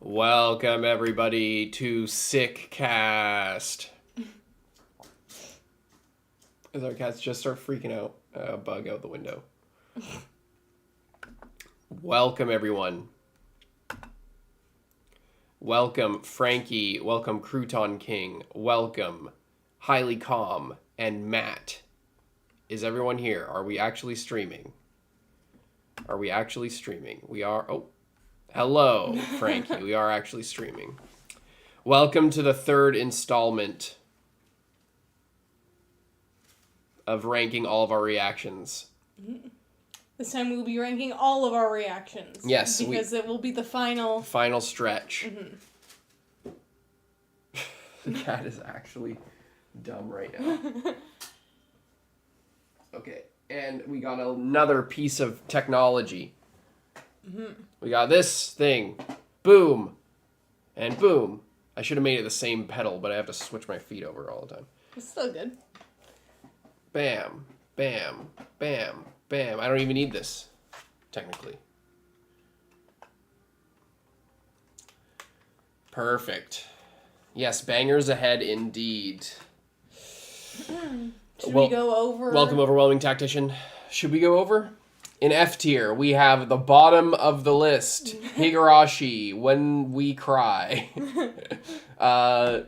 Welcome everybody to Sickcast. As our cats just start freaking out, bug out the window. Welcome everyone. Welcome Frankie. Welcome Crouton King. Welcome Highly Calm and Matt. Is everyone here? Are we actually streaming? Are we actually streaming? We are. Oh. Hello, Frankie. We are actually streaming. Welcome to the third installment of ranking all of our reactions. This time we'll be ranking all of our reactions. Yes. Because it will be the final stretch. Mm-hmm. The cat is actually dumb right now. Okay. And we got another piece of technology. Mm-hmm. We got this thing. Boom. And boom. I should have made it the same pedal, but I have to switch my feet over all the time. It's still good. Bam. Bam. Bam. Bam. I don't even need this, technically. Perfect. Yes, bangers ahead indeed. Should we go over? Welcome, Overwhelming Tactician. Should we go over? In F tier, we have the bottom of the list, Higurashi, When We Cry. And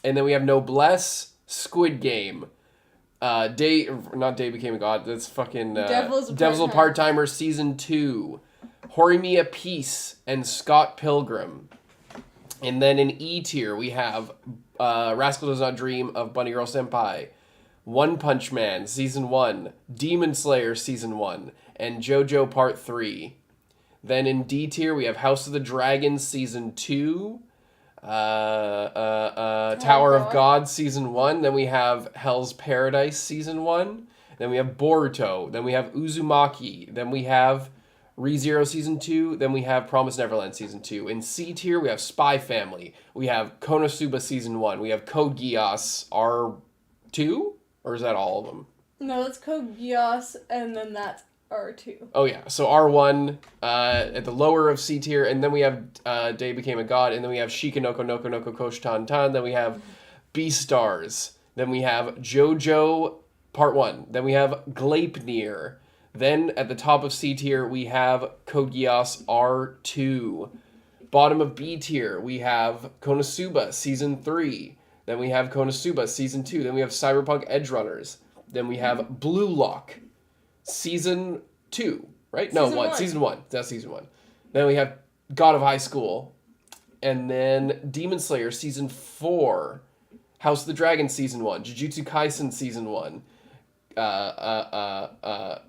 then we have Noblesse, Squid Game. Not Day Became a God, that's fucking... Devil's a Part-Timer Season 2. Horimiya Peace and Scott Pilgrim. And then in E tier, we have Rascal Does Not Dream of Bunny Girl Senpai. One Punch Man, Season 1. Demon Slayer, Season 1. And JoJo Part 3. Then in D tier, we have House of the Dragon Season 2. Tower of God Season 1. Then we have Hell's Paradise Season 1. Then we have Boruto. Then we have Uzumaki. Then we have ReZero Season 2. Then we have Promised Neverland Season 2. In C tier, we have Spy Family. We have Konosuba Season 1. We have Code Geass R2? Or is that all of them? No, that's Code Geass, and then that's R2. Oh, yeah. So R1 at the lower of C tier, and then we have Day Became a God, and then we have Shikanoko Noko Noko Kosh Tan Tan, then we have Beastars, then we have JoJo Part 1, then we have Gleipnir, then at the top of C tier, we have Code Geass R2. Bottom of B tier, we have Konosuba Season 3. Then we have Konosuba Season 2. Then we have Cyberpunk Edge Runners. Then we have Blue Lock Season 2, right? Season 1. That's Season 1. Then we have God of High School. And then Demon Slayer Season 4. House of the Dragon Season 1. Jujutsu Kaisen Season 1.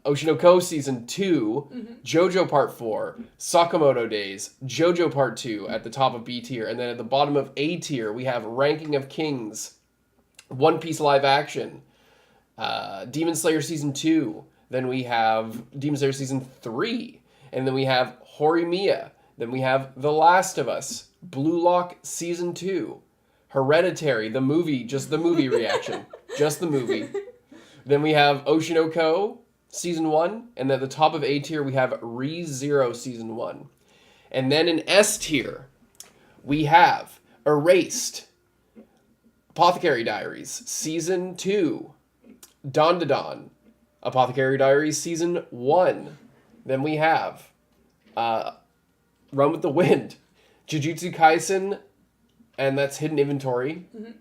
Oshinoko Season 2. Mm-hmm. JoJo Part 4. Sakamoto Days. JoJo Part 2 at the top of B tier. And then at the bottom of A tier, we have Ranking of Kings. One Piece Live Action. Demon Slayer Season 2. Then we have Demon Slayer Season 3. And then we have Horimiya. Then we have The Last of Us. Blue Lock Season 2. Hereditary, the movie, just the movie reaction. Just the movie. Then we have Oshinoko Season 1. And at the top of A tier, we have ReZero Season 1. And then in S tier, we have Erased. Apothecary Diaries Season 2. Don. Apothecary Diaries Season 1. Then we have Run with the Wind. Jujutsu Kaisen. And that's Hidden Inventory. Mm-hmm.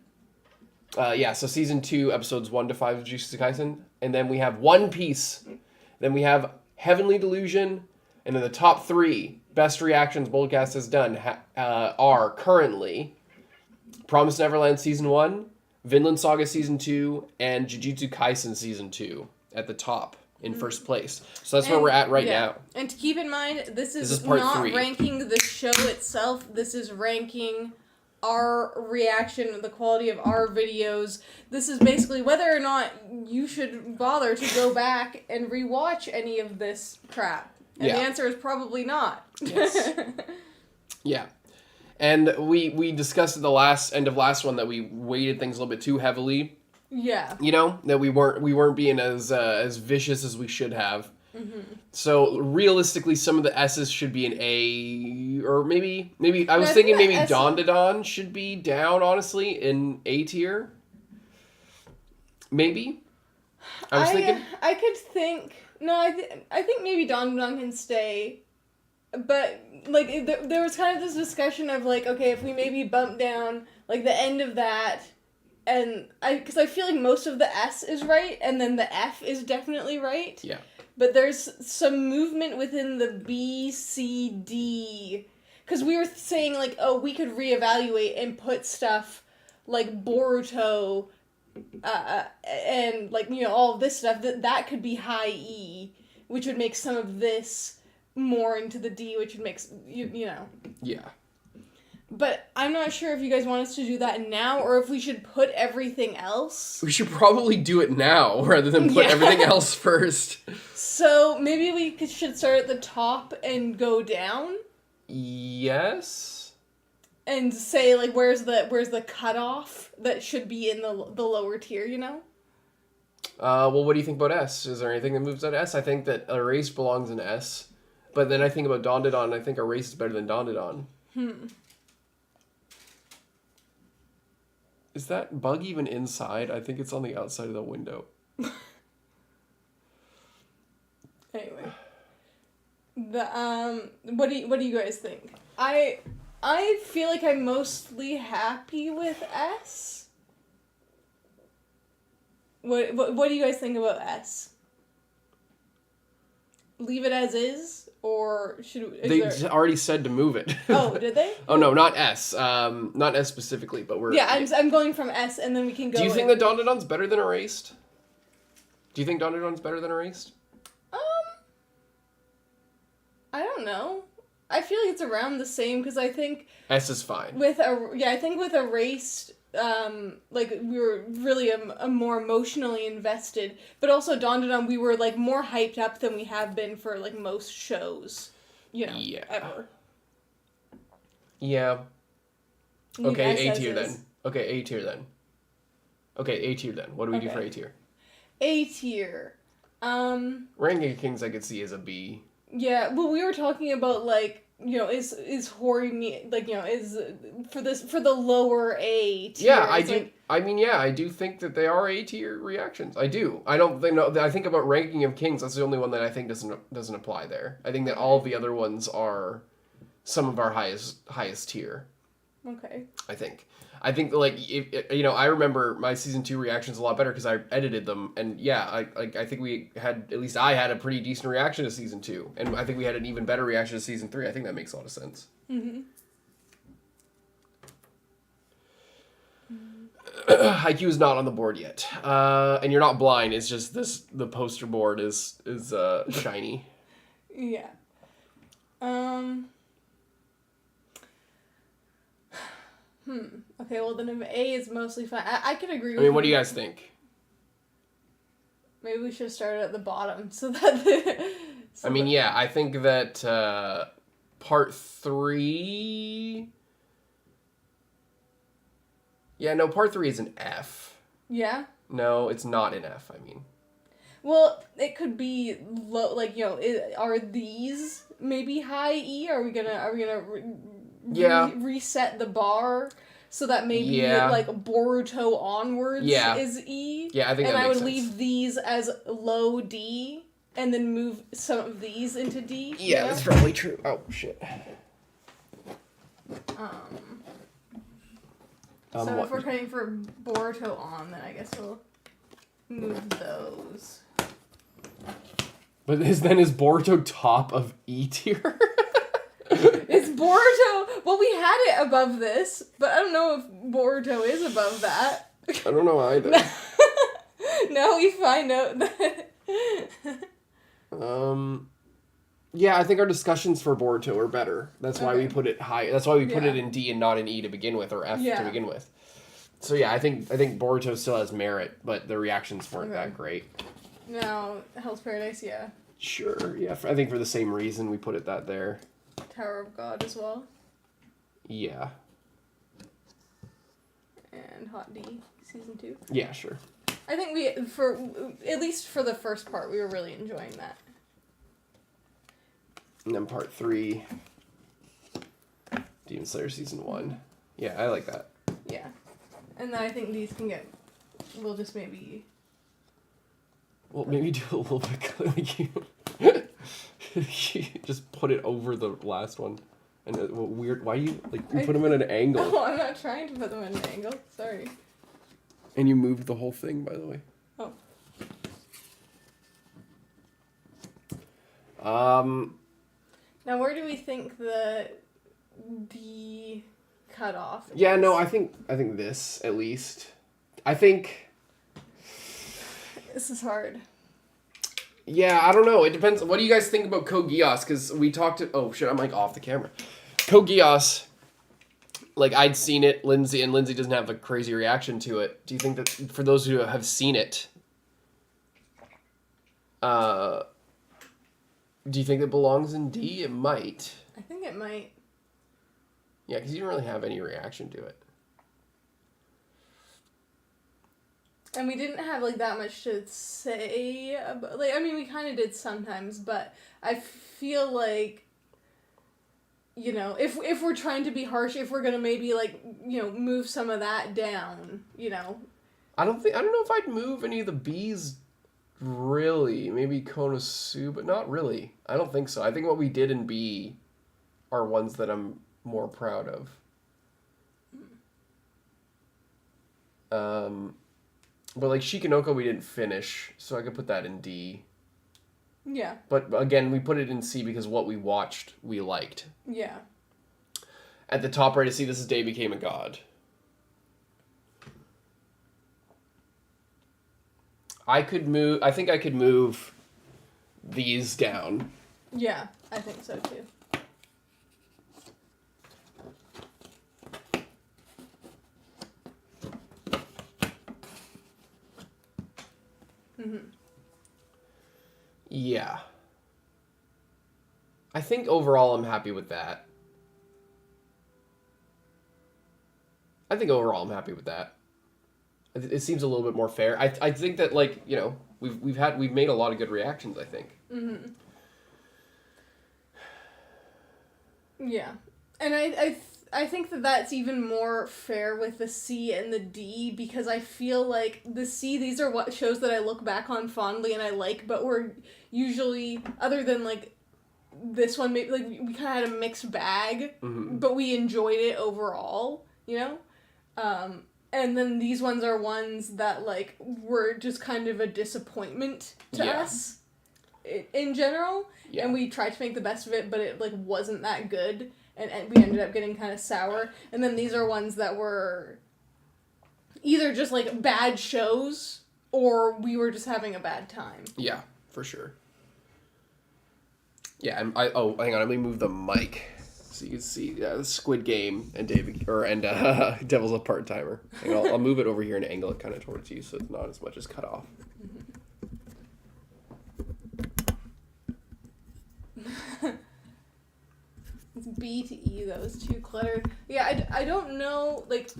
So Season 2, Episodes 1 to 5 of Jujutsu Kaisen. And then we have One Piece. Then we have Heavenly Delusion. And then the top 3 best reactions BOLDcast has done are currently Promised Neverland Season 1, Vinland Saga Season 2, and Jujutsu Kaisen Season 2 at the top in first place. So that's where we're at right now. And to keep in mind, this is part not 3. Ranking the show itself. This is ranking our reaction, the quality of our videos. This is basically whether or not you should bother to go back and rewatch any of this crap. And the answer is probably not. Yes. Yeah. And we discussed at the end of last one that we weighted things a little bit too heavily. Yeah. You know, that we weren't being as vicious as we should have. So realistically, some of the S's should be an A, or maybe I was I thinking think maybe the S- Don should be down, honestly, in A tier. Maybe. I was thinking. I could think. No, I think maybe Don can stay. But, like, there was kind of this discussion of, like, okay, if we maybe bump down, like, the end of that, and because I feel like most of the S is right, and then the F is definitely right. Yeah. But there's some movement within the B, C, D. Because we were saying, like, oh, we could reevaluate and put stuff like Boruto, and, like, you know, all of this stuff, that could be high E, which would make some of this more into the D, which would make, you know. Yeah. But I'm not sure if you guys want us to do that now, or if we should put everything else. We should probably do it now, rather than put everything else first. So, maybe we should start at the top and go down? Yes? And say, like, where's the cutoff that should be in the lower tier, you know? Well, what do you think about S? Is there anything that moves at S? I think that Erased belongs in S. But then I think about Don, and I think Erased is better than Don. Is that bug even inside? I think it's on the outside of the window. Anyway. What do you guys think? I feel like I'm mostly happy with S. What do you guys think about S? Leave it as is, or They already said to move it. Oh, did they? Oh no, not S. Not S specifically, but we're. Yeah, I'm going from S, and then we can go. Do you think that Don better than Erased? Do you think Don better than Erased? I don't know. I feel like it's around the same because I think S is fine. I think with Erased, like we were really a more emotionally invested, but also Don we were like more hyped up than we have been for like most shows, you know, ever. Yeah. Leave Okay, S A tier as then. Okay, A tier then. Okay, A tier then. What do we do for A tier? A tier. Ranking of Kings I could see as a B. Yeah, well, we were talking about, like, you know, is Hori like, you know, is for the lower A tier. Yeah, I do. Like, I mean, yeah, I do think that they are A tier reactions. I do. I don't think. No, I think about Ranking of Kings. That's the only one that I think doesn't apply there. I think that all of the other ones are some of our highest tier. Okay. I think like if, you know, I remember my season 2 reactions a lot better because I edited them, and yeah, I think we had, at least I had, a pretty decent reaction to season 2, and I think we had an even better reaction to season 3. I think that makes a lot of sense. Haikyuu is not on the board yet, and you're not blind. It's just the poster board is shiny. Yeah. Okay, well then if A is mostly fine, I could agree with you. I mean, what do you guys think? Maybe we should start at the bottom so that I mean, yeah, I think that part 3... Yeah, no, part 3 is an F. Yeah? No, it's not an F, I mean. Well, it could be low, like, you know, are these maybe high E? Are we gonna reset the bar so that maybe like Boruto onwards is E? Yeah, I think and that makes sense. And I would leave these as low D and then move some of these into D. Yeah, that's probably true. Oh shit. So if we're cutting for Boruto on, then I guess we'll move those. But is Boruto top of E tier? It's Boruto. Well, we had it above this, but I don't know if Boruto is above that. I don't know either. Now we find out that. Yeah, I think our discussions for Boruto are better. That's why we put it high. That's why we put it in D and not in E to begin with, or F to begin with. So yeah, I think Boruto still has merit, but the reactions weren't that great. No, Hell's Paradise, yeah. Sure, yeah. I think for the same reason we put it there. Tower of God as well. Yeah. And Hot D, season 2. Yeah, sure. I think at least for the first part, we were really enjoying that. And then part 3, Demon Slayer season 1. Yeah, I like that. Yeah. And then I think these can get, we'll just maybe... Well, maybe do a little bit like you just put it over the last one. And weird, why do you, like, you put them at an angle. Oh, I'm not trying to put them at an angle. Sorry. And you moved the whole thing, by the way. Oh. Now, where do we think the cutoff is? Yeah, no, I think this, at least. I think... This is hard. Yeah, I don't know. It depends. What do you guys think about Code Geass? Because we talked to... Oh, shit, I'm, like, off the camera. Code Geass, like, I'd seen it, Lindsay doesn't have a crazy reaction to it. Do you think that, for those who have seen it, do you think it belongs in D? It might. I think it might. Yeah, because you didn't really have any reaction to it. And we didn't have, like, that much to say about, like, I mean, we kind of did sometimes, but I feel like, you know, if we're trying to be harsh, if we're gonna maybe, like, you know, move some of that down, you know. I don't know if I'd move any of the B's, really. Maybe Konosuba, but not really. I don't think so. I think what we did in B are ones that I'm more proud of. But, like, Shikanoko we didn't finish, so I could put that in D. Yeah. But, again, we put it in C because what we watched, we liked. Yeah. At the top right, I see This Is Day Became a God. I think I could move these down. Yeah, I think so, too. Mm-hmm. Yeah. I think overall I'm happy with that. It seems a little bit more fair. I think that, like, you know, we've made a lot of good reactions, I think. Mm-hmm. Yeah. And I think that that's even more fair with the C and the D, because I feel like the C, these are what shows that I look back on fondly and I like, but we're usually, other than, like, this one, maybe, like, we kind of had a mixed bag, Mm-hmm. but we enjoyed it overall, you know? And then these ones are ones that, like, were just kind of a disappointment to us in general. Yeah. And we tried to make the best of it, but it, like, wasn't that good. And we ended up getting kind of sour. And then these are ones that were either just, like, bad shows, or we were just having a bad time. Yeah, for sure. Yeah, and hang on, let me move the mic so you can see the Squid Game and Devil's a Part-Timer. I'll move it over here and angle it kind of towards you so it's not as much as cut off. It's B to E, though. It's too cluttered. Yeah, I don't know, like...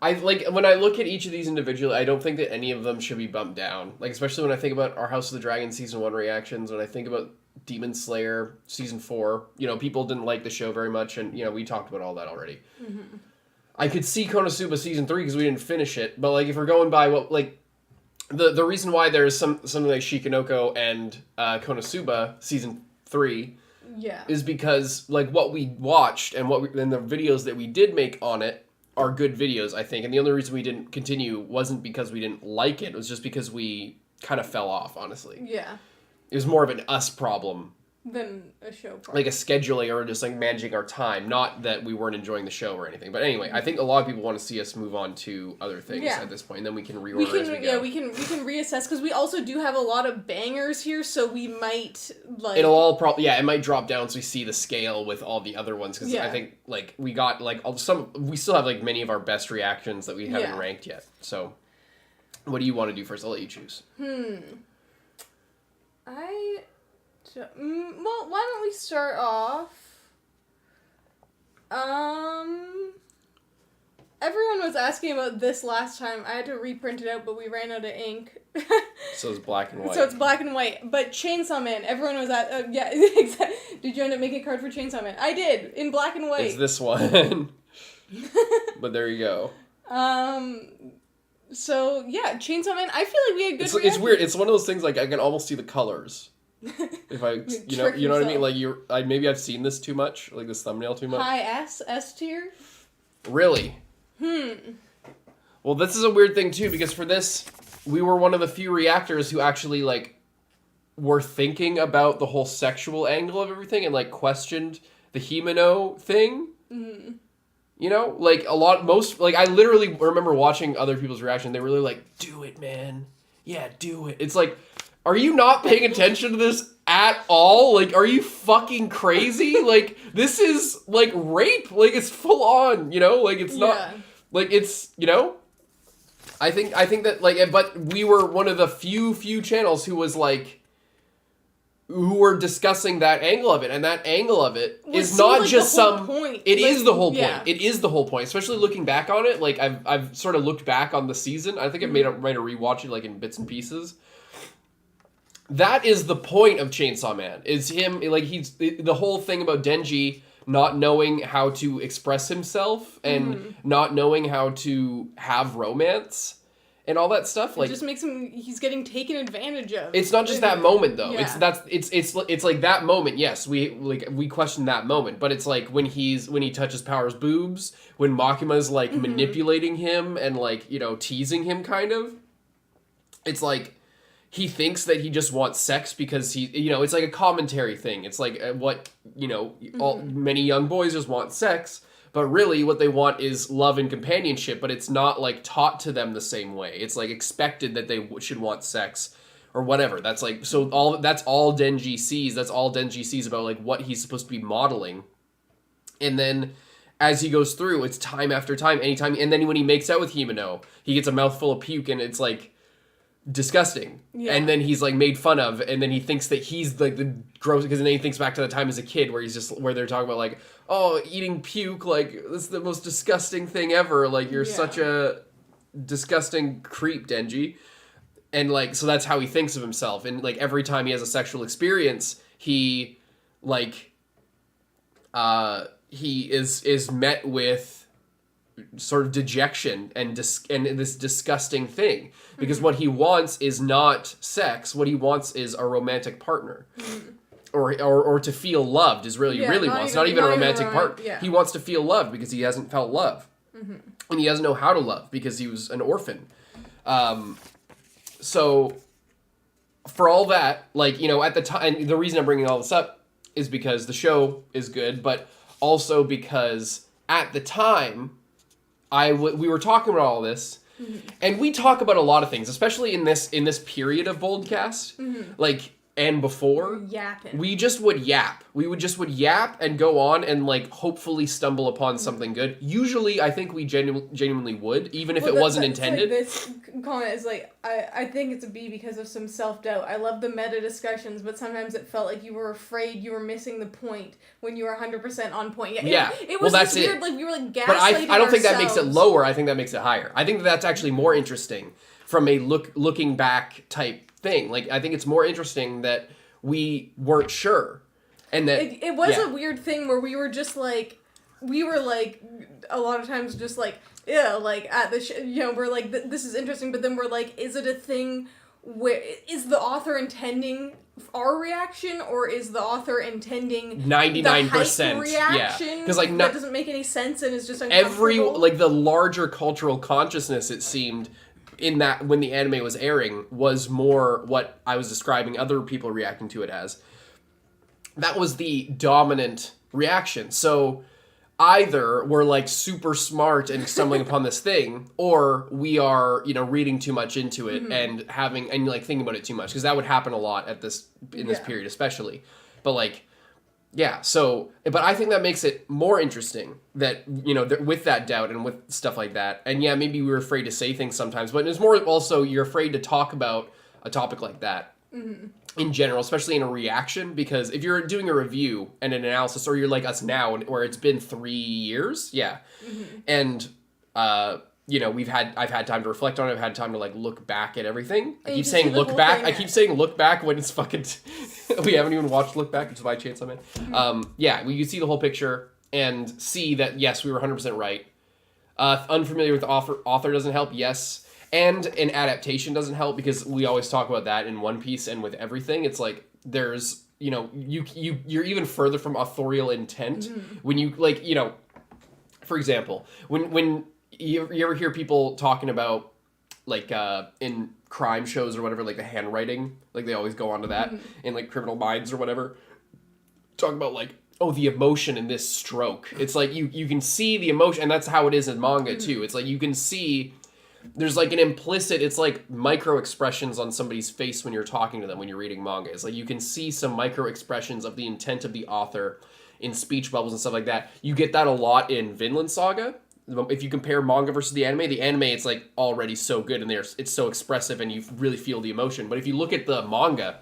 When I look at each of these individually, I don't think that any of them should be bumped down. Like, especially when I think about our House of the Dragon Season 1 reactions, when I think about Demon Slayer Season 4, you know, people didn't like the show very much, and, you know, we talked about all that already. Mm-hmm. I could see Konosuba Season 3 because we didn't finish it, but, like, if we're going by what, like, the reason why there's something like Shikanoko and Konosuba Season 3 is because, like, what we watched and and the videos that we did make on it are good videos, I think. And the only reason we didn't continue wasn't because we didn't like it. It was just because we kind of fell off, honestly. Yeah. It was more of an us problem. Than a show problem. Like a scheduling or just, like, managing our time. Not that we weren't enjoying the show or anything. But anyway, I think a lot of people want to see us move on to other things at this point. And then we can reorder as we go. Yeah, we can reassess, because we also do have a lot of bangers here, so we might, like... It'll all it might drop down so we see the scale with all the other ones. Because I think, like, we got, like, we still have, like, many of our best reactions that we haven't ranked yet. So, what do you want to do first? I'll let you choose. Well, why don't we start off... Everyone was asking about this last time. I had to reprint it out, but we ran out of ink. So it's black and white. So it's black and white. But Chainsaw Man, everyone was at... yeah, exactly. Did you end up making a card for Chainsaw Man? I did, in black and white. It's this one. But there you go. So, yeah, Chainsaw Man, I feel like we had good reactions. It's weird. It's one of those things, like, I can almost see the colors. If I, you know what I mean? Like, maybe I've seen this too much, like this thumbnail too much. High S tier? Really? Well, this is a weird thing, too, because for this, we were one of the few reactors who actually, like, were thinking about the whole sexual angle of everything and, like, questioned the Himeno thing. Mm-hmm. You know? Like, I literally remember watching other people's reaction. They were really like, do it, man. Yeah, do it. It's like, are you not paying attention to this at all? Like, are you fucking crazy? Like, this is, like, rape. Like, it's full on, you know? Like, it's not, like, it's, you know? I think that, like, but we were one of the few channels who was, like, who were discussing that angle of it, and that angle of it is not like just some point. It is the whole point. It is the whole point, especially looking back on it. Like, I've sort of looked back on the season. I think I might have rewatched it, like, in bits and pieces. That is the point of Chainsaw Man, is him, like, he's the whole thing about Denji not knowing how to express himself and not knowing how to have romance and all that stuff. Like, it just makes him, he's getting taken advantage of. It's not just that moment, though. Yeah. It's like that moment. Yes, we question that moment, but it's like when he touches Power's boobs, when Makima's like manipulating him and, like, you know, teasing him kind of. It's like he thinks that he just wants sex because he, you know, it's like a commentary thing. It's like what, you know, many young boys just want sex. But really, what they want is love and companionship, but it's not, like, taught to them the same way. It's, like, expected that they should want sex or whatever. That's, like, so that's all Denji sees. That's all Denji sees about, like, what he's supposed to be modeling. And then, as he goes through, it's time after time, anytime. And then when he makes out with Himeno, he gets a mouthful of puke, and it's, like, disgusting. Yeah. And then he's, like, made fun of, and then he thinks that he's, like, the gross, because then he thinks back to the time as a kid where where they're talking about, like, oh, eating puke, like, this is the most disgusting thing ever, like, you're such a disgusting creep, Denji. And, like, so that's how he thinks of himself, and, like, every time he has a sexual experience, he, like, he is met with sort of dejection and this disgusting thing, because what he wants is not sex. What he wants is a romantic partner, or to feel loved is really really wants. Not even a romantic partner. Yeah. He wants to feel loved because he hasn't felt love, and he doesn't know how to love because he was an orphan. So for all that, like, you know, at the time, the reason I'm bringing all this up is because the show is good, but also because at the time, we were talking about all this, and we talk about a lot of things, especially in this period of BOLDcast, like, and before. Yapping. We just would yap. We would yap and go on and, like, hopefully stumble upon something good. Usually, I think we genuinely would, even if it wasn't intended. Like, this comment is like, I think it's a B because of some self-doubt. I love the meta discussions, but sometimes it felt like you were afraid you were missing the point when you were 100% on point. Yeah. It was this weird, like, we were, like, gaslighting But I don't think that ourselves. makes it lower. I think that makes it higher. I think that's actually more interesting from a looking back type thing. Like, I think it's more interesting that we weren't sure, and that it was a weird thing where we were just like, a lot of times just like, yeah, like, at the you know, we're like, this is interesting, but then we're like, is it a thing where is the author intending our reaction, or is the author intending 99% reaction? Because, like, that doesn't make any sense and is just uncomfortable. Like, the larger cultural consciousness, it seemed, in that when the anime was airing, was more what I was describing other people reacting to it as. That was the dominant reaction. So either we're, like, super smart and stumbling upon this thing, or we are, you know, reading too much into it and like, thinking about it too much, because that would happen a lot in this period especially. But, like, yeah, so, but I think that makes it more interesting that, you know, with that doubt and with stuff like that. And yeah, maybe we were afraid to say things sometimes, but it's more also you're afraid to talk about a topic like that in general, especially in a reaction, because if you're doing a review and an analysis, or you're like us now, where it's been 3 years, and you know, I've had time to reflect on it. I've had time to like look back at everything. I keep saying look back. I keep saying look back when it's fucking. We haven't even watched Look Back, which is by chance I'm in. Yeah, we can see the whole picture and see that yes, we were 100% right. Unfamiliar with the author doesn't help. Yes. And an adaptation doesn't help because we always talk about that in One Piece and with everything. It's like there's, you know, you're even further from authorial intent when you like, you know, for example, when you ever hear people talking about like in crime shows or whatever, like the handwriting, like they always go onto that in like Criminal Minds or whatever, talk about like, oh, the emotion in this stroke. It's like you can see the emotion, and that's how it is in manga too. It's like you can see. There's like an implicit, it's like micro expressions on somebody's face when you're talking to them when you're reading manga. It's like you can see some micro expressions of the intent of the author in speech bubbles and stuff like that. You get that a lot in Vinland Saga. If you compare manga versus the anime it's like already so good and it's so expressive and you really feel the emotion. But if you look at the manga,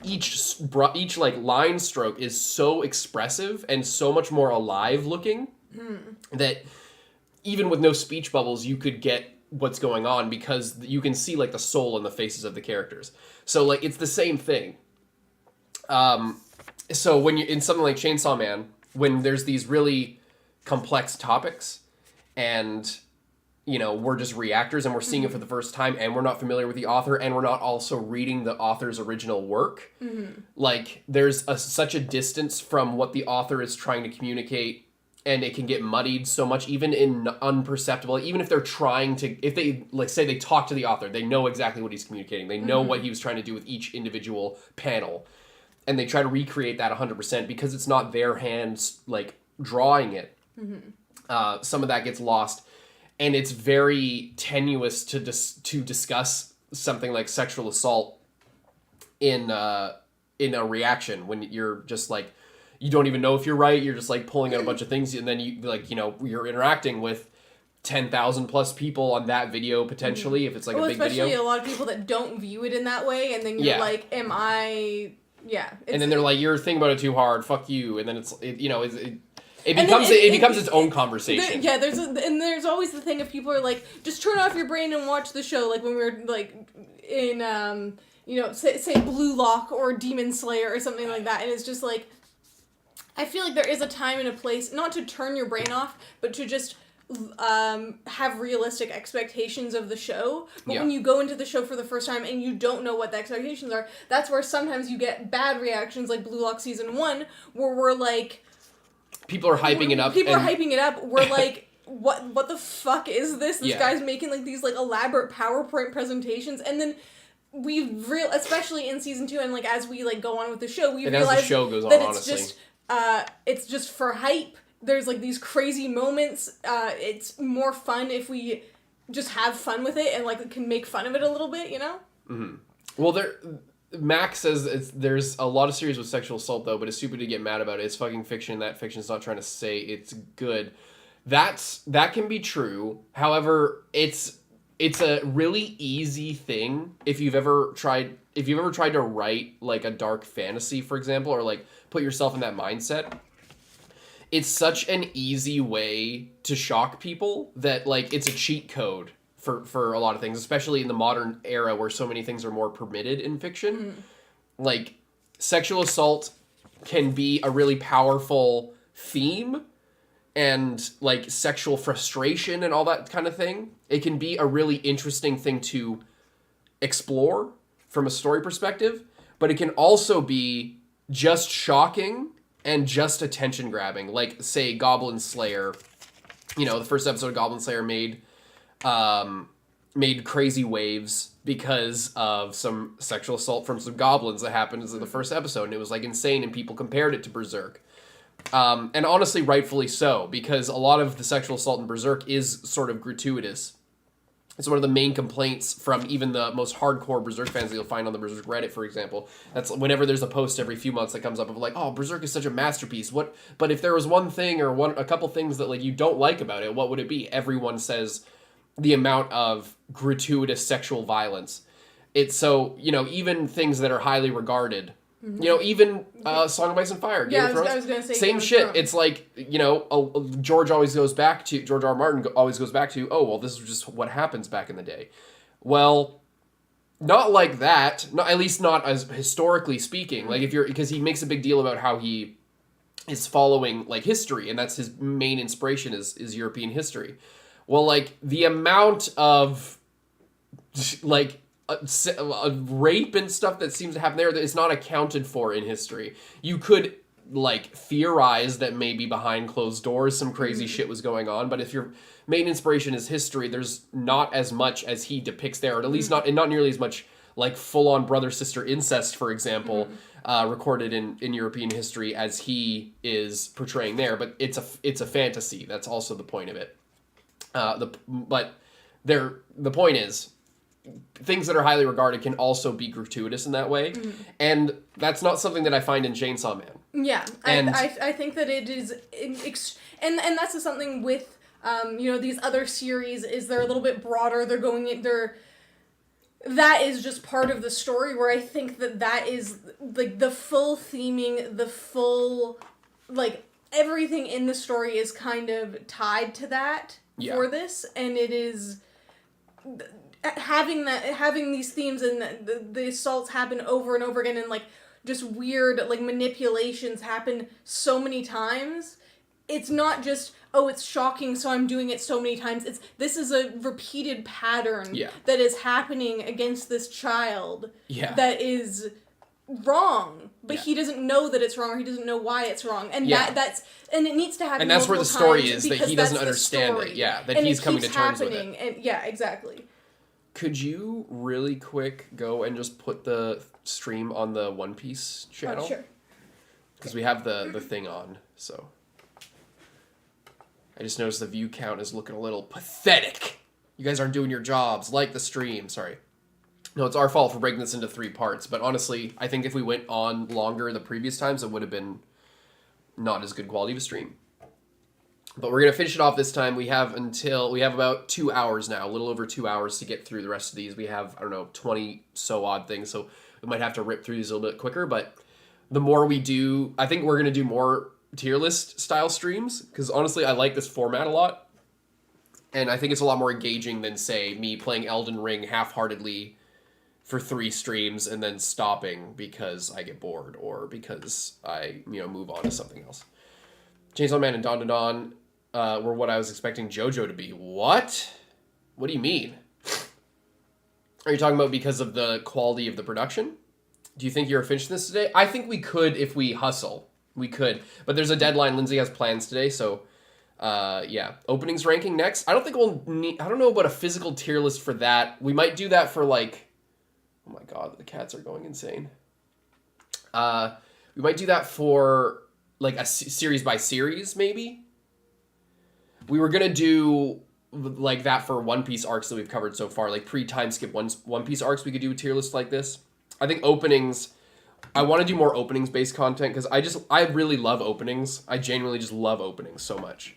each like line stroke is so expressive and so much more alive looking that even with no speech bubbles, you could get what's going on because you can see like the soul in the faces of the characters. So like it's the same thing. So when you're in something like Chainsaw Man, when there's these really complex topics and, you know, we're just reactors and we're seeing it for the first time and we're not familiar with the author and we're not also reading the author's original work, like there's such a distance from what the author is trying to communicate. And it can get muddied so much, even in unperceptible, even if they're trying to, if they, like, say they talk to the author, they know exactly what he's communicating. They know what he was trying to do with each individual panel. And they try to recreate that 100% because it's not their hands, like, drawing it. Some of that gets lost. And it's very tenuous to discuss something like sexual assault in a reaction when you're just, like, you don't even know if you're right. You're just like pulling out a bunch of things, and then you like, you know, you're interacting with 10,000 plus people on that video potentially if it's like a big video. Especially a lot of people that don't view it in that way, and then you're like, "Am I?" Yeah. And then they're like, "You're thinking about it too hard. Fuck you." And then it becomes its own conversation. There's always the thing of people are like, just turn off your brain and watch the show. Like when we were like in you know, say Blue Lock or Demon Slayer or something like that, and it's just like. I feel like there is a time and a place, not to turn your brain off, but to just have realistic expectations of the show. But when you go into the show for the first time and you don't know what the expectations are, that's where sometimes you get bad reactions, like Blue Lock Season 1, where we're like... People are hyping it up. We're like, what the fuck is this? This guy's making like these like elaborate PowerPoint presentations, and then... especially in Season 2, and like as we like go on with the show, we realize as the show goes on, that honestly. It's just for hype. There's like these crazy moments. It's more fun if we just have fun with it and like can make fun of it a little bit, you know? Mm-hmm. Well, Max says there's a lot of series with sexual assault though, but it's stupid to get mad about it. It's fucking fiction. That fiction's not trying to say it's good. That can be true. However, it's a really easy thing if you've ever tried to write like a dark fantasy, for example, or like put yourself in that mindset. It's such an easy way to shock people that like it's a cheat code for a lot of things, especially in the modern era where so many things are more permitted in fiction. Like sexual assault can be a really powerful theme, and like sexual frustration and all that kind of thing. It can be a really interesting thing to explore from a story perspective, but it can also be just shocking and just attention grabbing. Like, say, Goblin Slayer. You know, the first episode of Goblin Slayer made crazy waves because of some sexual assault from some goblins that happened in the first episode, and it was like insane, and people compared it to Berserk. And honestly, rightfully so, because a lot of the sexual assault in Berserk is sort of gratuitous. It's one of the main complaints from even the most hardcore Berserk fans that you'll find on the Berserk Reddit, for example. That's whenever there's a post every few months that comes up of like, oh, Berserk is such a masterpiece. But if there was one thing or a couple things that like you don't like about it, what would it be? Everyone says the amount of gratuitous sexual violence. It's so, you know, even things that are highly regarded Mm-hmm. You know, even Song of Ice and Fire, Game of Thrones, I was gonna say same Game of shit. Thrones. It's like, you know, George R. Martin always goes back to, oh, well, this is just what happens back in the day. Well, not like that. Not, at least not as historically speaking. Like because he makes a big deal about how he is following like history, and that's his main inspiration is European history. Well, like the amount of like rape and stuff that seems to happen there that is not accounted for in history. You could like theorize that maybe behind closed doors some crazy shit was going on, but if your main inspiration is history, there's not as much as he depicts there, or at least not nearly as much like full-on brother-sister incest, for example, recorded in European history as he is portraying there. But it's a fantasy. That's also the point of it. The point is, things that are highly regarded can also be gratuitous in that way, and that's not something that I find in Chainsaw Man. Yeah, and I think that it is, and that's just something with you know, these other series is they're a little bit broader. That is just part of the story where I think that is like the full theming, the full like everything in the story is kind of tied to that for this, and it is. Having these themes and the assaults happen over and over again, and like just weird like manipulations happen so many times. It's not just, oh, it's shocking, so I'm doing it so many times. This is a repeated pattern that is happening against this child that is wrong, but he doesn't know that it's wrong, or he doesn't know why it's wrong, and that's and it needs to happen. And that's where the story is, that he doesn't understand it. Yeah, that he's coming to terms with it. And yeah, exactly. Could you really quick go and just put the stream on the One Piece channel? Sure. Because we have the thing on, so. I just noticed the view count is looking a little pathetic. You guys aren't doing your jobs. Like the stream. Sorry. No, it's our fault for breaking this into 3 parts. But honestly, I think if we went on longer the previous times, it would have been not as good quality of a stream. But we're going to finish it off this time. We have about 2 hours now, a little over 2 hours to get through the rest of these. We have, 20 so odd things, so we might have to rip through these a little bit quicker. But the more we do, I think we're going to do more tier list style streams, because honestly, I like this format a lot. And I think it's a lot more engaging than, say, me playing Elden Ring half-heartedly for 3 streams and then stopping because I get bored or because I, move on to something else. Chainsaw Man and Dawn to Dawn were what I was expecting JoJo to be. What? What do you mean? Are you talking about because of the quality of the production? Do you think you're finishing this today? I think we could if we hustle. We could. But there's a deadline. Lindsay has plans today, so yeah. Openings ranking next. I don't think we'll need... I don't know about a physical tier list for that. We might do that for like... Oh my god, the cats are going insane. We might do that for like a series by series, maybe. We were gonna do like that for One Piece arcs that we've covered so far, like pre-time skip One Piece arcs. We could do a tier list like this. I think openings. I want to do more openings based content because I really love openings. I genuinely just love openings so much.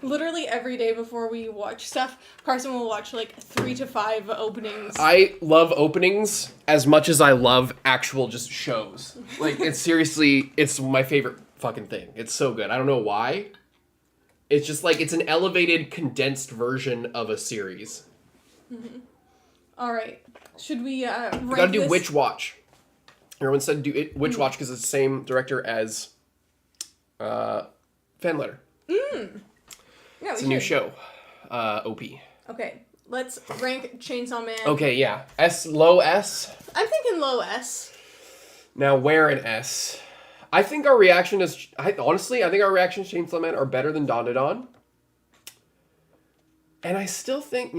Literally every day before we watch stuff, Carson will watch like 3 to 5 openings. I love openings as much as I love actual just shows. Like, it's my favorite fucking thing. It's so good. I don't know why. It's just like, it's an elevated, condensed version of a series. Mm-hmm. All right. Should we rank We gotta do this? Witch Watch. Everyone said do it Witch Watch because it's the same director as Fan Letter. Yeah, it's a new show. OP. Okay, let's rank Chainsaw Man. Okay, yeah. Low S? I'm thinking low S. Now, where in S? I think our reaction is... Honestly, I think our reactions to Chainsaw Man are better than Dawn to Dawn. And I still think,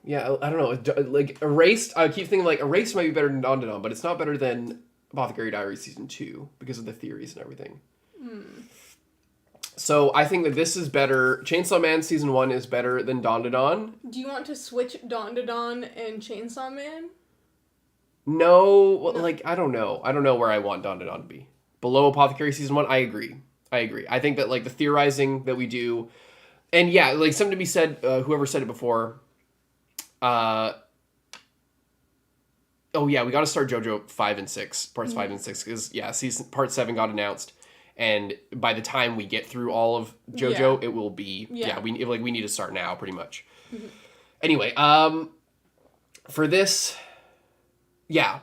yeah, I don't know. Like, Erased, I keep thinking, like, Erased might be better than Dawn to Dawn, but it's not better than Apothecary Diaries Season 2 because of the theories and everything. So I think that this is better. Chainsaw Man Season 1 is better than Dawn to Dawn. Do you want to switch Dawn to Dawn and Chainsaw Man? No, like, I don't know. I don't know where I want Dawn to Dawn to be. Below Apothecary Season 1, I agree. I think that, like, the theorizing that we do... And yeah, like, something to be said, whoever said it before, Oh yeah, we got to start JoJo 5 and 6, parts 5 and 6, because part 7 got announced, and by the time we get through all of JoJo, it will be we need to start now pretty much. Anyway, for this,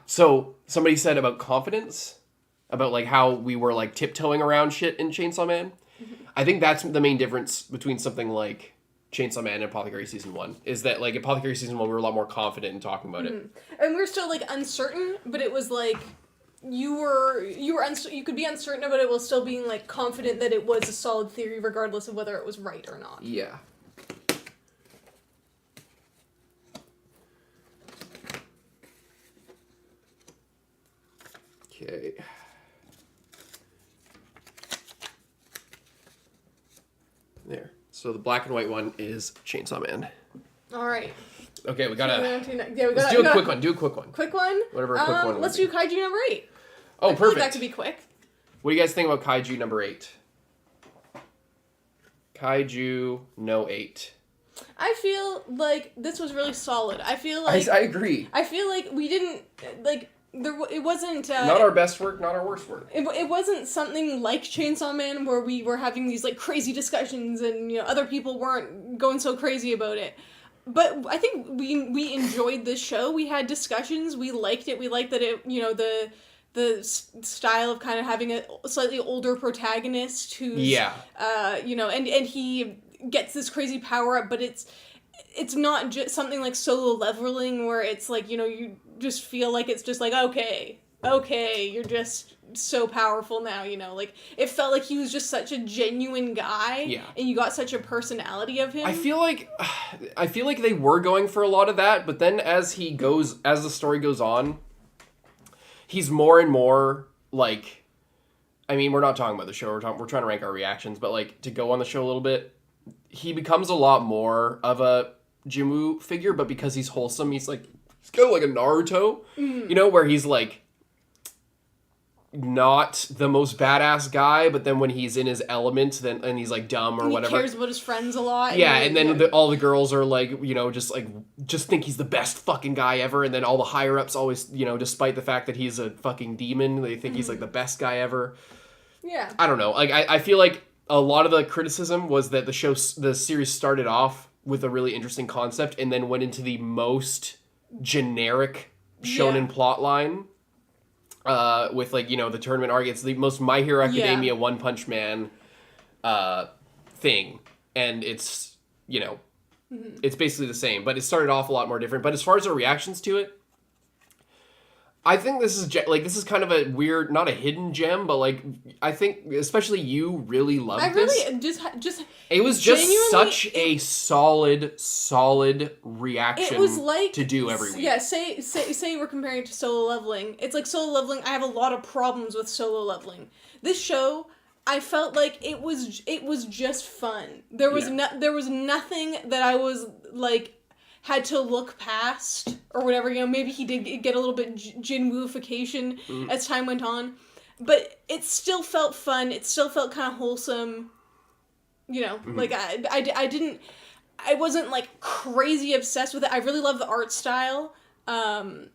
so somebody said about confidence, about like how we were like tiptoeing around shit in Chainsaw Man. I think that's the main difference between something like Chainsaw Man and Apothecary Season 1, is that like Apothecary Season 1 we were a lot more confident in talking about it. And we were still like uncertain, but it was like you could be uncertain about it while still being like confident that it was a solid theory regardless of whether it was right or not. Yeah. Okay. There. So the black and white one is Chainsaw Man. All right. Okay, we gotta. Let's do a quick one. Do a quick one. Quick one. Whatever a quick one. Let's do Kaiju number 8. Oh, perfect. That could be quick. What do you guys think about Kaiju number 8? Kaiju No 8. I feel like this was really solid. I feel like I agree. I feel like we didn't like. It wasn't... not our best work, not our worst work. It wasn't something like Chainsaw Man where we were having these, like, crazy discussions and, you know, other people weren't going so crazy about it. But I think we enjoyed this show. We had discussions. We liked it. We liked that it, you know, the style of kind of having a slightly older protagonist who's... you know, and he gets this crazy power-up, but it's not just something like Solo Leveling where it's like, you know, you just feel like it's just like, okay, you're just so powerful now, you know, like it felt like he was just such a genuine guy and you got such a personality of him. I feel like they were going for a lot of that, but then as the story goes on, he's more and more like, I mean, we're not talking about the show, we're trying to rank our reactions, but like to go on the show a little bit, he becomes a lot more of a Jimmu figure, but because he's wholesome, he's kind of like a Naruto, you know, where he's like not the most badass guy, but then when he's in his element, and he's like dumb or and whatever. He cares about his friends a lot. Yeah, and then all the girls are like, you know, just think he's the best fucking guy ever, and then all the higher ups always, you know, despite the fact that he's a fucking demon, they think he's like the best guy ever. Yeah. I don't know. Like I feel like a lot of the criticism was that the series started off with a really interesting concept and then went into the most generic shonen plotline with, like, you know, the tournament arc. It's the most My Hero Academia One Punch Man thing. And it's, you know, it's basically the same. But it started off a lot more different. But as far as our reactions to it, I think this is kind of a weird, not a hidden gem, but like I think especially you really loved this. I really just it was just such a solid reaction. It was like to do every week. Yeah, say we're comparing it to Solo Leveling. It's like Solo Leveling. I have a lot of problems with Solo Leveling. This show, I felt like it was just fun. There was there was nothing that I was like had to look past or whatever, you know, maybe he did get a little bit Jinwoo-ification as time went on, but it still felt fun, it still felt kind of wholesome, you know, like I wasn't like crazy obsessed with it. I really love the art style, and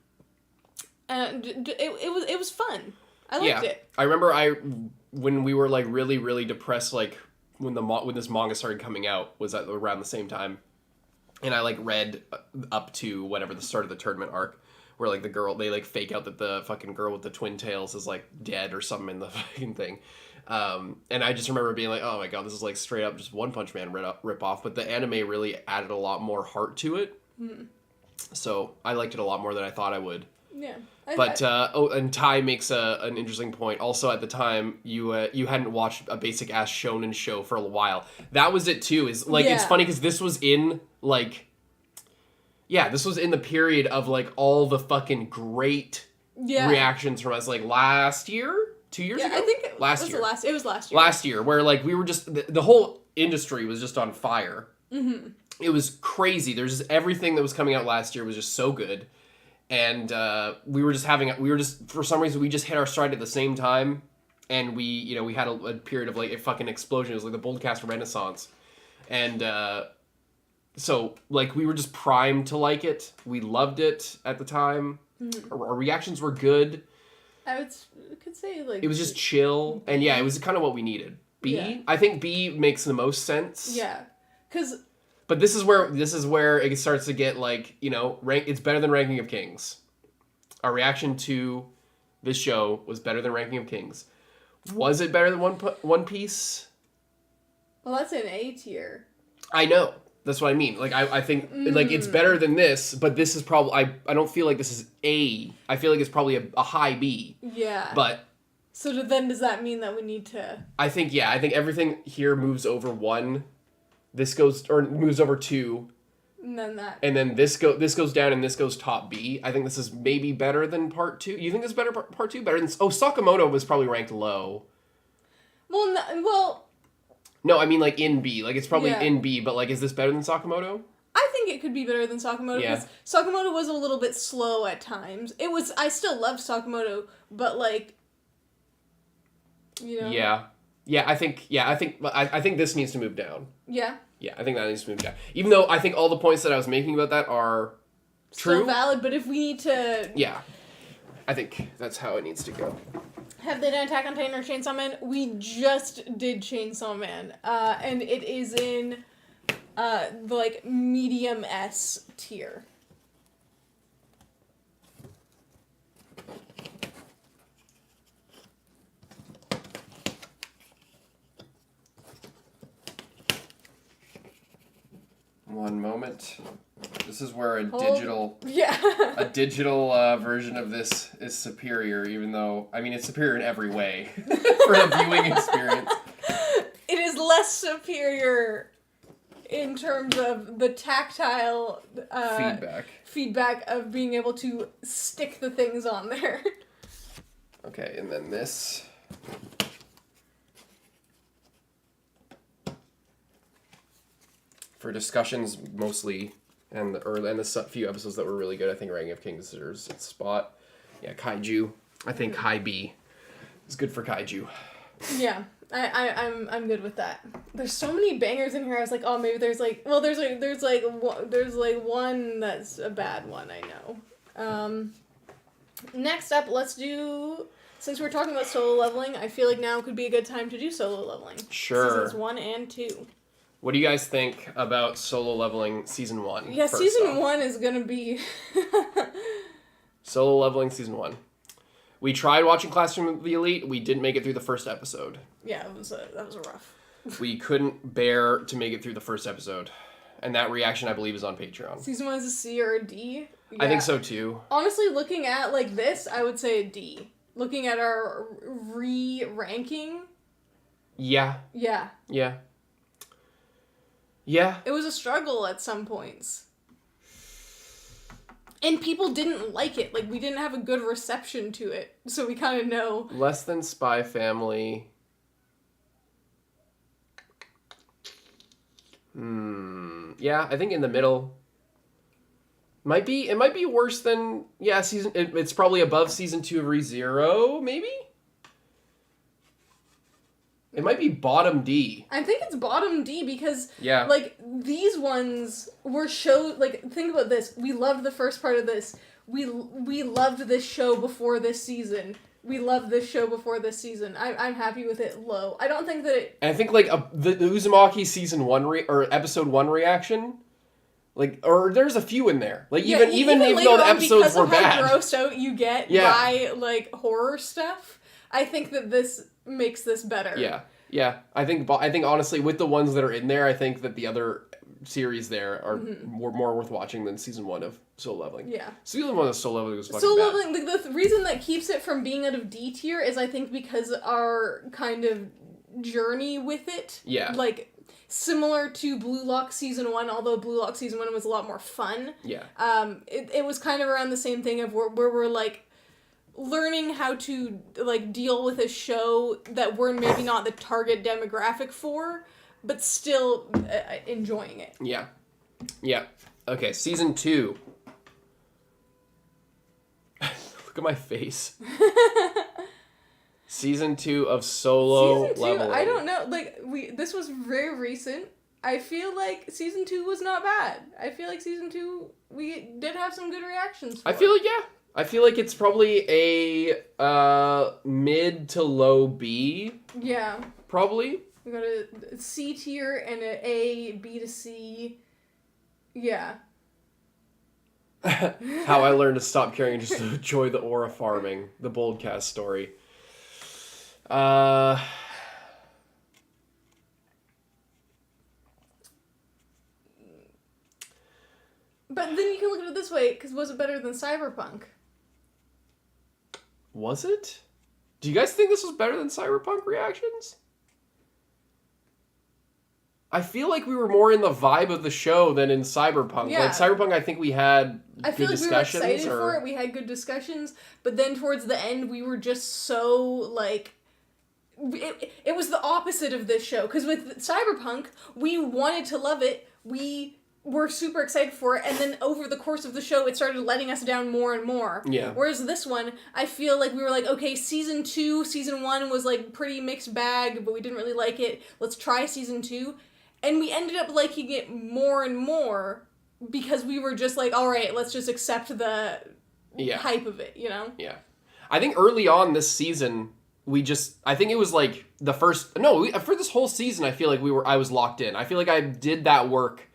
it was fun. I liked it. I remember when we were like really depressed, like when this manga started coming out was at around the same time. And I, like, read up to whatever the start of the tournament arc, where, like, they, like, fake out that the fucking girl with the twin tails is, like, dead or something in the fucking thing. And I just remember being like, oh my god, this is, like, straight up just One Punch Man rip-off. But the anime really added a lot more heart to it. So I liked it a lot more than I thought I would. Yeah. And Ty makes an interesting point. Also, at the time, you hadn't watched a basic-ass shonen show for a while. That was it, too. It's funny, because this was in, like... Yeah, this was in the period of, like, all the fucking great reactions from us, like, last year? 2 years ago? I think it was year. It was last year. Last year, where, like, we were just... The whole industry was just on fire. Mm-hmm. It was crazy. There's just... Everything that was coming out last year was just so good. And for some reason, we just hit our stride at the same time. And we had a period of, like, a fucking explosion. It was like the BOLDcast Renaissance. And, so, like, we were just primed to like it. We loved it at the time. Our reactions were good. Could say like it was just chill, and yeah, it was kind of what we needed. B, I think B makes the most sense. Yeah, because. But this is where it starts to get like, you know, it's better than Ranking of Kings. Our reaction to this show was better than Ranking of Kings. Was it better than One Piece? Well, that's an A tier. I know. That's what I mean. Like, I think, like, it's better than this, but this is probably, I don't feel like this is A. I feel like it's probably a high B. Yeah. But. So then does that mean that we need to... I think everything here moves over 1. This goes, or moves over 2. And then that. And then this goes down and this goes top B. I think this is maybe better than part 2. You think this is better part 2? Better than... Oh, Sakamoto was probably ranked low. Well... No, I mean, like, in B. Like, it's probably in B, but, like, is this better than Sakamoto? I think it could be better than Sakamoto, because Sakamoto was a little bit slow at times. I still loved Sakamoto, but, like, you know? Yeah, I think this needs to move down. Yeah? Yeah, I think that needs to move down. Even though I think all the points that I was making about that are true. Still valid, but if we need to... Yeah. I think that's how it needs to go. Have they done Attack on Titan or Chainsaw Man? We just did Chainsaw Man, and it is in, the, like, medium S tier. One moment. This is where a digital version of this is superior, even though, I mean, it's superior in every way for a viewing experience. It is less superior in terms of the tactile feedback of being able to stick the things on there. Okay, and then this. For discussions mostly, and the few episodes that were really good, I think Ranking of Kings deserves its spot. Yeah, Kaiju. I think high B is good for Kaiju. Yeah, I'm good with that. There's so many bangers in here. I was like, oh, maybe there's one that's a bad one. I know. Next up, let's do. Since we're talking about solo leveling, I feel like now could be a good time to do solo leveling. Sure. Seasons 1 and 2. What do you guys think about solo leveling season 1? Yeah, season 1 is gonna be... Solo leveling season 1. We tried watching Classroom of the Elite. We didn't make it through the first episode. Yeah, that was rough. We couldn't bear to make it through the first eepisode. And that reaction, I believe, is on Patreon. Season 1 is a C or a D? Yeah. I think so, too. Honestly, looking at, like, this, I would say a D. Looking at our re-ranking... Yeah. Yeah. Yeah. Yeah. It was a struggle at some points. And people didn't like it. Like, we didn't have a good reception to it. So we kind of know. Less than Spy Family. Yeah, I think in the middle. It might be worse than... Yeah, it's probably above season 2 of ReZero, maybe? It might be bottom D. I think it's bottom D because, yeah, like, these ones were like, think about this. We loved the first part of this. We loved this show before this season. We loved this show before this season. I'm happy with it low. I don't think that it... And I think, like, the Uzumaki season 1 or episode 1 reaction, like, or there's a few in there. Like, even though the episodes were bad. Because of how grossed out you get by, like, horror stuff, I think that this makes this better. Yeah. I think honestly, with the ones that are in there, I think that the other series there are more worth watching than season 1 of Solo Leveling. Yeah. Season 1 of Solo Leveling was fucking Solo bad. Leveling, the reason that keeps it from being out of D tier is I think because our kind of journey with it. Yeah. Like, similar to Blue Lock season 1, although Blue Lock season 1 was a lot more fun. Yeah. It was kind of around the same thing of where we're like, learning how to, like, deal with a show that we're maybe not the target demographic for, but still enjoying it. Yeah. Okay, season 2. Look at my face. Season 2 of Solo Leveling. I don't know. Like, this was very recent. I feel like season 2 was not bad. I feel like season 2, we did have some good reactions for. I feel like, yeah. I feel like it's probably a mid to low B. Yeah. Probably. We got a C tier and an A, B to C. Yeah. How I learned to stop caring and just enjoy the aura farming. The BOLDcast story. But then you can look at it this way, because was it better than Cyberpunk? Was it? Do you guys think this was better than Cyberpunk Reactions? I feel like we were more in the vibe of the show than in Cyberpunk. Yeah. Like, Cyberpunk, I think we had I feel good like we were discussions. excited for it. We had good discussions, but then towards the end, we were just so like. It was the opposite of this show, because with Cyberpunk, we wanted to love it. We were super excited for it, and then over the course of the show, it started letting us down more and more. Yeah. Whereas this one, I feel like we were like, okay, season 1 was like pretty mixed bag, but we didn't really like it. Let's try season 2. And we ended up liking it more and more because we were just like, all right, let's just accept the hype of it, you know? Yeah. I think early on this season, I think it was like the first, for this whole season, I feel like I was locked in. I feel like I did that work,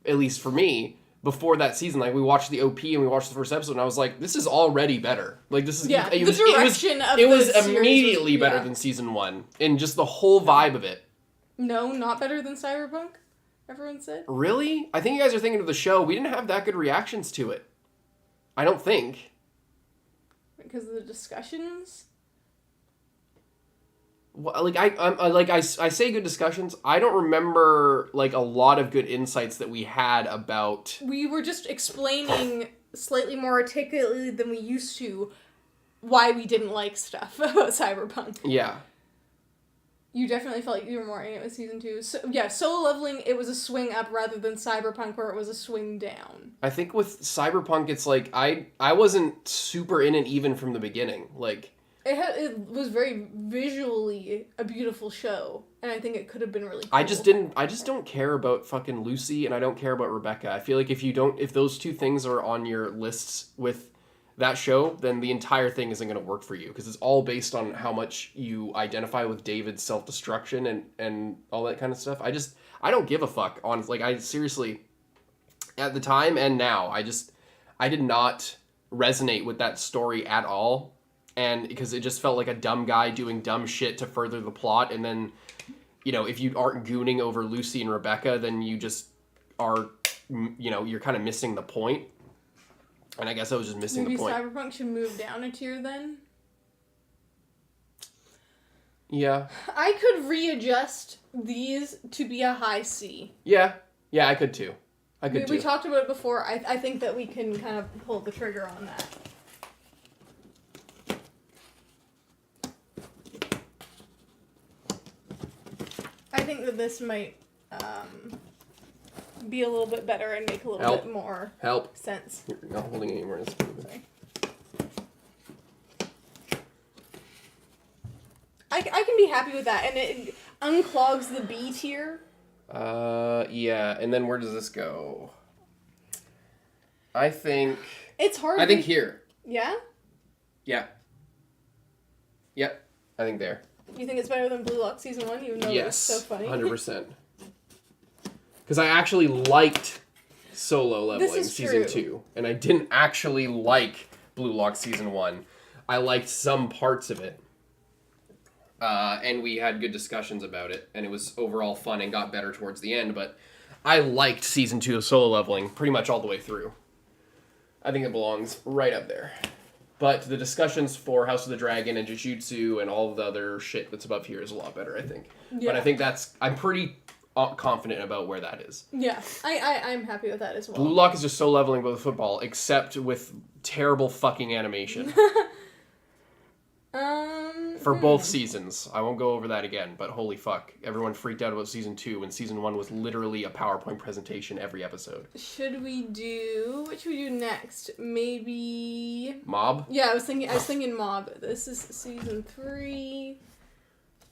at least for me, before that season. Like, we watched the OP and we watched the first episode, and I was like, this is already better. Like, this is, it was immediately better than season 1, and just the whole vibe of it. No, not better than Cyberpunk, everyone said. Really? I think you guys are thinking of the show. We didn't have that good reactions to it. I don't think. Because of the discussions? Well, like, I say good discussions. I don't remember, like, a lot of good insights that we had about... We were just explaining slightly more articulately than we used to why we didn't like stuff about Cyberpunk. Yeah. You definitely felt like you were more in it with season 2. So, yeah, Solo Leveling, it was a swing up rather than Cyberpunk where it was a swing down. I think with Cyberpunk, it's like, I wasn't super in it even from the beginning. Like... It was very visually a beautiful show, and I think it could have been really cool. I just don't care about fucking Lucy, and I don't care about Rebecca. I feel like if those two things are on your lists with that show, then the entire thing isn't going to work for you, because it's all based on how much you identify with David's self-destruction and all that kind of stuff. I don't give a fuck, honestly. Like, I seriously, at the time and now, I did not resonate with that story at all, and because it just felt like a dumb guy doing dumb shit to further the plot, and then, you know, if you aren't gooning over Lucy and Rebecca, then you just are, you know, you're kind of missing the point. And I guess I was just missing the point. Maybe Cyberpunk should move down a tier then? Yeah. I could readjust these to be a high C. Yeah. Yeah, I could too. We talked about it before. I think that we can kind of pull the trigger on that. I think that this might be a little bit better and make a little bit more sense. You're not holding any more. Sorry. I can be happy with that, and it unclogs the B tier. Yeah, and then where does this go? I think... It's hard. I think here. Yeah? Yeah. Yep, I think there. You think it's better than Blue Lock Season 1, even though it was so funny? 100%. Because I actually liked Solo Leveling Season 2, and I didn't actually like Blue Lock Season 1. I liked some parts of it. And we had good discussions about it, and it was overall fun and got better towards the end, but I liked Season 2 of Solo Leveling pretty much all the way through. I think it belongs right up there. But the discussions for House of the Dragon and Jujutsu and all of the other shit that's above here is a lot better, I think. Yeah. But I think I'm pretty confident about where that is. Yeah, I'm happy with that as well. Blue Lock is just so leveling with football, except with terrible fucking animation. For both seasons. I won't go over that again, but holy fuck. Everyone freaked out about Season 2 when Season 1 was literally a PowerPoint presentation every episode. What should we do next? Maybe... Mob? Yeah, I was thinking Mob. This is Season 3.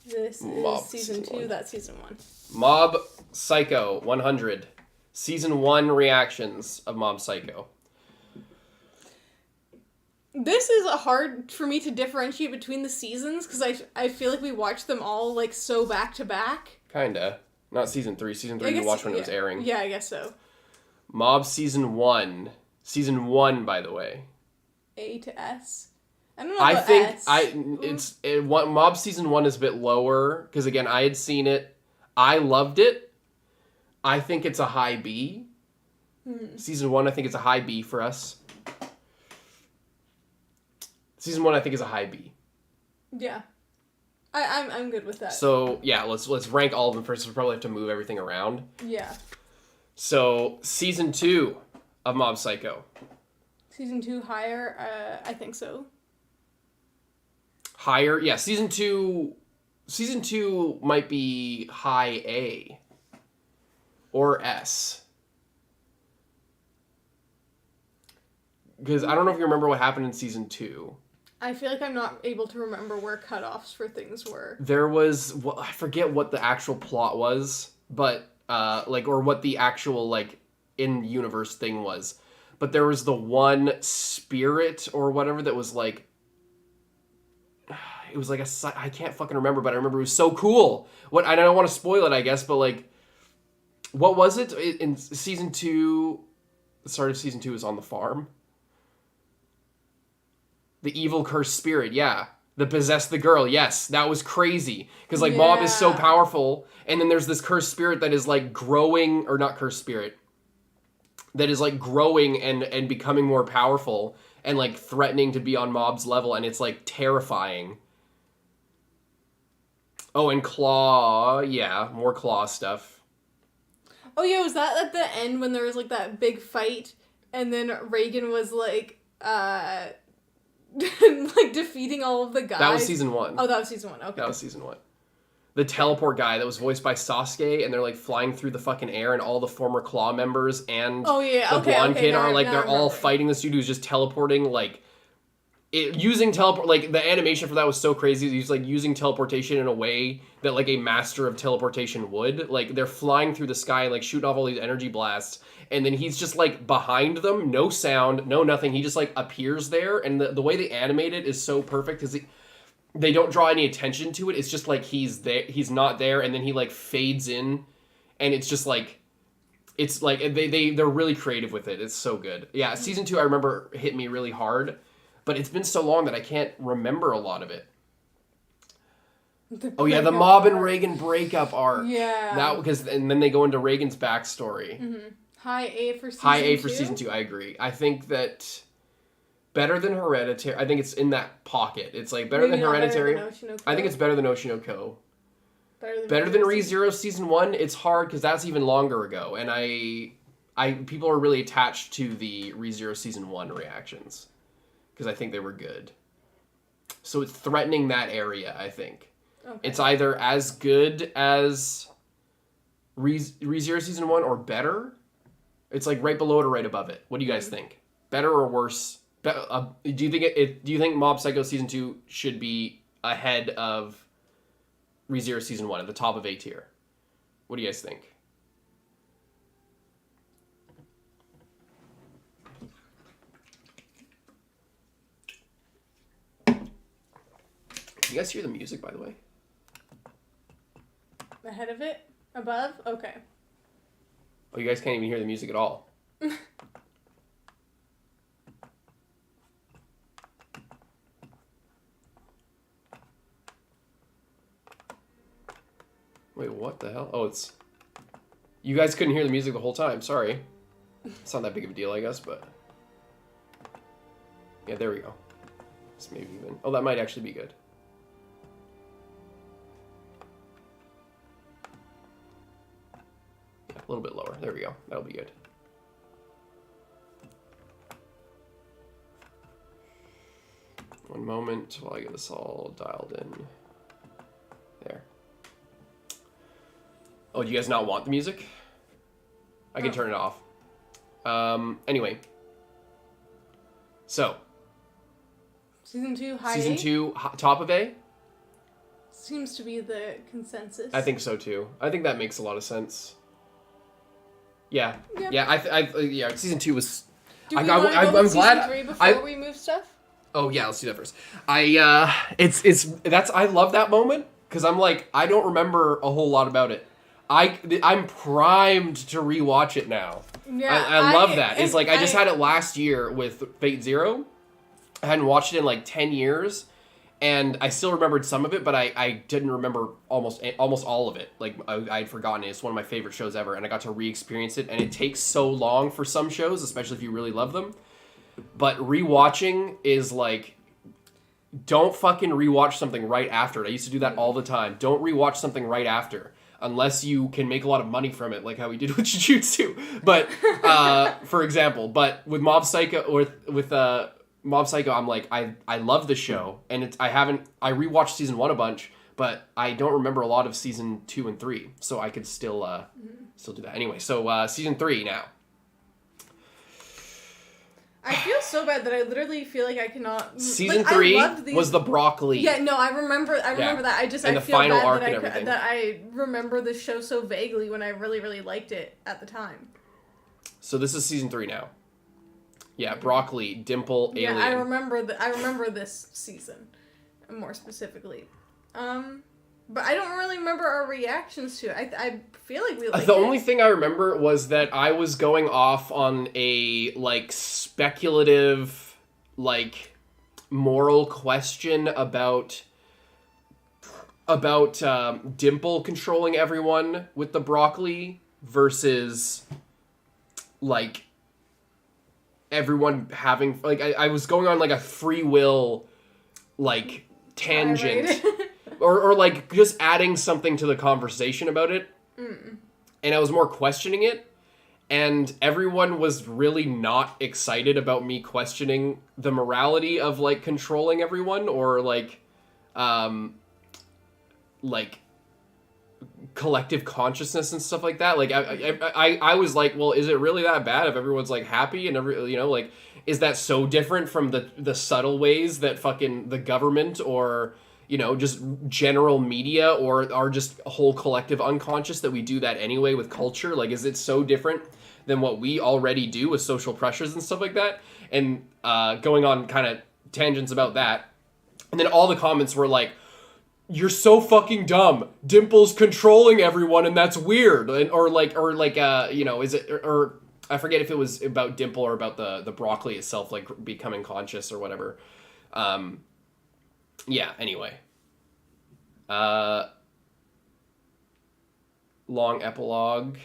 This is Season 2. That's Season 1. Mob Psycho 100. Season 1 reactions of Mob Psycho. This is hard for me to differentiate between the seasons because I feel like we watched them all like so back to back. Kinda. Not season 3. Season 3 we watched when it was airing. Yeah, I guess so. Mob season 1. Season 1, by the way. A to S. I don't know about S. Mob season 1 is a bit lower because again I had seen it. I loved it. I think it's a high B. Season 1 I think it's a high B for us. Season 1 I think is a high B. Yeah. I'm good with that. So yeah, let's rank all of them first. We'll probably have to move everything around. Yeah. So season 2 of Mob Psycho. Season 2 higher, I think so. Higher? Yeah, season 2 might be high A or S. Because I don't know if you remember what happened in season 2. I feel like I'm not able to remember where cutoffs for things were. There was, I forget what the actual plot was, but or what the actual in-universe thing was. But there was the one spirit or whatever that was like, it was like I can't fucking remember, but I remember it was so cool. I don't want to spoil it, I guess, but like, what was it in season 2? The start of season 2 is on the farm. The evil cursed spirit, yeah. That possessed the girl, yes. That was crazy. Because, Mob is so powerful, and then there's this cursed spirit that is, growing, or not cursed spirit, that is, growing and becoming more powerful, and, threatening to be on Mob's level, and it's, terrifying. Oh, and Claw, yeah, more Claw stuff. Oh, yeah, was that at the end when there was, that big fight, and then Reagan was, defeating all of the guys. That was season 1. Oh, that was season 1. Okay. That was season 1. The teleport guy that was voiced by Sasuke, and they're flying through the fucking air, and all the former Claw members and the blonde kid are they're all fighting this dude who's just teleporting using teleport. The animation for that was so crazy. He's using teleportation in a way that a master of teleportation would. They're flying through the sky and shooting off all these energy blasts. And then he's just, behind them, no sound, no nothing. He just, appears there. And the way they animate it is so perfect because they don't draw any attention to it. It's just, he's there, he's not there, and then he, fades in. And it's just, it's, they're really creative with it. It's so good. Yeah, season 2, I remember, hit me really hard. But it's been so long that I can't remember a lot of it. The Mob and Reagan breakup arc. Yeah. And then they go into Reagan's backstory. Mm-hmm. High A for season 2? High A for season 2, I agree. I think that better than Hereditary. I think it's in that pocket. It's better than Hereditary. I think it's better than Oshinoko. Better than ReZero season 1. It's hard because that's even longer ago. And people are really attached to the ReZero season 1 reactions. Because I think they were good. So it's threatening that area, I think. Okay. It's either as good as ReZero season 1 or better. It's right below it or right above it. What do you guys think? Better or worse? Do you think Mob Psycho season 2 should be ahead of ReZero season 1 at the top of A tier? What do you guys think? Can you guys hear the music, by the way? Ahead of it? Above? Okay. Oh, you guys can't even hear the music at all. Wait, what the hell? Oh, it's... You guys couldn't hear the music the whole time. Sorry. It's not that big of a deal, I guess, but... Yeah, there we go. It's maybe even... Oh, that might actually be good. A little bit lower. There we go. That'll be good. One moment while I get this all dialed in. There. Oh, do you guys not want the music? I can turn it off. Anyway. So. Season 2, high Season A? 2, top of A? Seems to be the consensus. I think so too. I think that makes a lot of sense. Yeah. Yep. Yeah, yeah, season 2 was... Do we want to go with season 3 before we move stuff? Oh yeah, let's do that first. I love that moment because I'm like I don't remember a whole lot about it. I'm primed to rewatch it now. Yeah, I love that. It's like I just had it last year with Fate Zero. I hadn't watched it in like 10 years, and I still remembered some of it, but I didn't remember almost all of it. Like I'd forgotten it. It's one of my favorite shows ever, and I got to re-experience it. And it takes so long for some shows, especially if you really love them. But rewatching is like, don't fucking rewatch something right after it. I used to do that all the time. Don't rewatch something right after. Unless you can make a lot of money from it, like how we did with Jujutsu. But, for example, but with Mob Psycho, or with Mob Psycho, I'm like, I love the show. And I rewatched season 1 a bunch, but I don't remember a lot of season 2 and 3. So I could still do that. Anyway, so season 3 now. I feel so bad that I literally feel like I cannot. Season 3 was the broccoli. Yeah, no, I remember that. And the feel final bad arc that and everything. that I remember the show so vaguely when I really, really liked it at the time. So this is season 3 now. Yeah, broccoli, dimple, alien. Yeah, I remember this season, more specifically. But I don't really remember our reactions to it. I feel like we liked The it. only thing I remember was that I was going off on a, like, speculative, like, moral question about Dimple controlling everyone with the broccoli versus, like, everyone having, like, I was going on, like, a free will, like, tangent. Or like, just adding something to the conversation about it. And I was more questioning it. And everyone was really not excited about me questioning the morality of, like, controlling everyone. Or, like collective consciousness and stuff like that. Like, I was like, well, is it really that bad if everyone's, like, happy? And, like, is that so different from the subtle ways that fucking the government or... just general media or are just a whole collective unconscious that we do that anyway with culture? Like, is it so different than what we already do with social pressures and stuff like that? And going on kind of tangents about that. And then all the comments were like, you're so fucking dumb. Dimple's controlling everyone and that's weird. Or is it, or I forget if it was about Dimple or about the broccoli itself, like becoming conscious or whatever. Yeah, anyway. Long epilogue.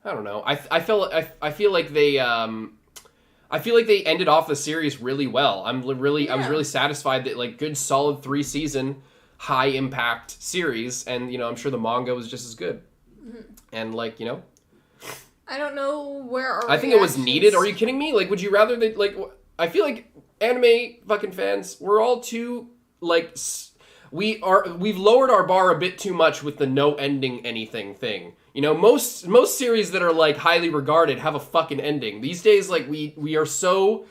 I don't know. I feel like they ended off the series really well. I was really satisfied that, like, good solid 3-season high impact series, and I'm sure the manga was just as good. And, like, I don't know where our I think it was needed. Are you kidding me? Like, would you rather they, like, I feel like anime fucking fans, we're all too, like, we've lowered our bar a bit too much with the no ending anything thing. Most series that are, like, highly regarded have a fucking ending. These days, like, we are so,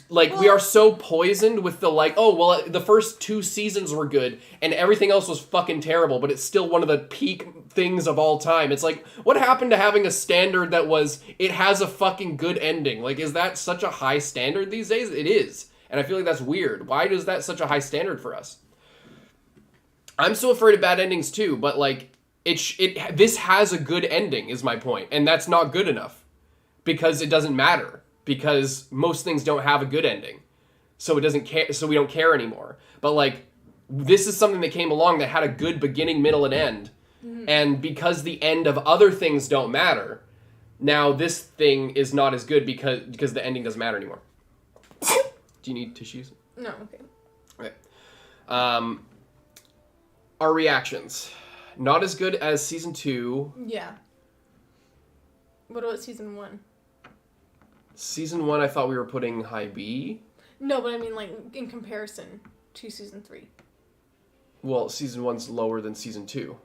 like, we are so poisoned with the, like, oh, well, the first 2 seasons were good and everything else was fucking terrible, but it's still one of the peak things of all time. It's like, what happened to having a standard that was, it has a fucking good ending? Like, is that such a high standard these days? It is. And I feel like that's weird. Why is that such a high standard for us? I'm so afraid of bad endings too, but, like, this has a good ending is my point, and that's not good enough because it doesn't matter, because most things don't have a good ending, so it doesn't care, so we don't care anymore. But, like, this is something that came along that had a good beginning, middle, and end, and because the end of other things don't matter, now this thing is not as good because the ending doesn't matter anymore. Do you need tissues? No, okay. Okay. Our reactions. Not as good as season 2. Yeah. What about season 1? Season 1, I thought we were putting high B. No, but I mean, like, in comparison to season 3. Well, season 1's lower than season 2.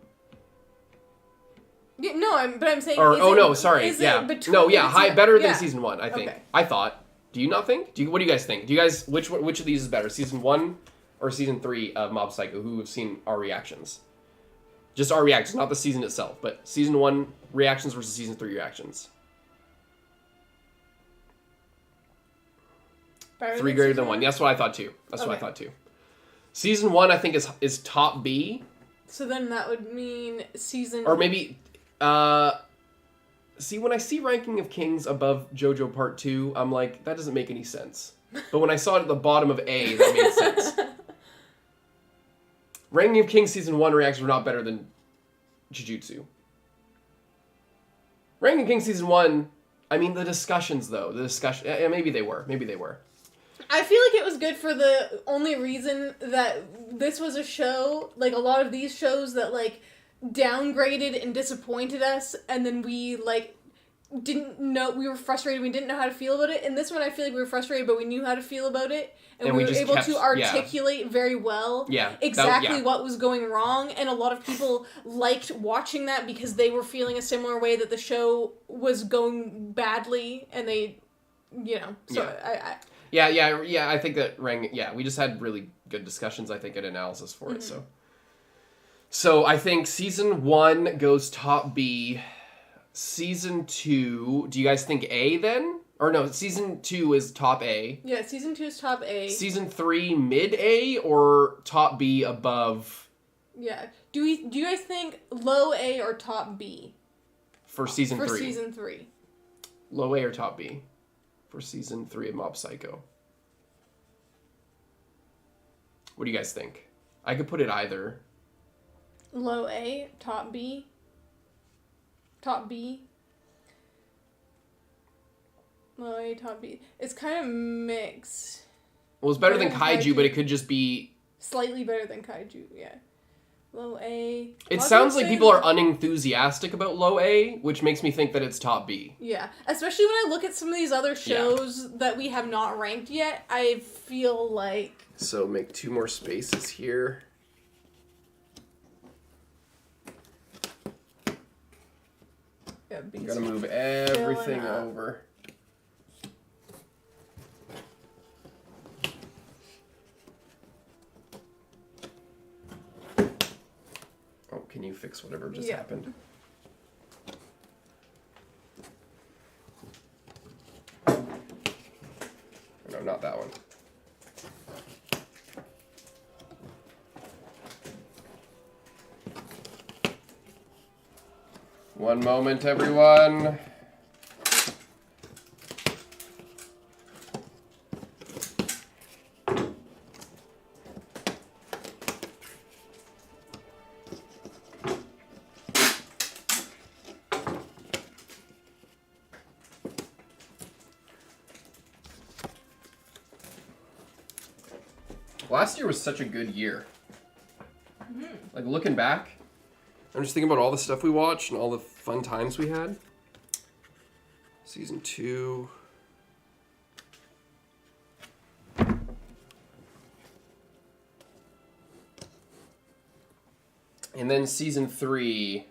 Yeah, no, but I'm saying... High, better than season 1, I think. Okay. I thought. Do you not think? What do you guys think? Do you guys, which of these is better? Season 1 or season 3 of Mob Psycho, who have seen our reactions? Just our reactions, not the season itself, but season 1 reactions versus season 3 reactions. 3 greater than 1. That's what I thought too. Season 1, I think, is top B. So then that would mean season... Or maybe... see, when I see Ranking of Kings above JoJo Part 2, I'm like, that doesn't make any sense. But when I saw it at the bottom of A, that made sense. Ranking of Kings Season 1 reactions were not better than Jujutsu. Ranking of Kings Season 1... I mean, the discussions, though. Maybe they were. I feel like it was good for the only reason that this was a show, like, a lot of these shows that, like, downgraded and disappointed us, and then we, like, didn't know, we were frustrated, we didn't know how to feel about it. And this one, I feel like we were frustrated, but we knew how to feel about it. And we were able to articulate very well exactly what was going wrong. And a lot of people liked watching that because they were feeling a similar way that the show was going badly. And they, you know, so I think that we just had really good discussions, I think, and analysis for it. So I think Season 1 goes top B. Season 2, do you guys think A then? Or no, Season 2 is top A. Yeah, Season 2 is top A. Season 3 mid A or top B above? Yeah. Do you guys think low A or top B? For Season 3? For Season 3. Low A or top B? For Season 3 of Mob Psycho. What do you guys think? I could put it either. Low A, top B. Top B. Low A, top B. It's kind of mixed. Well, it's better than Kaiju, but it could just be... Slightly better than Kaiju, yeah. Low A. It sounds like people are unenthusiastic about Low A, which makes me think that it's top B. Yeah. Especially when I look at some of these other shows that we have not ranked yet, I feel like... So make 2 more spaces here. Yeah, you gotta move everything over. Oh, can you fix whatever just happened? No, not that one. One moment, everyone. Last year was such a good year. Mm-hmm. Like, looking back, I'm just thinking about all the stuff we watched and all the fun times we had. Season 2. And then Season 3.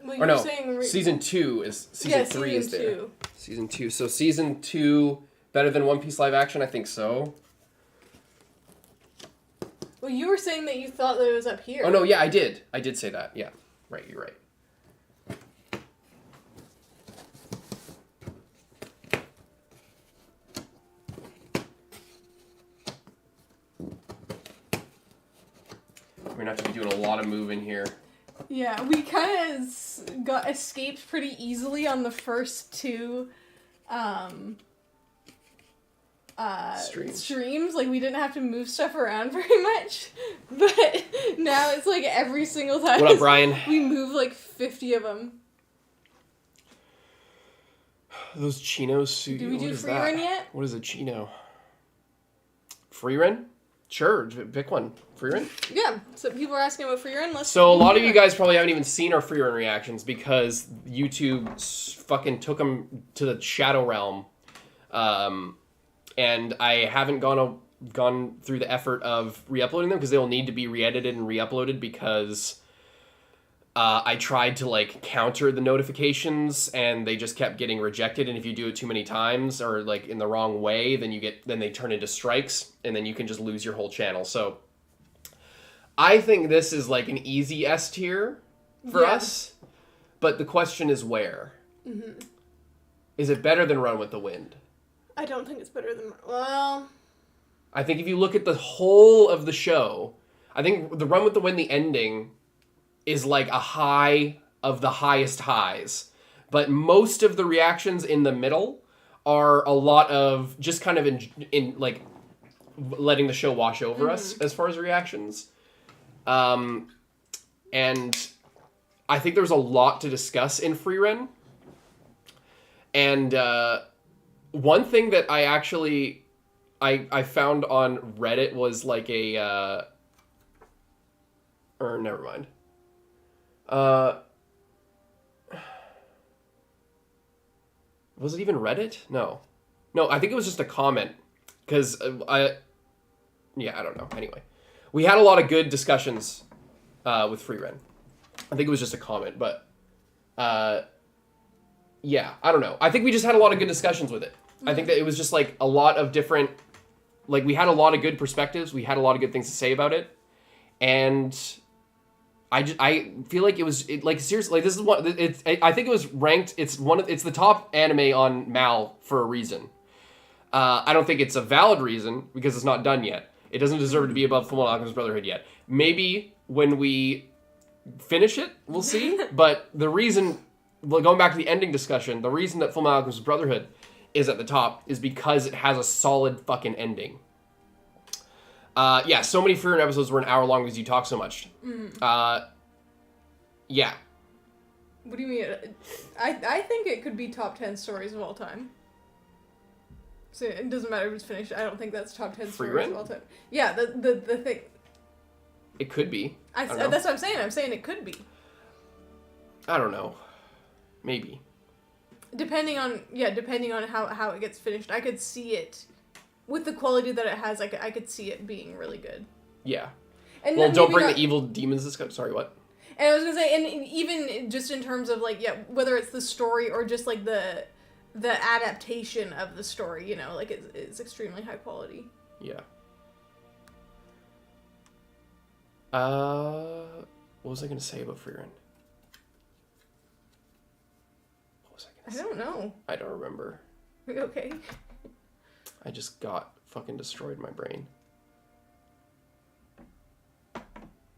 Well, or no, Season 2 is... Season 3 is there. 2. Season 2. So Season 2, better than One Piece live action? I think so. Well, you were saying that you thought that it was up here. Oh, no, yeah, I did. I did say that. Yeah. Right, you're right. We're going to have to be doing a lot of moving here. Yeah, we kind of got escaped pretty easily on the first 2 streams. Like, we didn't have to move stuff around very much. But now it's like every single time. What up, Brian? We move like 50 of them. Those chinos. Do we do Frieren yet? What is a chino? Frieren? Sure, pick one. Frieren? Yeah, so people are asking about Frieren. So a lot of you guys probably haven't even seen our Frieren reactions because YouTube fucking took them to the shadow realm. And I haven't gone through the effort of re-uploading them because they will need to be re-edited and re-uploaded because I tried to like counter the notifications and they just kept getting rejected. And if you do it too many times or like in the wrong way, then they turn into strikes and then you can just lose your whole channel. So I think this is like an easy S tier for us, but the question is where? Mm-hmm. Is it better than Run with the Wind? I don't think it's better than... Well... I think if you look at the whole of the show, I think the Run with the Wind, the ending, is like a high of the highest highs. But most of the reactions in the middle are a lot of just kind of in like letting the show wash over us as far as reactions. And I think there's a lot to discuss in Frieren. And one thing that I actually I found on Reddit was like a or never mind. Was it even Reddit? No, I think it was just a comment because I don't know. Anyway, we had a lot of good discussions with Frieren. I think it was just a comment, but yeah, I don't know. I think we just had a lot of good discussions with it. I think that it was just like a lot of different, like we had a lot of good perspectives. We had a lot of good things to say about it, and I feel like like seriously, like this is what I think it was ranked. It's the top anime on Mal for a reason. I don't think it's a valid reason because it's not done yet. It doesn't deserve to be above Fullmetal Alchemist Brotherhood yet. Maybe when we finish it, we'll see. But the reason, going back to the ending discussion, the reason that Fullmetal Alchemist Brotherhood is at the top is because it has a solid fucking ending. Yeah, so many Frieren episodes were an hour long because you talk so much. Yeah. What do you mean? I think it could be top 10 stories of all time. So it doesn't matter if it's finished. I don't think that's top 10 stories of all time. Yeah, the thing. It could be. That's what I'm saying. I'm saying it could be. I don't know. Maybe. Depending on how it gets finished, I could see it with the quality that it has. I could see it being really good. Yeah. And well, don't bring the evil demons. Sorry, what? And I was gonna say, and even just in terms of like, yeah, whether it's the story or just like the adaptation of the story, you know, like it's extremely high quality. Yeah. What was I gonna say about Frieren? I don't know. I don't remember. Okay. I just got fucking destroyed in my brain.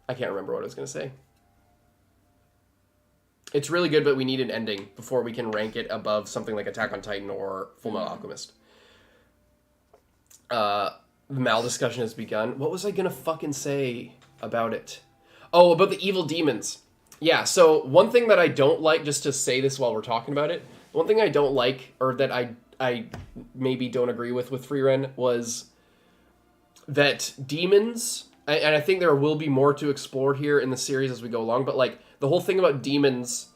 I can't remember what I was going to say. It's really good, but we need an ending before we can rank it above something like Attack on Titan or Fullmetal Alchemist. The Mal discussion has begun. What was I going to fucking say about it? Oh, about the evil demons. Yeah, so one thing that I don't like, just to say this while we're talking about it, one thing I don't like, or that I maybe don't agree with Frieren, was that demons, and I think there will be more to explore here in the series as we go along, but like the whole thing about demons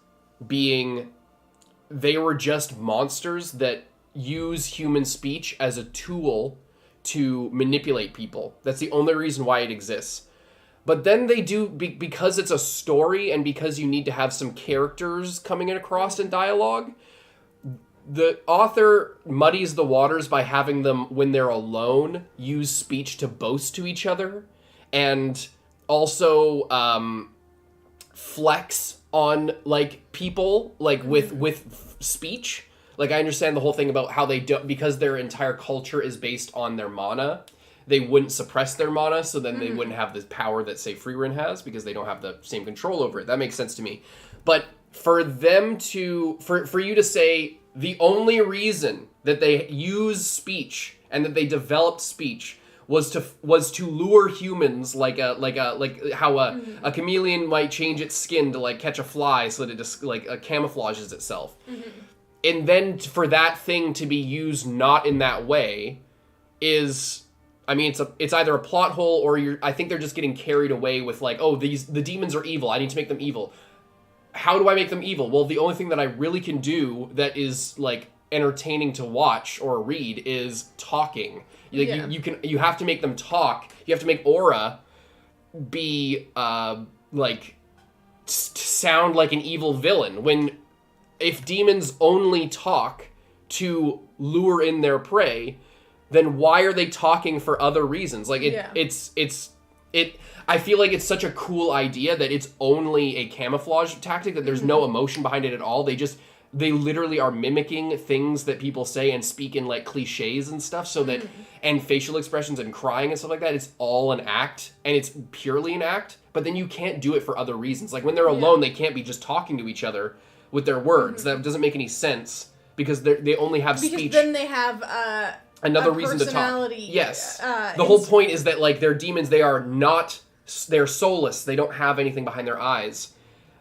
being, they were just monsters that use human speech as a tool to manipulate people. That's the only reason why it exists. But then they do, because it's a story and because you need to have some characters coming across in dialogue, the author muddies the waters by having them, when they're alone, use speech to boast to each other and also flex on like people like with speech. Like I understand the whole thing about how they don't, because their entire culture is based on their mana, they wouldn't suppress their mana, so then they wouldn't have the power that, say, Frieren has, because they don't have the same control over it. That makes sense to me. But for them to, for you to say the only reason that they use speech and that they developed speech was to lure humans, like how a chameleon might change its skin to like catch a fly so that it just like camouflages itself, and then for that thing to be used not in that way is. I mean, it's either a plot hole or I think they're just getting carried away with like, oh, the demons are evil. I need to make them evil. How do I make them evil? Well, the only thing that I really can do that is like entertaining to watch or read is talking. Like, you have to make them talk. You have to make Aura be like sound like an evil villain. If demons only talk to lure in their prey, then why are they talking for other reasons? Like I feel like it's such a cool idea that it's only a camouflage tactic, that there's no emotion behind it at all. They just they literally are mimicking things that people say and speak in like cliches and stuff, so that and facial expressions and crying and stuff like that. It's all an act, and it's purely an act. But then you can't do it for other reasons. Like when they're alone, they can't be just talking to each other with their words. That doesn't make any sense because they only have speech. Because then they have another reason to talk. Yes, the whole point is that like they're demons. They're soulless. They don't have anything behind their eyes.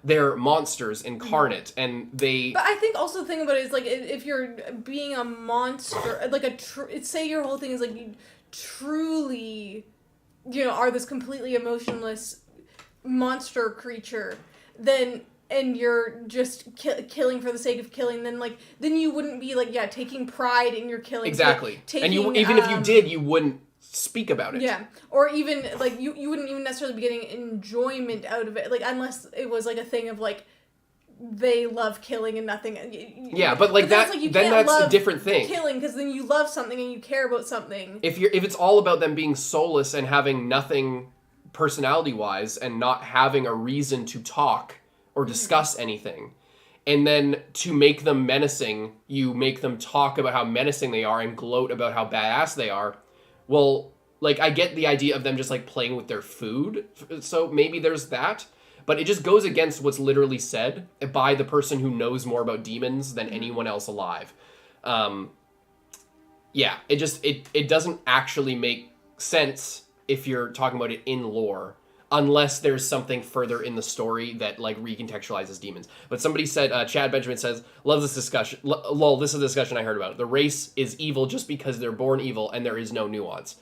They're monsters incarnate, and they... But I think also the thing about it is, like, if you're being a monster, like say your whole thing is, like, you truly, are this completely emotionless monster creature, then, and you're just killing for the sake of killing, then you wouldn't be, like, taking pride in your killing. Exactly. And even if you did, you wouldn't speak about it. Yeah. Or even, like, you wouldn't even necessarily be getting enjoyment out of it, like, unless it was, like, a thing of, like, they love killing and nothing. Yeah, but, like, then that's a different thing. Killing, because then you love something and you care about something. If it's all about them being soulless and having nothing personality-wise and not having a reason to talk or discuss anything, and then to make them menacing, you make them talk about how menacing they are and gloat about how badass they are. Well, like, I get the idea of them just, like, playing with their food, so maybe there's that, but it just goes against what's literally said by the person who knows more about demons than anyone else alive. Yeah, it doesn't actually make sense if you're talking about it in lore, unless there's something further in the story that, like, recontextualizes demons. But somebody said, Chad Benjamin says, love this discussion. Lol, this is a discussion I heard about. The race is evil just because they're born evil and there is no nuance.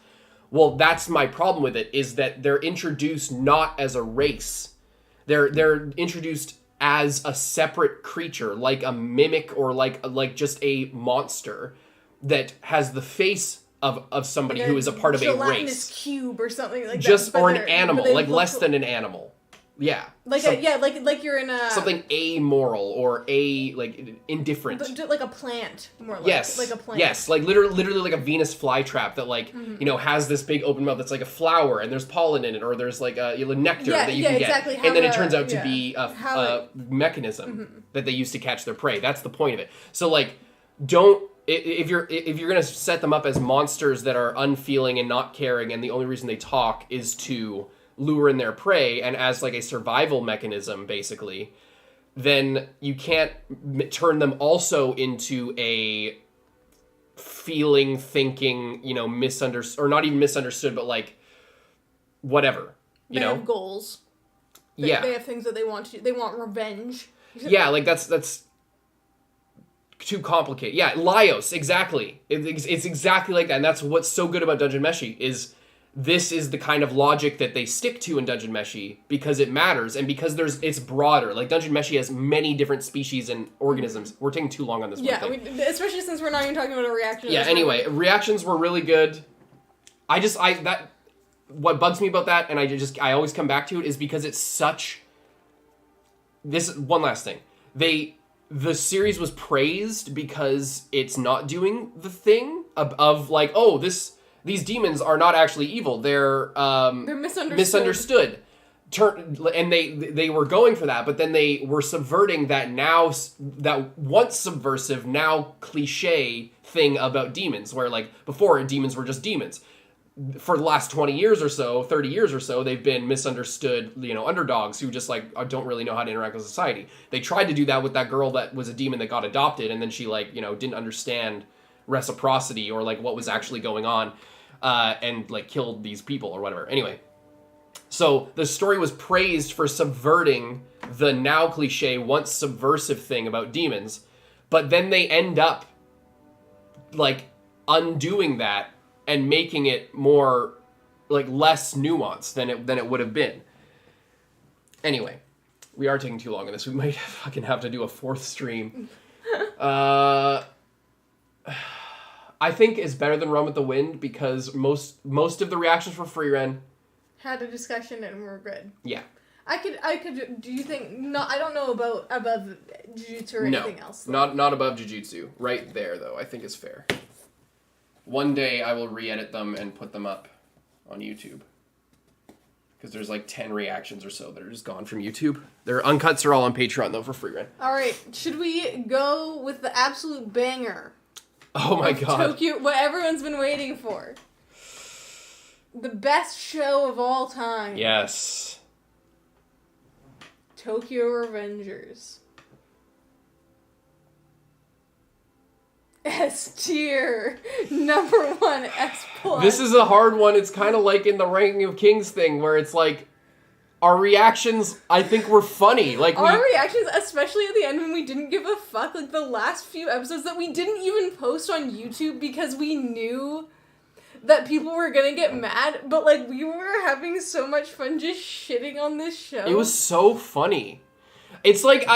Well, that's my problem with it, is that they're introduced not as a race. They're introduced as a separate creature, like a mimic or like just a monster that has the face of somebody like who is a part of a race. Gelatinous cube or something like just, that. or an animal, like less than an animal. Yeah. Like like you're in a... Something amoral or indifferent. Like a plant, more like. Yes. Like a plant. Yes, like literally like a Venus flytrap that has this big open mouth that's like a flower and there's pollen in it, or there's like a nectar that you can exactly. get. And then it turns out to be a mechanism that they use to catch their prey. That's the point of it. So like, if you're gonna set them up as monsters that are unfeeling and not caring, and the only reason they talk is to lure in their prey and as like a survival mechanism, basically, then you can't turn them also into a feeling, thinking, misunderstood, or not even misunderstood, but like whatever, They have goals. They have things that they want to. They want revenge. Yeah, like that's too complicated. Yeah, Laios, exactly. It's exactly like that, and that's what's so good about Dungeon Meshi is this is the kind of logic that they stick to in Dungeon Meshi because it matters and because it's broader. Like Dungeon Meshi has many different species and organisms. We're taking too long on this one thing. Especially since we're not even talking about a reaction. Yeah, anyway, reactions were really good. What bugs me about that, and I always come back to it, is because it's such... This one last thing. The series was praised because it's not doing the thing of like, oh, these demons are not actually evil. They're misunderstood. And they were going for that, but then they were subverting that once subversive, now cliche thing about demons, where like before demons were just demons. For the last 20 years or so, 30 years or so, they've been misunderstood, underdogs who just like don't really know how to interact with society. They tried to do that with that girl that was a demon that got adopted, and then she didn't understand reciprocity or like what was actually going on, and like killed these people or whatever. Anyway, so the story was praised for subverting the now cliche, once subversive thing about demons, but then they end up like undoing that and making it more, like, less nuanced than it would have been. Anyway, we are taking too long on this. We might fucking have to do a fourth stream. I think it's better than Run with the Wind because most of the reactions for Frieren had a discussion and were good. Yeah. I could. Do you think? No, I don't know about above Jujutsu or anything else. No, not above Jujutsu. Right there, though, I think is fair. One day I will re-edit them and put them up on YouTube. Because there's like 10 reactions or so that are just gone from YouTube. Their uncuts are all on Patreon, though, for Frieren. All right, should we go with the absolute banger? Oh my god. Tokyo, what everyone's been waiting for. The best show of all time. Yes. Tokyo Revengers. S tier. Number 1 S+. This is a hard one. It's kind of like in the Ranking of Kings thing, where it's like, our reactions, I think, were funny. Like our reactions, especially at the end when we didn't give a fuck, like the last few episodes that we didn't even post on YouTube because we knew that people were gonna get mad, but like we were having so much fun just shitting on this show. It was so funny. It's like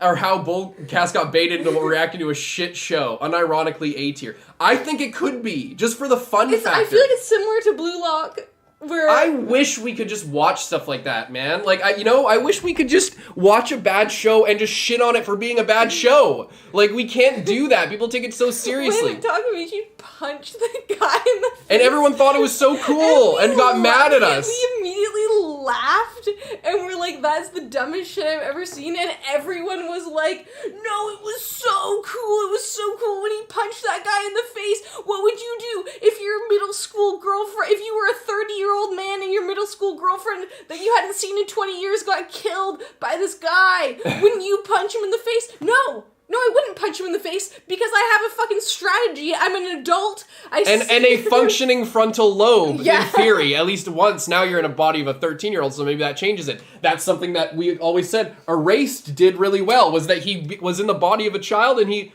or how BOLDcast got baited into reacting to a shit show, unironically A tier. I think it could be, just for the fun factor. I feel like it's similar to Blue Lock, where... I wish we could just watch stuff like that, man. Like, I wish we could just watch a bad show and just shit on it for being a bad show. Like, we can't do that. People take it so seriously. When Takamichi punched the guy in the face. And everyone thought it was so cool and got mad at us. We immediately laughed and we're like, that's the dumbest shit I've ever seen. And everyone was like, no, it was so cool. It was so cool when he punched that guy in the face. What would you do if your middle school girlfriend, if you were a 30-year-old man and your middle school girlfriend that you hadn't seen in 20 years got killed by this guy? Wouldn't you punch him in the face? No, I wouldn't punch him in the face because I have a fucking strategy. I'm an adult. And a functioning frontal lobe, Yeah. in theory, at least once. Now you're in a body of a 13-year-old, so maybe that changes it. That's something that we always said Erased did really well, was that he was in the body of a child and he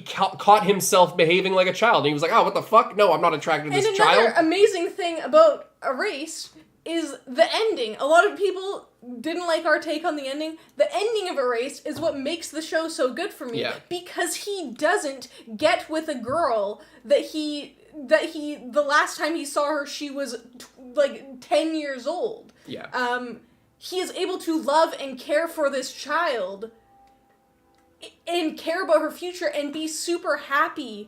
caught himself behaving like a child. And he was like, oh, what the fuck? No, I'm not attracted to this child. And another amazing thing about Erased is the ending. A lot of people didn't like our take on the ending. The ending of Erased is what makes the show so good for me. Yeah. Because he doesn't get with a girl that the last time he saw her, she was like 10 years old. Yeah. He is able to love and care for this child and care about her future and be super happy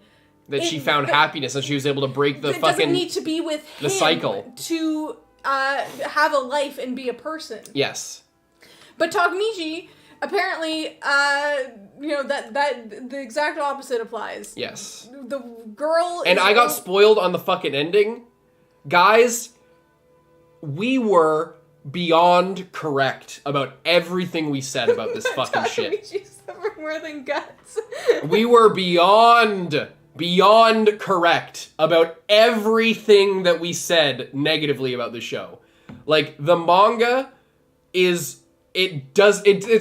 That she found happiness and she was able to break the it fucking... doesn't need to be with him the cycle. To have a life and be a person. Yes. But Takamichi, apparently, that the exact opposite applies. Yes. The girl And I got spoiled on the fucking ending. Guys, we were beyond correct about everything we said about this fucking shit. Takamichi suffered more than guts. We were beyond correct about everything that we said negatively about the show. Like, the manga it's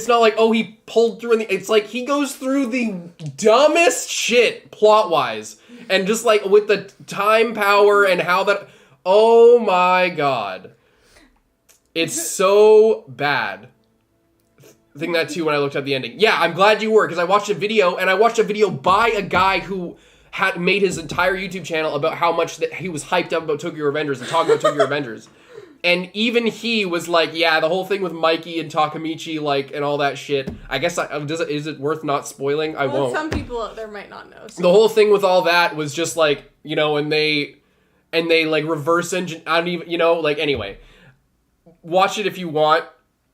not like, oh, he pulled through it's like he goes through the dumbest shit plot-wise. And just like with the time power and how that, oh my god. It's so bad. I think that too when I looked at the ending. Yeah, I'm glad you were, because I watched a video, and I watched a video by a guy who had made his entire YouTube channel about how much that he was hyped up about Tokyo Revengers and talking about Tokyo Revengers. And even he was like, yeah, the whole thing with Mikey and Takamichi, like, and all that shit. I guess, is it worth not spoiling? I won't. Some people out there might not know. So. The whole thing with all that was just like, and they like reverse engine, I don't even, like, anyway. Watch it if you want.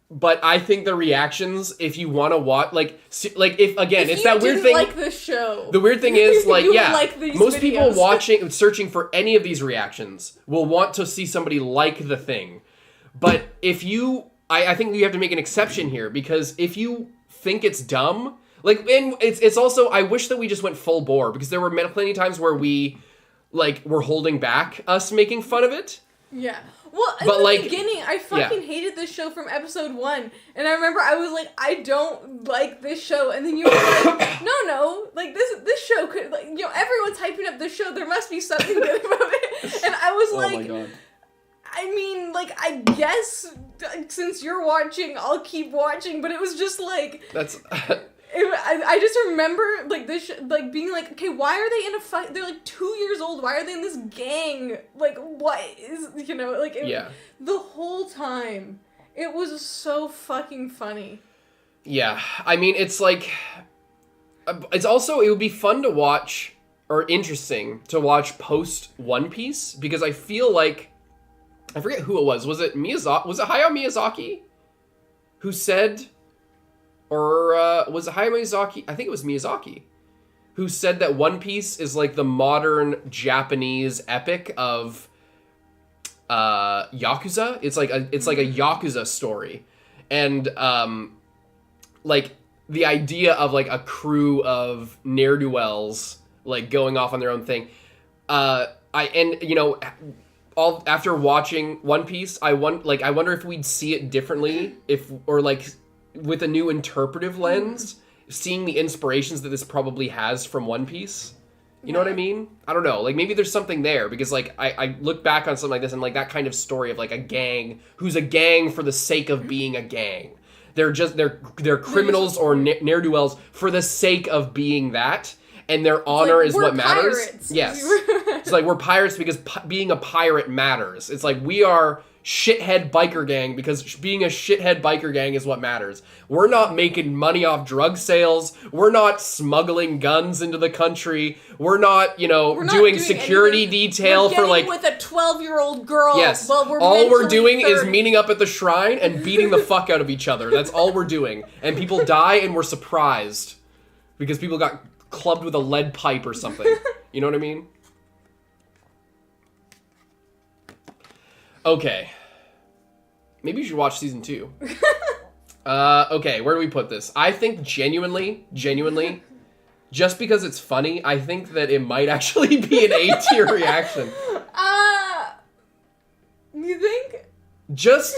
But I think the reactions, if you want to watch, it's that weird thing. Like this show, the weird thing is, like, yeah, like most videos. people searching for any of these reactions will want to see somebody like the thing. But if you, I think you have to make an exception here, because if you think it's dumb, like, and it's also, I wish that we just went full bore, because there were plenty of times where we, like, were holding back us making fun of it. Yeah. Well, in the beginning, I fucking hated this show from episode 1. And I remember I was like, I don't like this show. And then you were like, no, like, this show could, like, everyone's hyping up this show. There must be something good about it. And I was like, my God. I mean, like, I guess since you're watching, I'll keep watching. But it was just like... That's... I just remember, like, this, being like, okay, why are they in a fight? They're, like, 2 years old. Why are they in this gang? Like, what is, the whole time, it was so fucking funny. Yeah. I mean, it's, like, it's also, it would be fun to watch, or interesting to watch post One Piece, because I feel like I forget who it was. Was it Miyazaki? Was it Hayao Miyazaki who said, or was it Hayao Miyazaki? I think it was Miyazaki who said that One Piece is like the modern Japanese epic of Yakuza. It's like a Yakuza story, and like the idea of like a crew of ne'er-do-wells like going off on their own thing. All after watching One Piece, I wonder if we'd see it differently, or like with a new interpretive lens, seeing the inspirations that this probably has from One Piece. You know what I mean? I don't know. Like, maybe there's something there, because like I look back on something like this and like that kind of story of like a gang who's a gang for the sake of being a gang. They're criminals or ne'er-do-wells for the sake of being that. And their honor is what matters. Pirates. Yes. It's like we're pirates because being a pirate matters. It's like we are shithead biker gang because being a shithead biker gang is what matters. We're not making money off drug sales. We're not smuggling guns into the country. We're not, doing security detail for like with a 12-year-old girl. Yes. Well, all we're doing is meeting up at the shrine and beating the fuck out of each other. That's all we're doing. And people die and we're surprised because people got clubbed with a lead pipe or something. You know what I mean? Okay. Maybe you should watch season 2. Okay, where do we put this? I think genuinely, just because it's funny, I think that it might actually be an A-tier reaction. You think? Just...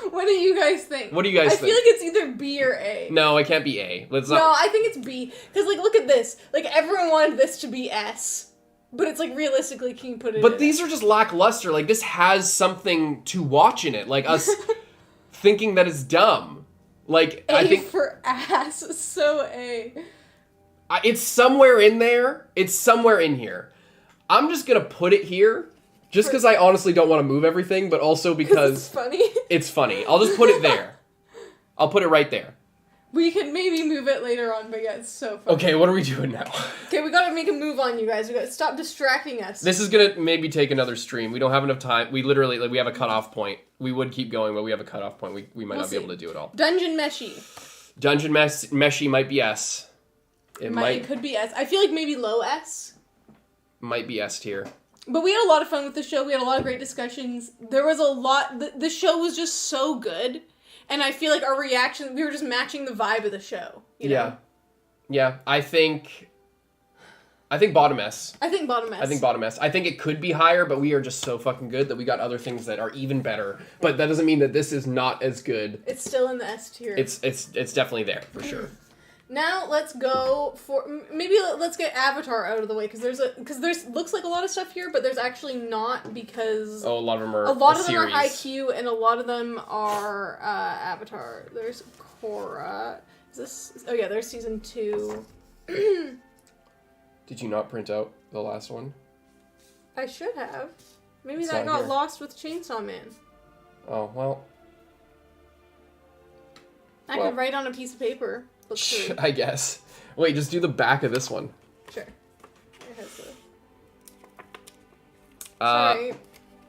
What do you guys think? What do you guys think? I feel like it's either B or A. No, it can't be A. Let's not... No, I think it's B. Because, like, look at this. Like, everyone wanted this to be S. But it's, like, realistically, can you put it But in these are just lackluster. Like, this has something to watch in it. Like, us thinking that it's dumb. Like, A I think... for ass. So A. It's somewhere in there. It's somewhere in here. I'm just gonna put it here. Just because I honestly don't want to move everything, but also because... It's funny. It's funny. I'll just put it there. I'll put it right there. We can maybe move it later on, but yeah, it's so funny. Okay, what are we doing now? Okay, we gotta make a move on, you guys. We gotta stop distracting us. This is gonna maybe take another stream. We don't have enough time. We literally, like, we have a cutoff point. We would keep going, but we have a cutoff point. We might not be able to do it all. Dungeon Meshi. Dungeon Meshi might be S. It could be S. I feel like maybe low S. Might be S tier. But we had a lot of fun with the show. We had a lot of great discussions. There was a lot... The show was just so good. And I feel like our reaction... We were just matching the vibe of the show. You know? Yeah. I think bottom S. I think bottom S. I think it could be higher, but we are just so fucking good that we got other things that are even better. But that doesn't mean that this is not as good. It's still in the S tier. It's definitely there, for sure. Now let's go for let's get Avatar out of the way because there's looks like a lot of stuff here, but there's actually not because a lot of them are Haikyuu and a lot of them are Avatar. There's Korra. Is this? Oh yeah, there's season 2. Did you not print out the last one? I should have. Maybe that got lost with Chainsaw Man. Oh well. I could write on a piece of paper. I guess. Wait, just do the back of this one. Sure. Sorry.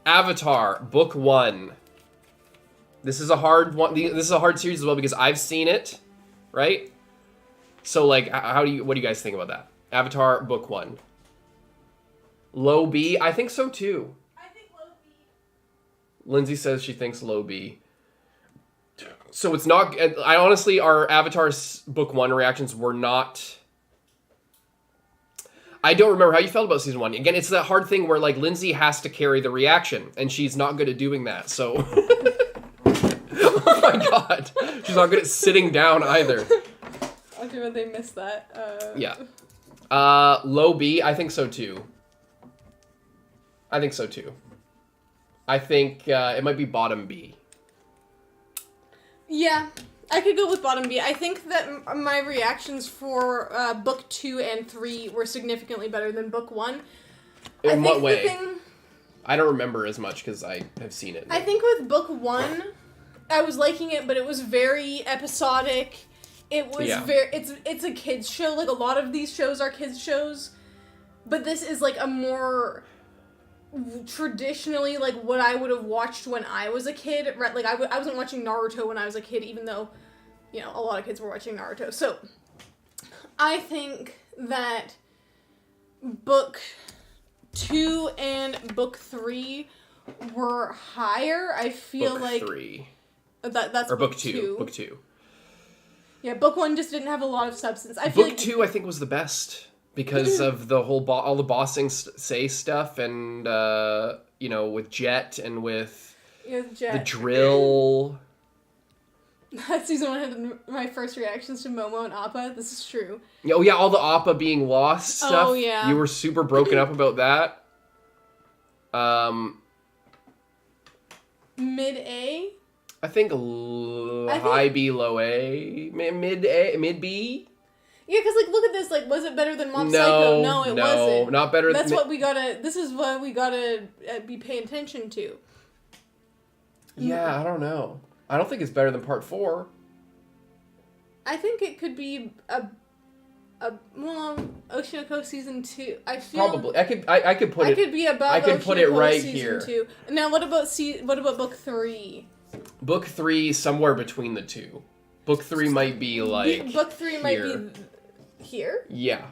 Avatar, book 1. This is a hard one. This is a hard series as well because I've seen it, right? So, like, what do you guys think about that? Avatar, book 1. Low B? I think so, too. I think low B. Lindsay says she thinks low B. So it's not... I honestly, our Avatar's book 1 reactions were not... I don't remember how you felt about season 1. Again, it's that hard thing where, like, Lindsay has to carry the reaction, and she's not good at doing that, so... Oh my god. She's not good at sitting down either. Okay, but they missed that. Yeah. Low B, I think so too. I think it might be bottom B. Yeah, I could go with bottom B. I think that my reactions for book 2 and 3 were significantly better than book 1. In what way? I don't remember as much because I have seen it. I think with book 1, I was liking it, but it was very episodic. It was it's a kids show. Like, a lot of these shows are kids shows, but this is like a more traditionally, like, what I would have watched when I was a kid. Right? Like, I wasn't watching Naruto when I was a kid, even though, you know, a lot of kids were watching Naruto. So, I think that book 2 and book 3 were higher. I feel book like... 3. That's or book 2. Book 2. Yeah, book 1 just didn't have a lot of substance. I feel book 2, I think, was the best because of the whole all the bossing say stuff, and you know, with Jet and with Jet. the drill. That season 1 had my first reactions to Momo and Appa. This is true. Oh yeah, all the Appa being lost stuff. Oh yeah. You were super broken up about that. Mid A. I think high B, low A, mid A, mid B. Yeah, because, like, look at this. Like, was it better than Mob No, Psycho? No, it wasn't. Not better. That's what we gotta. This is what we gotta be paying attention to. Yeah, I don't know. I don't think it's better than part 4. I think it could be well, Oshinoko season 2. I feel Probably. I could put it. I could be above. I could put it Oshinoko right season here. 2. Now, what about book 3? Book 3 somewhere between the two. Book 3 might be like book 3 here. might be here. Yeah.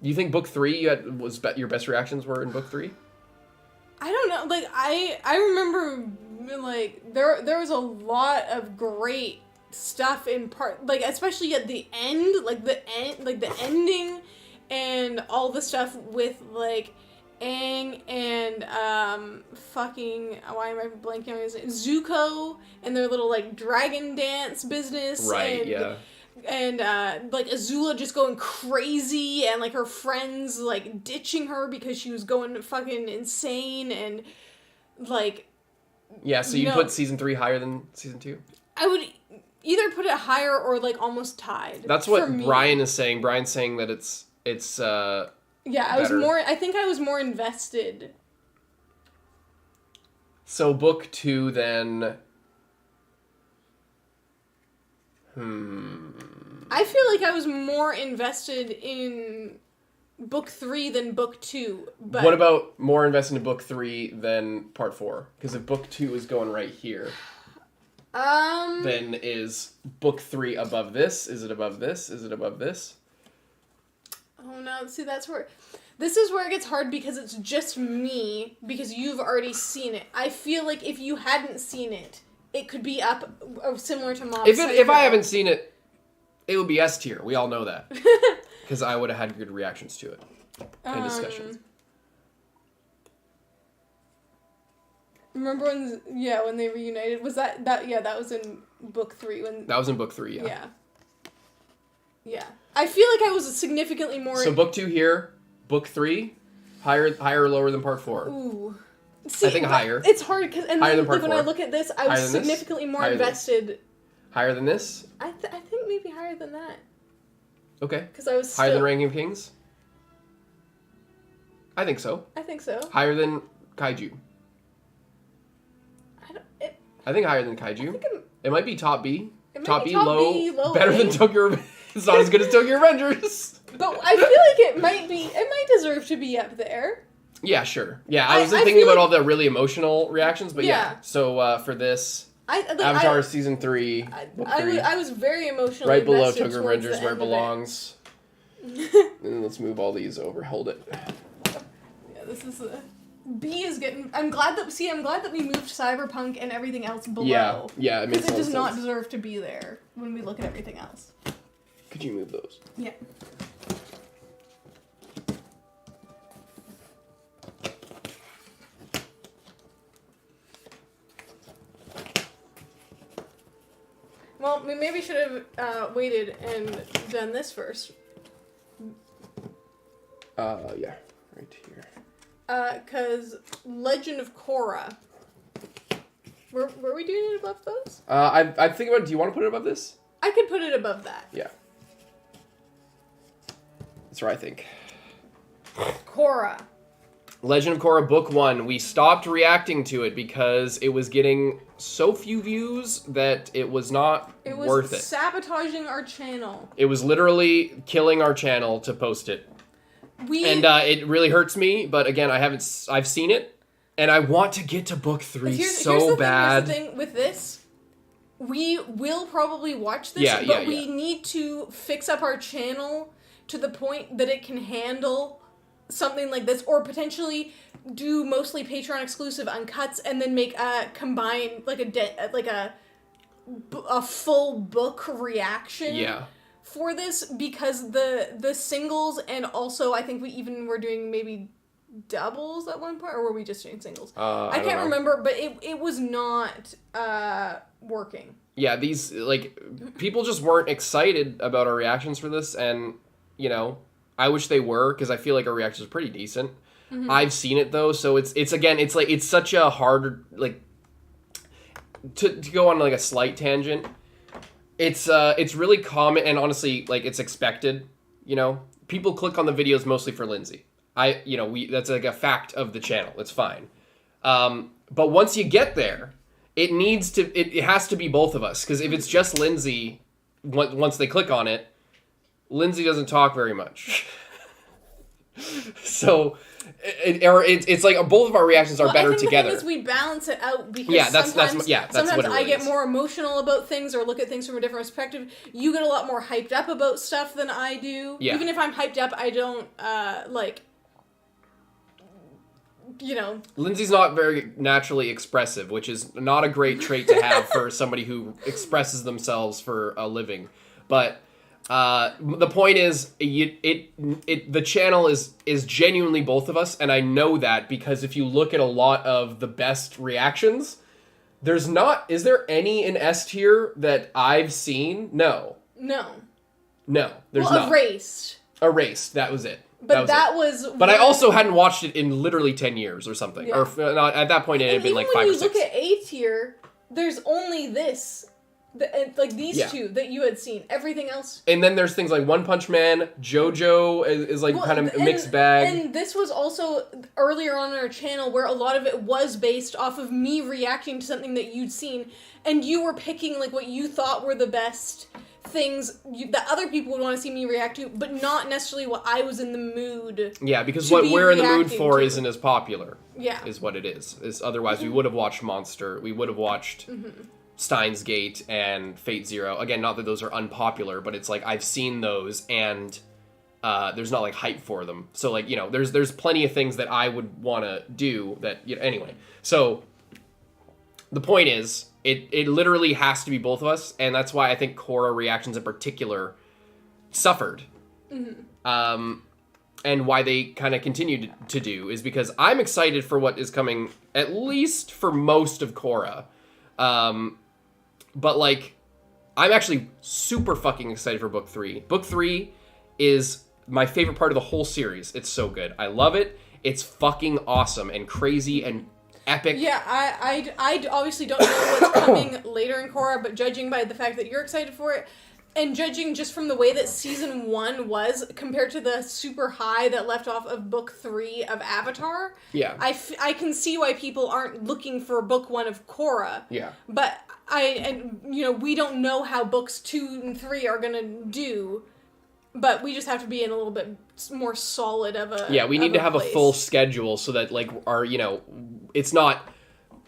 You think book 3 your best reactions were in book 3? I don't know. Like, I remember, like, there was a lot of great stuff in part, like, especially at the end, like the ending, and all the stuff with, like, Aang and fucking, why am I blanking on his name? Zuko and their little, like, dragon dance business. Right. And, yeah. And, like, Azula just going crazy, and, like, her friends, like, ditching her because she was going fucking insane, and, like... Yeah, so you put season 3 higher than season 2? I would either put it higher or, like, almost tied. That's what Brian is saying. Brian's saying that it's yeah, I think I was more invested. So book 2 then... I feel like I was more invested in book 3 than book 2. But what about more invested in book 3 than part 4? Because if book 2 is going right here, then is book 3 above this? Is it above this? Is it above this? Oh no! See, this is where it gets hard because it's just me, because you've already seen it. I feel like if you hadn't seen it, it could be up similar to Mob Psycho. If I haven't seen it, it would be S tier. We all know that. Because I would have had good reactions to it and discussions. Remember when they reunited? Was that was in book 3 when that was in book 3, yeah. Yeah. I feel like I was significantly more. So book 2 here, book 3, higher or lower than part 4? Ooh. See, I think higher. It's hard because when I look at this, I was higher significantly more invested. Higher than this? I think maybe higher than that. Okay. Because I was higher than Ranking of Kings? I think so. I think so. Higher than Kaiju? I think higher than Kaiju. It might be top B. Top B, low better than Tokyo. It's not as good as Tokyo Revengers. But I feel like it might deserve to be up there. Yeah, sure. Yeah, I was thinking about all the really emotional reactions, but yeah. So for this, Avatar season 3, book 3. I was very emotionally right below invested Tokyo Revengers, where it belongs. And let's move all these over. Hold it. Yeah, this is B is getting. I'm glad that we moved Cyberpunk and everything else below. Yeah, it makes sense. Because it does not deserve to be there when we look at everything else. Could you move those? Yeah. Well, we maybe should have waited and done this first. Yeah, right here. 'Cause Legend of Korra. Were we doing it above those? I'm thinking about, do you want to put it above this? I could put it above that. Yeah. That's what I think. Korra. Legend of Korra Book 1. We stopped reacting to it because it was getting so few views that it was not worth it. It was sabotaging our channel. It was literally killing our channel to post it. And it really hurts me, but again, I've seen it. And I want to get to book 3 here's so bad. Here's the thing with this. We will probably watch this, but we need to fix up our channel to the point that it can handle something like this, or potentially do mostly Patreon exclusive uncuts and then make a combined, like a full book reaction for this, because the singles, and also I think we even were doing maybe doubles at one point, or were we just doing singles? I can't remember, but it was not working. Yeah, these, like, people just weren't excited about our reactions for this, and, you know, I wish they were, because I feel like our reactions are pretty decent. Mm-hmm. I've seen it, though, so it's again, it's like, it's such a hard, like, to go on, like, a slight tangent, it's really common, and honestly, like, it's expected, you know? People click on the videos mostly for Lindsay. That's like a fact of the channel. It's fine. But once you get there, it has to be both of us. Because if it's just Lindsay, once they click on it, Lindsay doesn't talk very much. So, it's like both of our reactions are better together. The thing is, we balance it out, because sometimes what it really get more emotional about things, or look at things from a different perspective. You get a lot more hyped up about stuff than I do. Yeah. Even if I'm hyped up, I don't Lindsay's not very naturally expressive, which is not a great trait to have for somebody who expresses themselves for a living. But the point is, the channel is genuinely both of us, and I know that because if you look at a lot of the best reactions, is there any in S tier that I've seen? No, there's not. Erased, that was it. But But I also hadn't watched it in literally 10 years or something. Yeah. Or not, at that point, it had been like 5 or 6. When you look at A tier, there's only this, like these two that you had seen. Everything else. And then there's things like One Punch Man, JoJo is like kind of a mixed bag. And this was also earlier on our channel where a lot of it was based off of me reacting to something that you'd seen. And you were picking like what you thought were the best things that other people would want to see me react to, but not necessarily what I was in the mood. Yeah, because what we're in the mood for isn't as popular. Yeah, is what it is. Otherwise, we would have watched Monster. We would have watched Steins Gate and Fate Zero. Again, not that those are unpopular, but it's like I've seen those, and there's not like hype for them. So like there's plenty of things that I would want to do that. Anyway, so the point is, It literally has to be both of us, and that's why I think Korra reactions in particular suffered. Mm-hmm. And why they kind of continue to do is because I'm excited for what is coming, at least for most of Korra. But, like, I'm actually super fucking excited for Book 3. Book 3 is my favorite part of the whole series. It's so good. I love it. It's fucking awesome and crazy and epic. Yeah, I obviously don't know what's coming later in Korra, but judging by the fact that you're excited for it, and judging just from the way that season 1 was compared to the super high that left off of book 3 of Avatar, I can see why people aren't looking for book 1 of Korra. Yeah. But we don't know how books 2 and 3 are gonna do. But we just have to be in a little bit more solid of a we need to have a full schedule so that like our it's not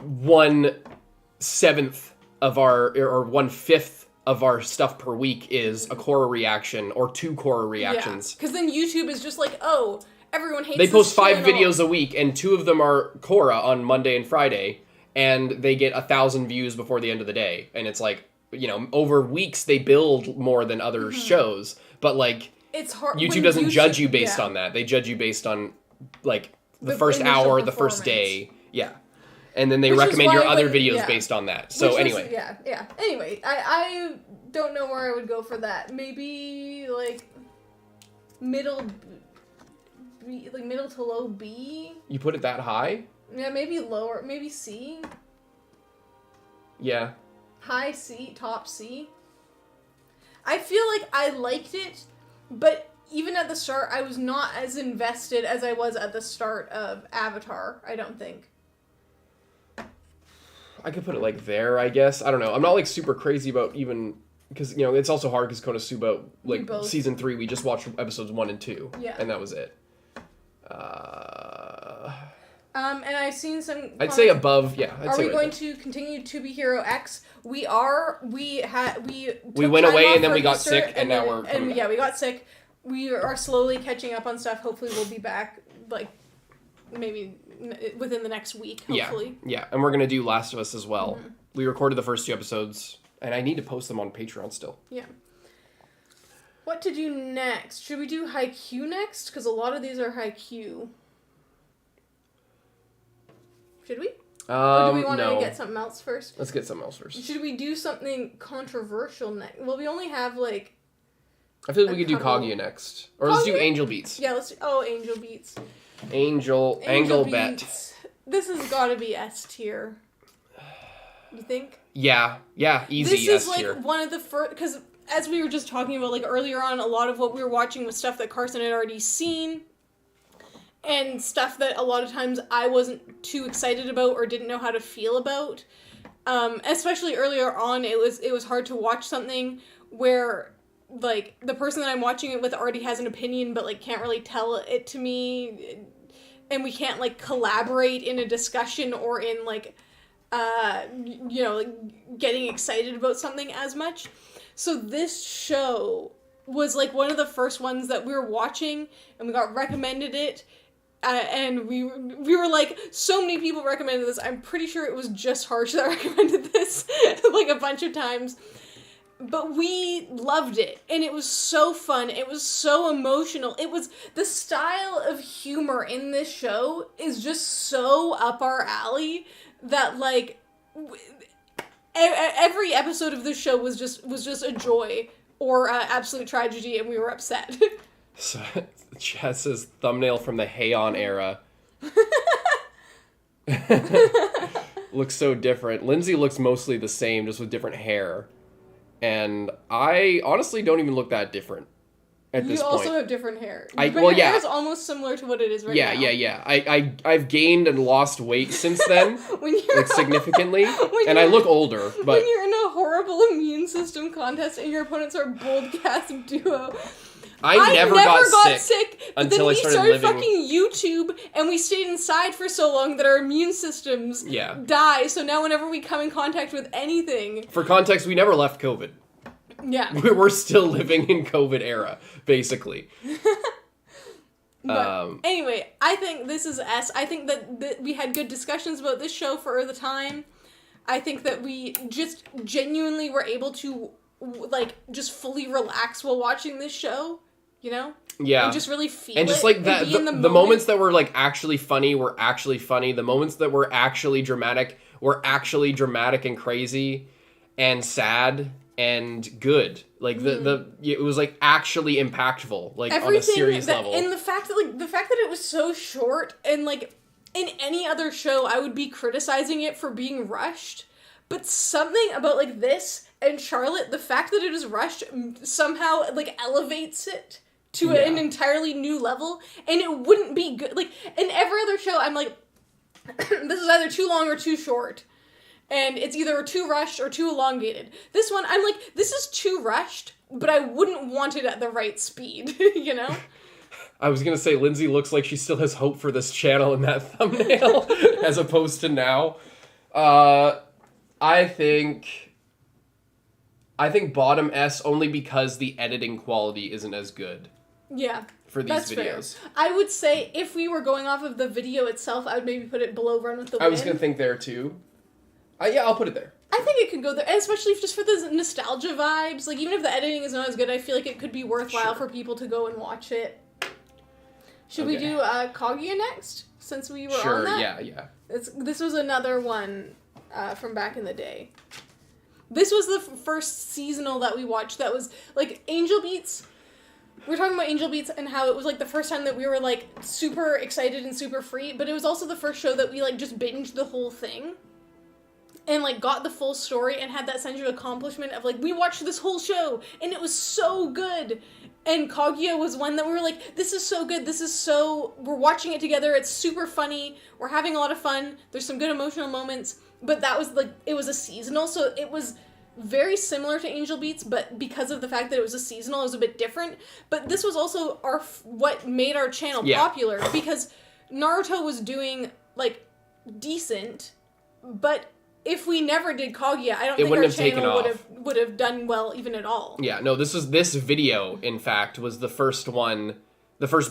1/7 of our or 1/5 of our stuff per week is a Korra reaction or 2 Korra reactions. Because then YouTube is just like, oh, everyone hates. They post 5 videos a week, and 2 of them are Korra on Monday and Friday, and they get 1,000 views before the end of the day, and it's like over weeks they build more than other shows. But, like, it's hard. YouTube doesn't judge you based on that. They judge you based on, like, the first hour, the first day. Yeah. And then they recommend your other videos based on that. So, anyway. Anyway, I don't know where I would go for that. Maybe, like, middle to low B? You put it that high? Yeah, maybe lower. Maybe C? Yeah. High C, top C? I feel like I liked it, but even at the start, I was not as invested as I was at the start of Avatar, I don't think. I could put it like there, I guess. I don't know. I'm not like super crazy about even, because, it's also hard because Konosuba, like season 3, we just watched episodes 1 and 2. Yeah. And that was it. And I've seen some. I'd say above. Yeah. Are we going to continue To Be Hero X? We are. We went away and then we got sick and now we're coming back. Yeah, we got sick. We are slowly catching up on stuff. Hopefully, we'll be back maybe within the next week. Hopefully. Yeah. And we're gonna do Last of Us as well. Mm-hmm. We recorded the first 2 episodes, and I need to post them on Patreon still. Yeah. What to do next? Should we do Haikyuu next? Because a lot of these are Haikyuu. Should we? Or do we want to get something else first? Let's get something else first. Should we do something controversial next? Well, we only have I feel like we could do Kaguya next. Or let's do Angel Beats. Yeah, let's do... Oh, Angel Beats. Angle Bet. This has got to be S tier. You think? Yeah, easy S tier. This is one of the first... Because as we were just talking about earlier on, a lot of what we were watching was stuff that Carson had already seen. And stuff that a lot of times I wasn't too excited about or didn't know how to feel about. Especially earlier on, it was hard to watch something where, the person that I'm watching it with already has an opinion, but, can't really tell it to me. And we can't, collaborate in a discussion or in, getting excited about something as much. So this show was, one of the first ones that we were watching, and we got recommended it. And we were so many people recommended this. I'm pretty sure it was just Harsh that recommended this a bunch of times. But we loved it. And it was so fun. It was so emotional. It was the style of humor in this show is just so up our alley that every episode of this show was just a joy or absolute tragedy, and we were upset. So, Chad says thumbnail from the Heian era. Looks so different. Lindsay looks mostly the same, just with different hair. And I honestly don't even look that different at this point. You also have different hair. Your hair is almost similar to what it is right now. Yeah. I've gained and lost weight since then, significantly. And I look older. But when you're in a horrible immune system contest and your opponents are BOLDcast duo... I never got sick until I started living. Then we started fucking YouTube, and we stayed inside for so long that our immune systems die. So now whenever we come in contact with anything... For context, we never left COVID. Yeah. We're still living in COVID era, basically. But anyway, I think this is S. I think that we had good discussions about this show for the time. I think that we just genuinely were able to, just fully relax while watching this show. You know? Yeah. And just really feel and just that, the moments that were actually funny were actually funny. The moments that were actually dramatic and crazy and sad and good. It was actually impactful, on a serious level. And the fact that it was so short and in any other show I would be criticizing it for being rushed, but something about this and Charlotte, the fact that it is rushed somehow elevates it to an entirely new level, and it wouldn't be good. In every other show, I'm this is either too long or too short, and it's either too rushed or too elongated. This one, I'm this is too rushed, but I wouldn't want it at the right speed, you know? I was gonna say, Lindsay looks like she still has hope for this channel in that thumbnail, as opposed to now. I think bottom S only because the editing quality isn't as good. Yeah. For these videos. Fair. I would say if we were going off of the video itself, I would maybe put it below Run with the Wind. I was going to think there too. I'll put it there. I think it could go there, and especially just for the nostalgia vibes. Even if the editing is not as good, I feel like it could be worthwhile for people to go and watch it. Should we do Kaguya next? Since we were on that? Yeah. This was another one from back in the day. This was the first seasonal that we watched that was, Angel Beats. We were talking about Angel Beats and how it was, the first time that we were, super excited and super free, but it was also the first show that we, just binged the whole thing and, got the full story and had that sense of accomplishment of, we watched this whole show, and it was so good. And Kaguya was one that we were this is so good, we're watching it together, it's super funny, we're having a lot of fun, there's some good emotional moments, but that was, it was a seasonal, so it was very similar to Angel Beats, but because of the fact that it was a seasonal, it was a bit different. But this was also what made our channel popular, because Naruto was doing like, decent, but if we never did Kaguya, I don't think wouldn't our have taken channel off. would have done well even at all. Yeah, no, this video, in fact, was the first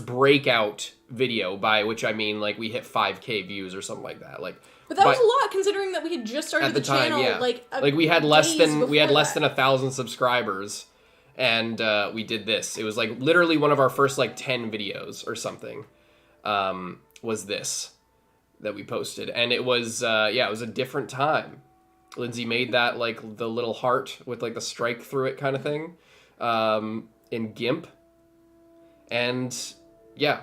breakout video, by which I mean, like, we hit 5K views or something like that. Like, but that was a lot, considering that we had just started the channel. Yeah. Like we had less than 1,000 1,000 subscribers, and we did this. It was like literally one of our first like 10 videos or something. Was this that we posted, and it was it was a different time. Lindsay made that like the little heart with like the strike through it kind of thing, in GIMP, and. Yeah,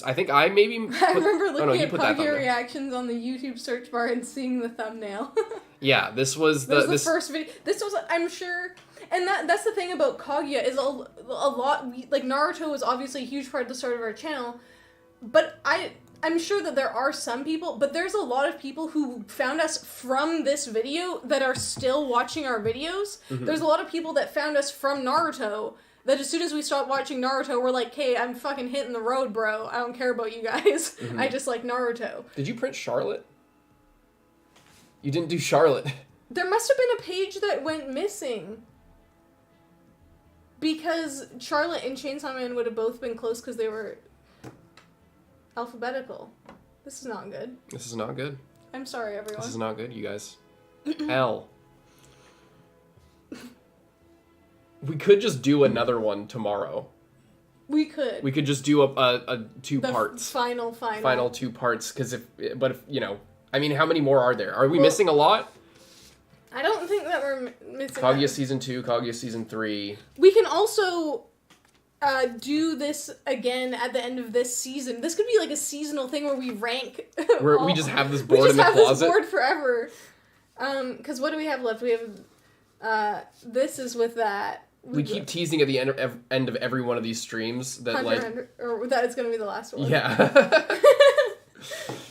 I think I maybe... I remember looking at Kaguya reactions on the YouTube search bar and seeing the thumbnail. Yeah, this was the first video. This was, I'm sure... And that's the thing about Kaguya, is a lot... Like, Naruto was obviously a huge part of the start of our channel, but I'm sure that there are some people, but there's a lot of people who found us from this video that are still watching our videos. Mm-hmm. There's a lot of people that found us from Naruto, that as soon as we stopped watching Naruto, we're like, hey, I'm fucking hitting the road, bro. I don't care about you guys. Mm-hmm. I just like Naruto. Did you print Charlotte? You didn't do Charlotte. There must have been a page that went missing. Because Charlotte and Chainsaw Man would have both been close because they were alphabetical. This is not good. This is not good. I'm sorry, everyone. This is not good, you guys. L. We could just do another one tomorrow. We could. We could just do a two parts. Final 2 parts, because if you know, I mean, how many more are there? Are we missing a lot? I don't think that we're missing. Kaguya Season 2, Kaguya Season 3. We can also do this again at the end of this season. This could be like a seasonal thing where we rank. Where we just have this board in the closet. We just have this board forever. Because what do we have left? We have this is with that. We keep teasing at the end of every one of these streams that or that it's gonna be the last one. Yeah.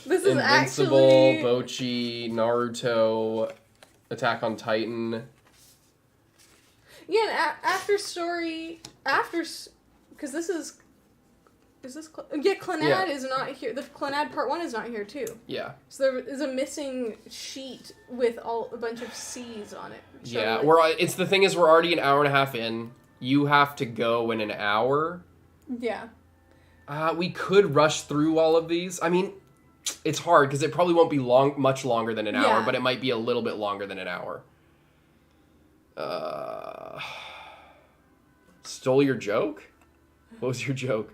This is Invincible, actually Bocchi, Naruto, Attack on Titan. Yeah, and because this is this Clannad is not here. The Clannad part 1 is not here too. Yeah. So there is a missing sheet with a bunch of C's on it. Yeah, it's the thing is we're already an hour and a half in. You have to go in an hour. Yeah. We could rush through all of these. I mean, it's hard because it probably won't be much longer than an hour, but it might be a little bit longer than an hour. Stole your joke? What was your joke?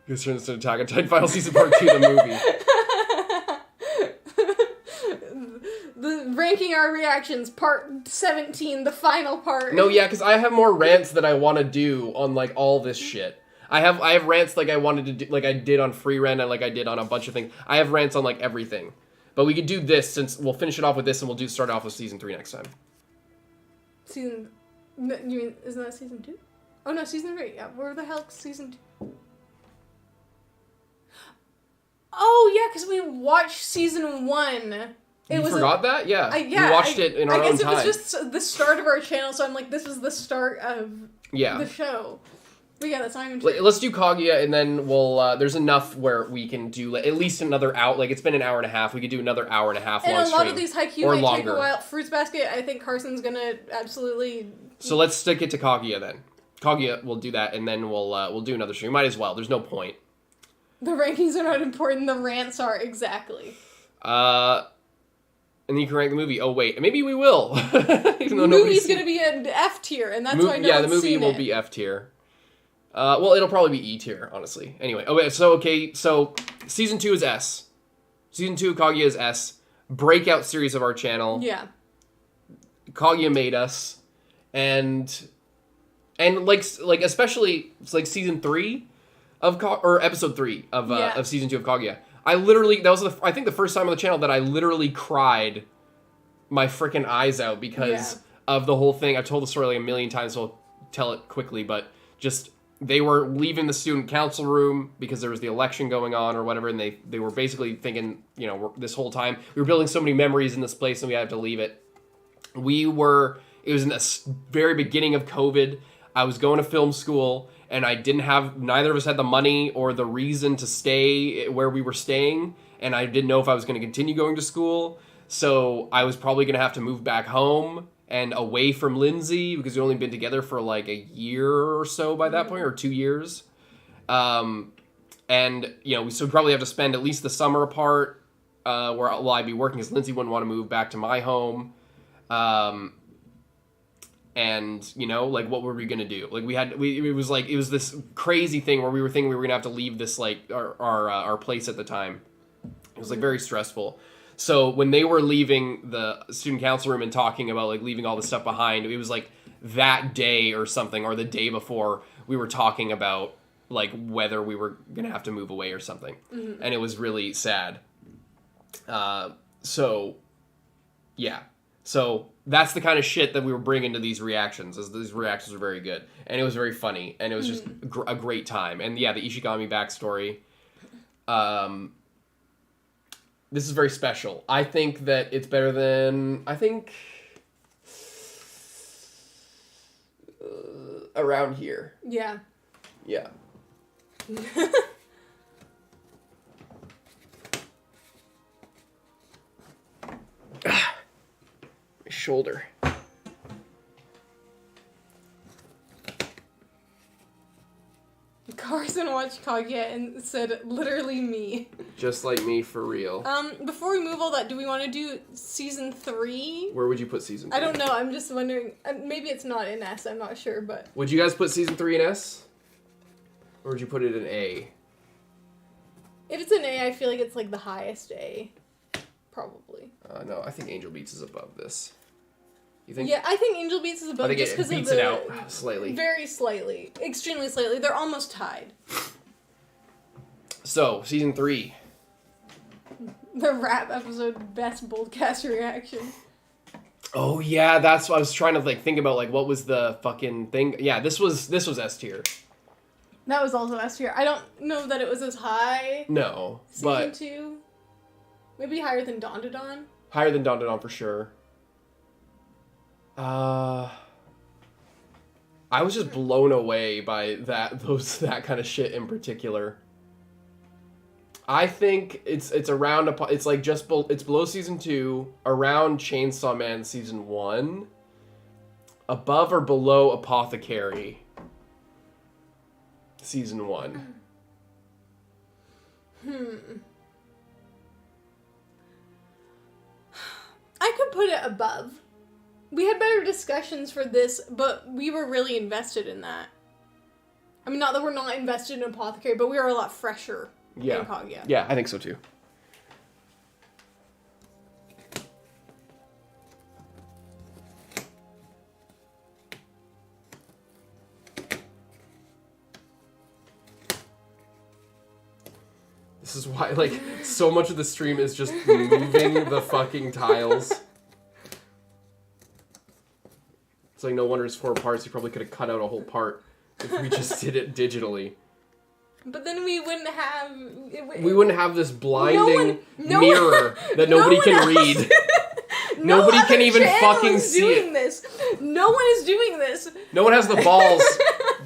You guys turned this into Attack on Titan Final Season Part 2, the movie. The ranking our reactions, part 17, the final part. No, yeah, because I have more rants that I want to do on, like, all this shit. I have rants like I wanted to do, like I did on Frieren and like I did on a bunch of things. I have rants on, like, everything. But we could do this, since we'll finish it off with this, and we'll start off with Season 3 next time. You mean, isn't that Season 2? Oh, no, Season 3. Yeah, where the hell is Season 2? Oh, yeah, because we watched Season 1. You forgot that? Yeah. We watched it in our own time. I guess it was just the start of our channel, so I'm like, this was the start of the show. But yeah, that's not even true. Let's do Kaguya, and then we'll, there's enough where we can do at least another hour. Like, it's been an hour and a half. We could do another hour and a half long stream. And a lot of these Haikyuu might take a while. Fruits Basket, I think Carson's gonna absolutely... So let's stick it to Kaguya, then. Kaguya, we'll do that, and then we'll do another stream. Might as well. There's no point. The rankings are not important. The rants are, exactly. And then you can rank the movie. Oh, wait. Maybe we will. Even though the movie's going to be an F tier, and that's why no one's seen it. Yeah, the movie will be F tier. Well, it'll probably be E tier, honestly. Anyway. So Season 2 is S. Season 2 of Kaguya is S. Breakout series of our channel. Yeah. Kaguya made us. And like especially, it's like Season 3 or Episode 3 of Season 2 of Kaguya. I was I think the first time on the channel that I literally cried my freaking eyes out because of the whole thing. I've told the story like a million times, so I'll tell it quickly, but just, they were leaving the student council room because there was the election going on or whatever, and they were basically thinking, this whole time, we were building so many memories in this place and we had to leave it. It was in the very beginning of COVID. I was going to film school, and neither of us had the money or the reason to stay where we were staying, and I didn't know if I was going to continue going to school, so I was probably going to have to move back home and away from Lindsay, because we'd only been together for like a year or so by that point, or 2 years. And, you know, so we'd probably have to spend at least the summer apart, where I'd be working, because Lindsay wouldn't want to move back to my home. And, you know, like, what were we going to do? Like, it was this crazy thing where we were thinking we were going to have to leave this, like, our place at the time. It was, like, very stressful. So when they were leaving the student council room and talking about, like, leaving all this stuff behind, it was, like, that day or something, or the day before, we were talking about, like, whether we were going to have to move away or something. Mm-hmm. And it was really sad. So, yeah. So that's the kind of shit that we were bringing to these reactions, as these reactions were very good. And it was very funny, and it was just a great time. And, yeah, the Ishigami backstory. This is very special. I think that it's better than, around here. Yeah. Yeah. My shoulder. Carson watched Kaguya and said, literally me. Just like me, for real. Before we move all that, do we want to do season 3? Where would you put season 3? I don't know, I'm just wondering. Maybe it's not in S, I'm not sure, but... Would you guys put season 3 in S? Or would you put it in A? If it's an A, I feel like it's like the highest A. Probably. No, I think Angel Beats is above this. You think? Yeah, I think Angel Beats is above, I think just because of the... beats it out slightly. Very slightly. Extremely slightly. They're almost tied. So, season 3. The rap episode, best BOLDcast reaction. Oh yeah, that's what I was trying to like think about. Like, what was the fucking thing? Yeah, this was S tier. That was also S tier. I don't know that it was as high. No, season 2. Maybe higher than Dawn to Dawn. Higher than Dawn to Dawn for sure. I was just blown away by that kind of shit in particular. I think it's around it's like it's below season 2, around Chainsaw Man season 1, above or below Apothecary season 1. I could put it above. We had better discussions for this, but we were really invested in that. I mean, not that we're not invested in Apothecary, but we are a lot fresher in Kaguya. Yeah, I think so too. This is why, like, so much of the stream is just moving the fucking tiles. It's like, no wonder it's 4 parts. You probably could have cut out a whole part if we just did it digitally. But then we wouldn't have... We wouldn't have this blinding mirror that nobody can read. Nobody can even fucking see it. No one is doing this. No one has the balls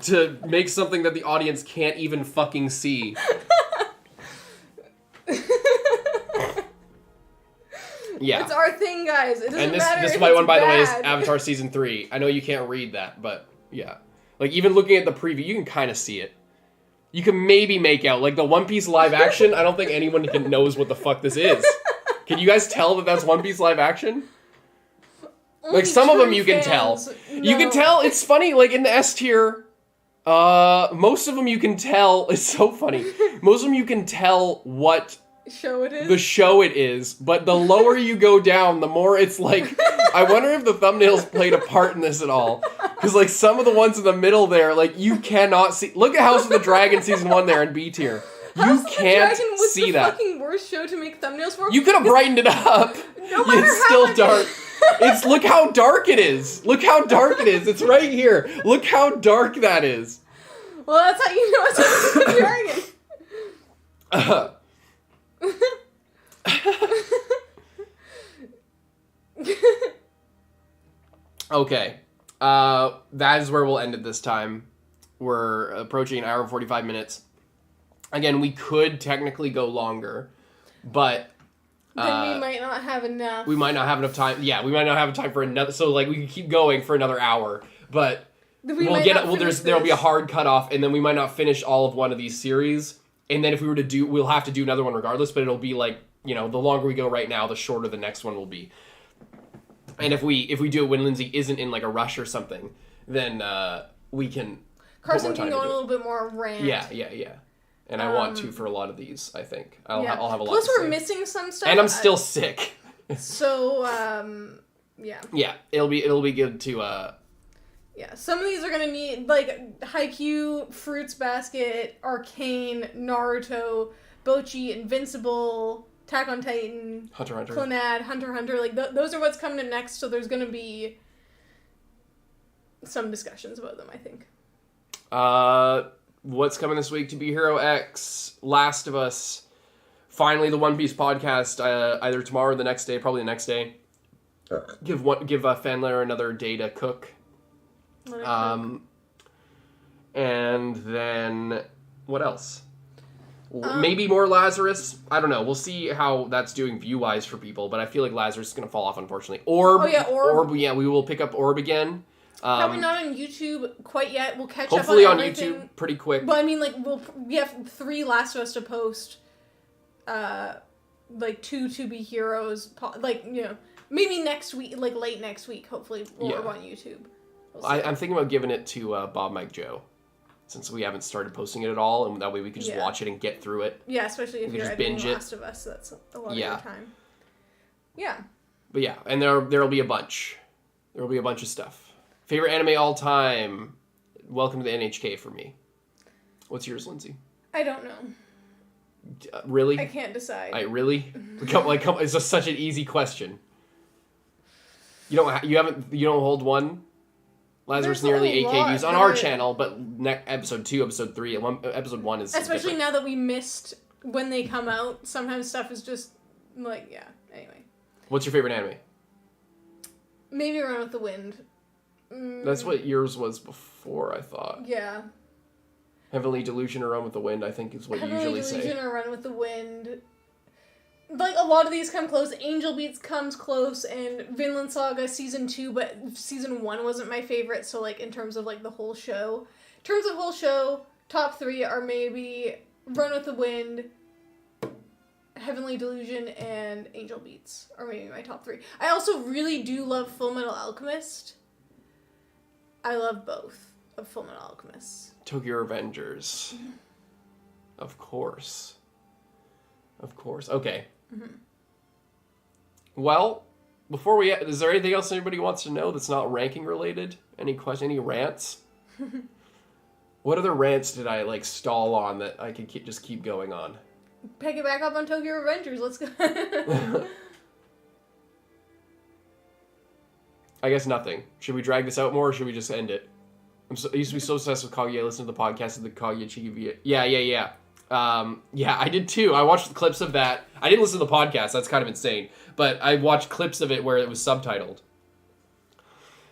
to make something that the audience can't even fucking see. Yeah. It's our thing, guys. It doesn't matter this if white it's one, by the way, is bad. Avatar Season 3. I know you can't read that, but yeah. Like, even looking at the preview, you can kind of see it. You can maybe make out. Like, the One Piece live action, I don't think anyone knows what the fuck this is. Can you guys tell that that's One Piece live action? Like, some of them you can tell. No. You can tell. It's funny, like, in the S tier, most of them you can tell. It's so funny. Most of them you can tell what... show it is? The show it is, but the lower you go down, the more it's like, I wonder if the thumbnails played a part in this at all. Because, like, some of the ones in the middle there, like, you cannot see. Look at House of the Dragon season 1 there in B tier. You can't see that. House of the Dragon was the fucking worst show to make thumbnails for. You could have brightened it up. No matter it's still dark. Look how dark it is. Look how dark it is. It's right here. Look how dark that is. Well, that's how you know it's House of the Dragon. Okay. that is where we'll end it this time. We're approaching an hour and 45 minutes. Again, we could technically go longer, but... then we might not have enough. We might not have enough time. Yeah, we might not have time for another... So, like, we can keep going for another hour, but... There'll be a hard cutoff, and then we might not finish all of one of these series. And then if we were to do... We'll have to do another one regardless, but it'll be like, you know, the longer we go right now, the shorter the next one will be. And if we do it when Lindsay isn't in, like, a rush or something, then we can... Carson can go on a little bit more rant. Yeah. And I want to for a lot of these, I think. I'll have a lot Plus, to say. we're missing some stuff. And I'm still sick. So, yeah. Yeah, it'll be good to... Yeah, some of these are going to need, like, Haikyuu, Fruits Basket, Arcane, Naruto, Bocchi, Invincible, Attack on Titan, Hunter x Hunter. Clannad, Hunter x Hunter. Like, those are what's coming in next, so there's going to be some discussions about them, I think. What's coming this week? To Be Hero X, Last of Us, finally the One Piece podcast, either tomorrow or the next day, probably the next day. Give Fanlayer another day to cook. And then what else? Maybe more Lazarus. I don't know. We'll see how that's doing view-wise for people, but I feel like Lazarus is going to fall off, unfortunately. Orb. Yeah, we will pick up Orb again. Probably not on YouTube quite yet. We'll catch hopefully up on everything. Hopefully on YouTube pretty quick. But I mean, like, we have 3 Last of Us to post. Like 2 To Be Heroes. Like, you know, maybe next week, like late next week, hopefully, Orb on YouTube. I'm thinking about giving it to Bob, Mike, Joe, since we haven't started posting it at all, and that way we can just watch it and get through it. Yeah, especially if you're editing Last of Us, that's a lot of your time. Yeah. But yeah, and there'll be a bunch. There'll be a bunch of stuff. Favorite anime all time? Welcome to the NHK for me. What's yours, Lindsay? I don't know. Really? I can't decide. Really? It's just such an easy question. You don't hold one. Lazarus nearly 8K views on our channel, but episode 2, episode 3, episode 1 is especially different. Now that we missed when they come out. Sometimes stuff is just like Anyway. What's your favorite anime? Maybe Run with the Wind. That's what yours was before, I thought. Yeah. Heavenly Delusion or Run with the Wind, I think is what you usually say. Heavenly Delusion or Run with the Wind. Like, a lot of these come close. Angel Beats comes close, and Vinland Saga Season 2, but Season 1 wasn't my favorite, so, like, in terms of, like, the whole show. In terms of whole show, top 3 are maybe Run with the Wind, Heavenly Delusion, and Angel Beats are maybe my top 3. I also really do love Full Metal Alchemist. I love both of Full Metal Alchemist. Tokyo Revengers. Of course. Okay. Mm-hmm. Well, before is there anything else anybody wants to know that's not ranking related? Any rants? What other rants did I, like, stall on that I can just keep going on? Pick it back up on Tokyo Revengers. Let's go. I guess nothing. Should we drag this out more, or should we just end it? I used to be so obsessed with Kaguya. I listened to the podcast of the Kaguya Chigi. Yeah. Yeah, I did too. I watched clips of that. I didn't listen to the podcast. That's kind of insane. But I watched clips of it where it was subtitled.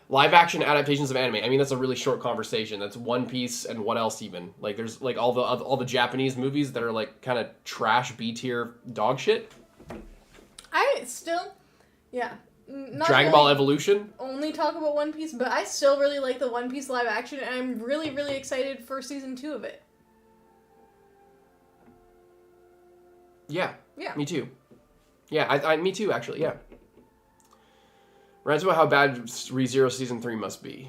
Live action adaptations of anime. I mean, that's a really short conversation. That's One Piece and what else even? Like, there's like all the Japanese movies that are like kind of trash B tier dog shit. Dragon Ball Evolution. Only talk about One Piece, but I still really like the One Piece live action, and I'm really, really excited for season 2 of it. Yeah. Me too. Yeah, me too, actually, yeah. Rants about how bad ReZero Season 3 must be.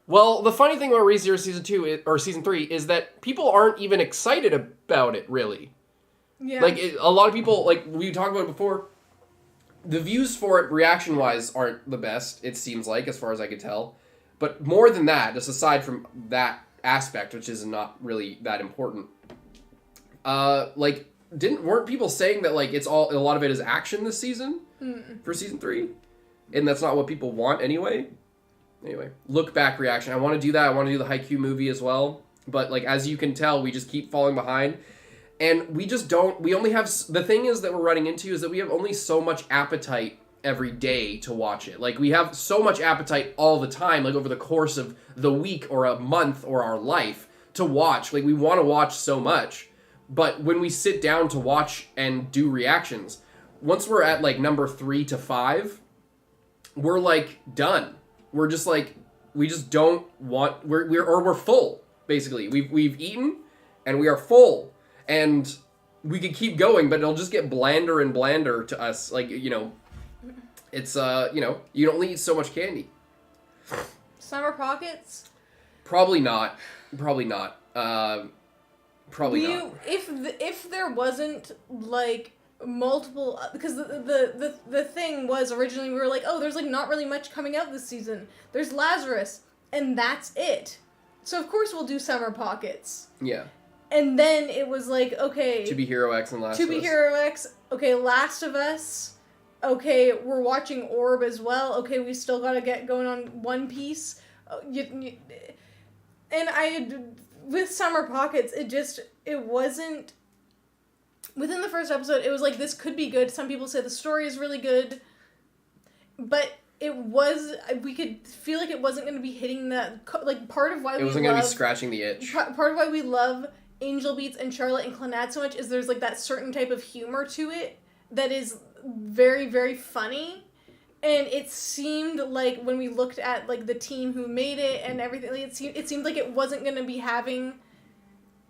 Well, the funny thing about ReZero Season 2, or Season 3, is that people aren't even excited about it, really. Yeah. Like, a lot of people, like, we talked about it before, the views for it, reaction-wise, aren't the best, it seems like, as far as I could tell. But more than that, just aside from that aspect, which is not really that important, weren't people saying that, like, a lot of it is action this season? For Season 3? And that's not what people want anyway? Anyway, look back reaction. I want to do that. I want to do the Haikyuu movie as well. But, like, as you can tell, we just keep falling behind. And we just don't... We only have... The thing is that we're running into is that we have only so much appetite every day to watch it. Like, we have so much appetite all the time, like over the course of the week or a month or our life to watch. Like, we want to watch so much. But when we sit down to watch and do reactions, once we're at like number 3 to 5, we're like done. We're just like, we just don't want, we're full, basically. We've eaten and we are full. And we could keep going, but it'll just get blander and blander to us. Like, you know, it's, you know, you can only eat so much candy. Summer Pockets? Probably not. Probably not. Probably not. If there wasn't, like, multiple... Because the thing was, originally we were like, oh, there's, like, not really much coming out this season. There's Lazarus, and that's it. So, of course, we'll do Summer Pockets. Yeah. And then it was like, okay... To Be Hero X and Last of Us. To Be Hero X. Okay, Last of Us. Okay, we're watching Orb as well. Okay, we still gotta get going on One Piece. And with Summer Pockets, it wasn't... Within the first episode, it was like, this could be good. Some people say the story is really good. But we could feel like it wasn't going to be hitting that... Like, part of why it wasn't going to be scratching the itch. Part of why we love Angel Beats and Charlotte and Clannad so much is there's, like, that certain type of humor to it that is very, very funny. And it seemed like when we looked at, like, the team who made it and everything, like, it seemed like it wasn't going to be having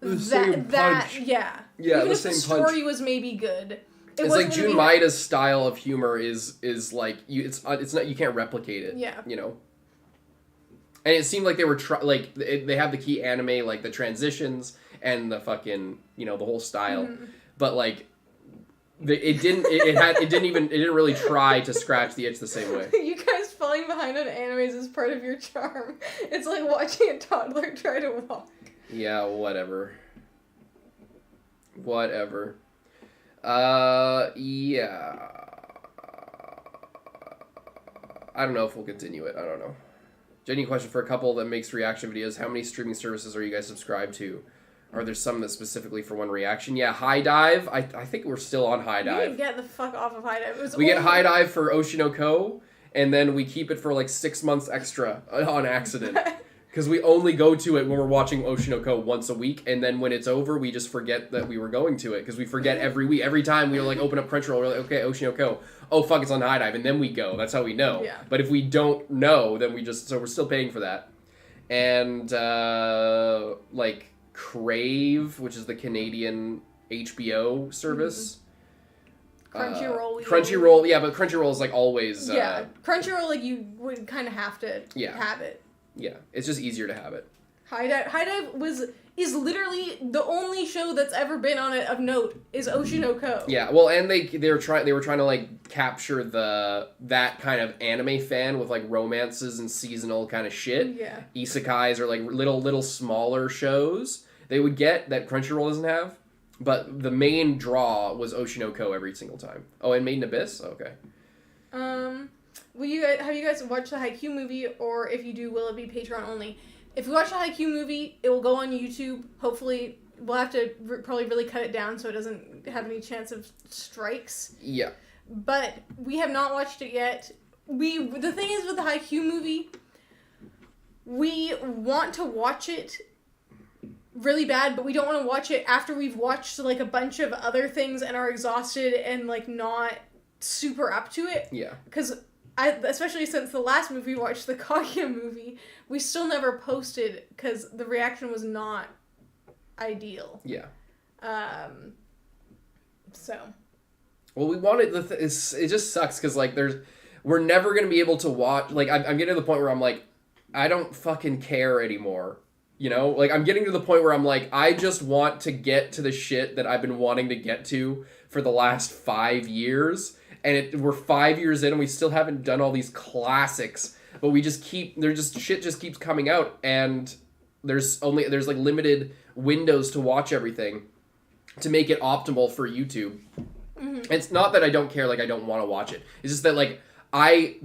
that yeah. Yeah, even the if same the story punch. was maybe good. It's like Jun Maida's style of humor is like it's not, you can't replicate it. Yeah. You know. And it seemed like they were they have the key anime, like the transitions and the fucking, you know, the whole style, but like it didn't really try to scratch the itch the same way. You guys falling behind on animes is part of your charm. It's like watching a toddler try to walk. Yeah, whatever. Yeah. I don't know if we'll continue it. I don't know. Jenny, question for a couple that makes reaction videos. How many streaming services are you guys subscribed to? Are there some that specifically for one reaction? Yeah, High Dive. I think we're still on High Dive. We didn't get the fuck off of High Dive. We get High Dive for Oshinoko, and then we keep it for like 6 months extra on accident. Because we only go to it when we're watching Oshinoko once a week, and then when it's over, we just forget that we were going to it, because we forget every week. Every time we like open up Crunchyroll, we're like, okay, Oshinoko. Oh, fuck, it's on High Dive, and then we go. That's how we know. Yeah. But if we don't know, then so we're still paying for that. And, like, Crave, which is the Canadian HBO service. Crunchyroll. Yeah, but Crunchyroll is, like, always... yeah, Crunchyroll, like, you would kind of have to have it. Yeah, it's just easier to have it. High Dive is literally the only show that's ever been on it of note is Oshinoko. Yeah, well, and they were trying to like capture that kind of anime fan with like romances and seasonal kind of shit. Yeah. Isekais are like little smaller shows they would get that Crunchyroll doesn't have, but the main draw was Oshinoko every single time. Oh, and Made in Abyss? Okay. Have you guys watched the Haikyuu movie, or if you do, will it be Patreon only? If we watch the Haikyuu movie, it will go on YouTube. Hopefully, we'll have to probably really cut it down so it doesn't have any chance of strikes. Yeah. But we have not watched it yet. The thing is with the Haikyuu movie, we want to watch it really bad, but we don't want to watch it after we've watched like a bunch of other things and are exhausted and like not super up to it. Yeah. Because especially since the last movie we watched, the Kaguya movie, we still never posted because the reaction was not ideal. Yeah. So. Well, we wanted it just sucks because like we're never gonna be able to watch. Like I'm getting to the point where I'm like, I don't fucking care anymore. You know, like I'm getting to the point where I'm like, I just want to get to the shit that I've been wanting to get to for the last 5 years. And we're 5 years in and we still haven't done all these classics, but we just shit just keeps coming out, and there's like limited windows to watch everything to make it optimal for YouTube. Mm-hmm. It's not that I don't care, like I don't want to watch it. It's just that like I'm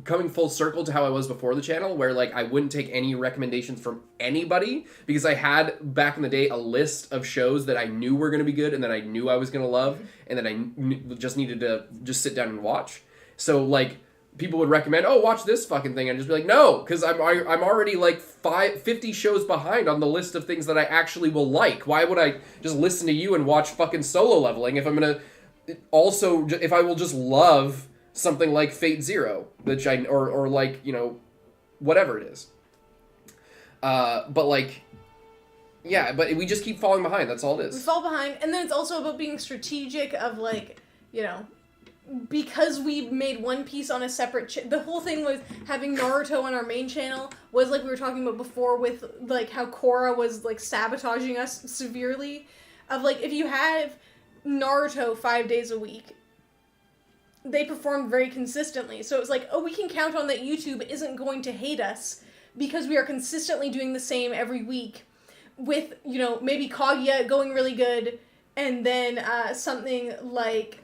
coming full circle to how I was before the channel, where like I wouldn't take any recommendations from anybody because I had back in the day a list of shows that I knew were going to be good and that I knew I was going to love and that I just needed to just sit down and watch. So like people would recommend, oh, watch this fucking thing, and I'd just be like, no, because I'm already like 50 shows behind on the list of things that I actually will like. Why would I just listen to you and watch fucking Solo Leveling if I'm gonna also, if I will just love something like Fate Zero, which or like, you know, whatever it is. But like, yeah, but we just keep falling behind. That's all it is. We fall behind, and then it's also about being strategic of like, you know, because we made One Piece on a separate the whole thing with having Naruto on our main channel was like we were talking about before with like how Korra was like sabotaging us severely, of like if you have Naruto 5 days a week, they performed very consistently. So it was like, oh, we can count on that YouTube isn't going to hate us because we are consistently doing the same every week with, you know, maybe Kaguya going really good and then something like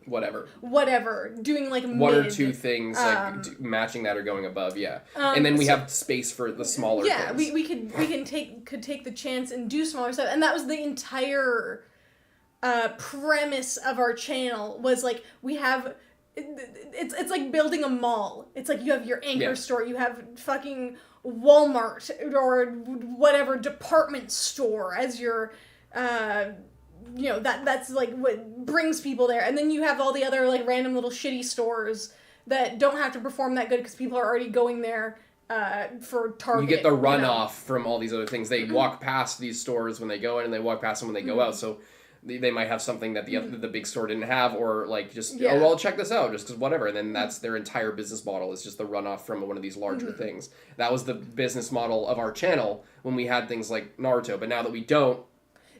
whatever doing like one or two things like matching that or going above, yeah. And then we have space for the smaller things. we could take the chance and do smaller stuff, and that was the entire premise of our channel was like we have it's like building a mall. It's like you have your anchor store, you have fucking Walmart or whatever department store as your you know, that's like what brings people there, and then you have all the other like random little shitty stores that don't have to perform that good because people are already going there for Target. You get the runoff from all these other things. They walk past these stores when they go in, and they walk past them when they go out. So they might have something that the big store didn't have, or like just oh well, check this out just because whatever. And then that's their entire business model is just the runoff from one of these larger things. That was the business model of our channel when we had things like Naruto. But now that we don't.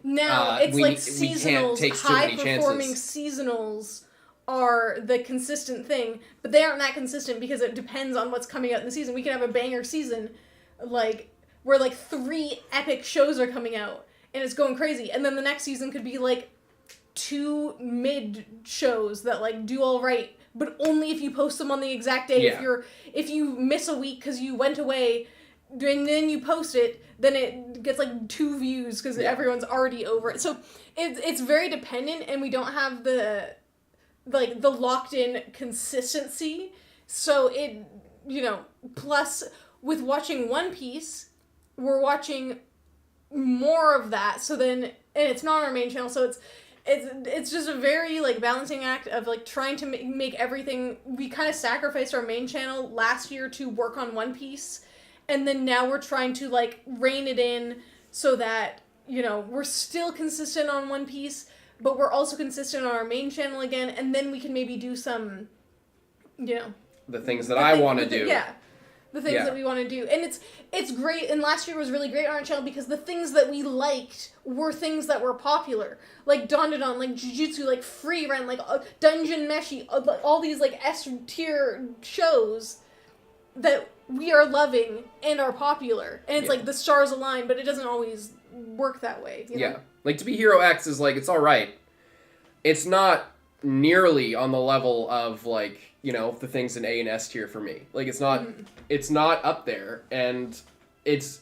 Now it's like seasonals, high-performing seasonals are the consistent thing, but they aren't that consistent because it depends on what's coming out in the season. We can have a banger season, like, where, like, 3 epic shows are coming out, and it's going crazy, and then the next season could be, like, 2 mid shows that, like, do all right, but only if you post them on the exact day. Yeah. If you miss a week because you went away, and then you post it, then it gets like 2 views because everyone's already over it. So it's very dependent, and we don't have the locked in consistency. So it, you know, plus with watching One Piece, we're watching more of that. So then, and it's not on our main channel, so it's just a very like balancing act of like trying to make everything. We kind of sacrificed our main channel last year to work on One Piece. And then now we're trying to, like, rein it in so that, you know, we're still consistent on One Piece, but we're also consistent on our main channel again, and then we can maybe do some, you know... The things that I want to do. Yeah. The things that we want to do. And it's great, and last year was really great on our channel because the things that we liked were things that were popular. Like Dandadan, like Jujutsu, like Frieren, like Dungeon Meshi, all these, like, S-tier shows that we are loving and are popular. And it's like the stars align, but it doesn't always work that way. You know? Yeah. Like, To Be Hero X is like, it's alright. It's not nearly on the level of, like, you know, the things in A and S tier for me. Like, it's not up there, and it's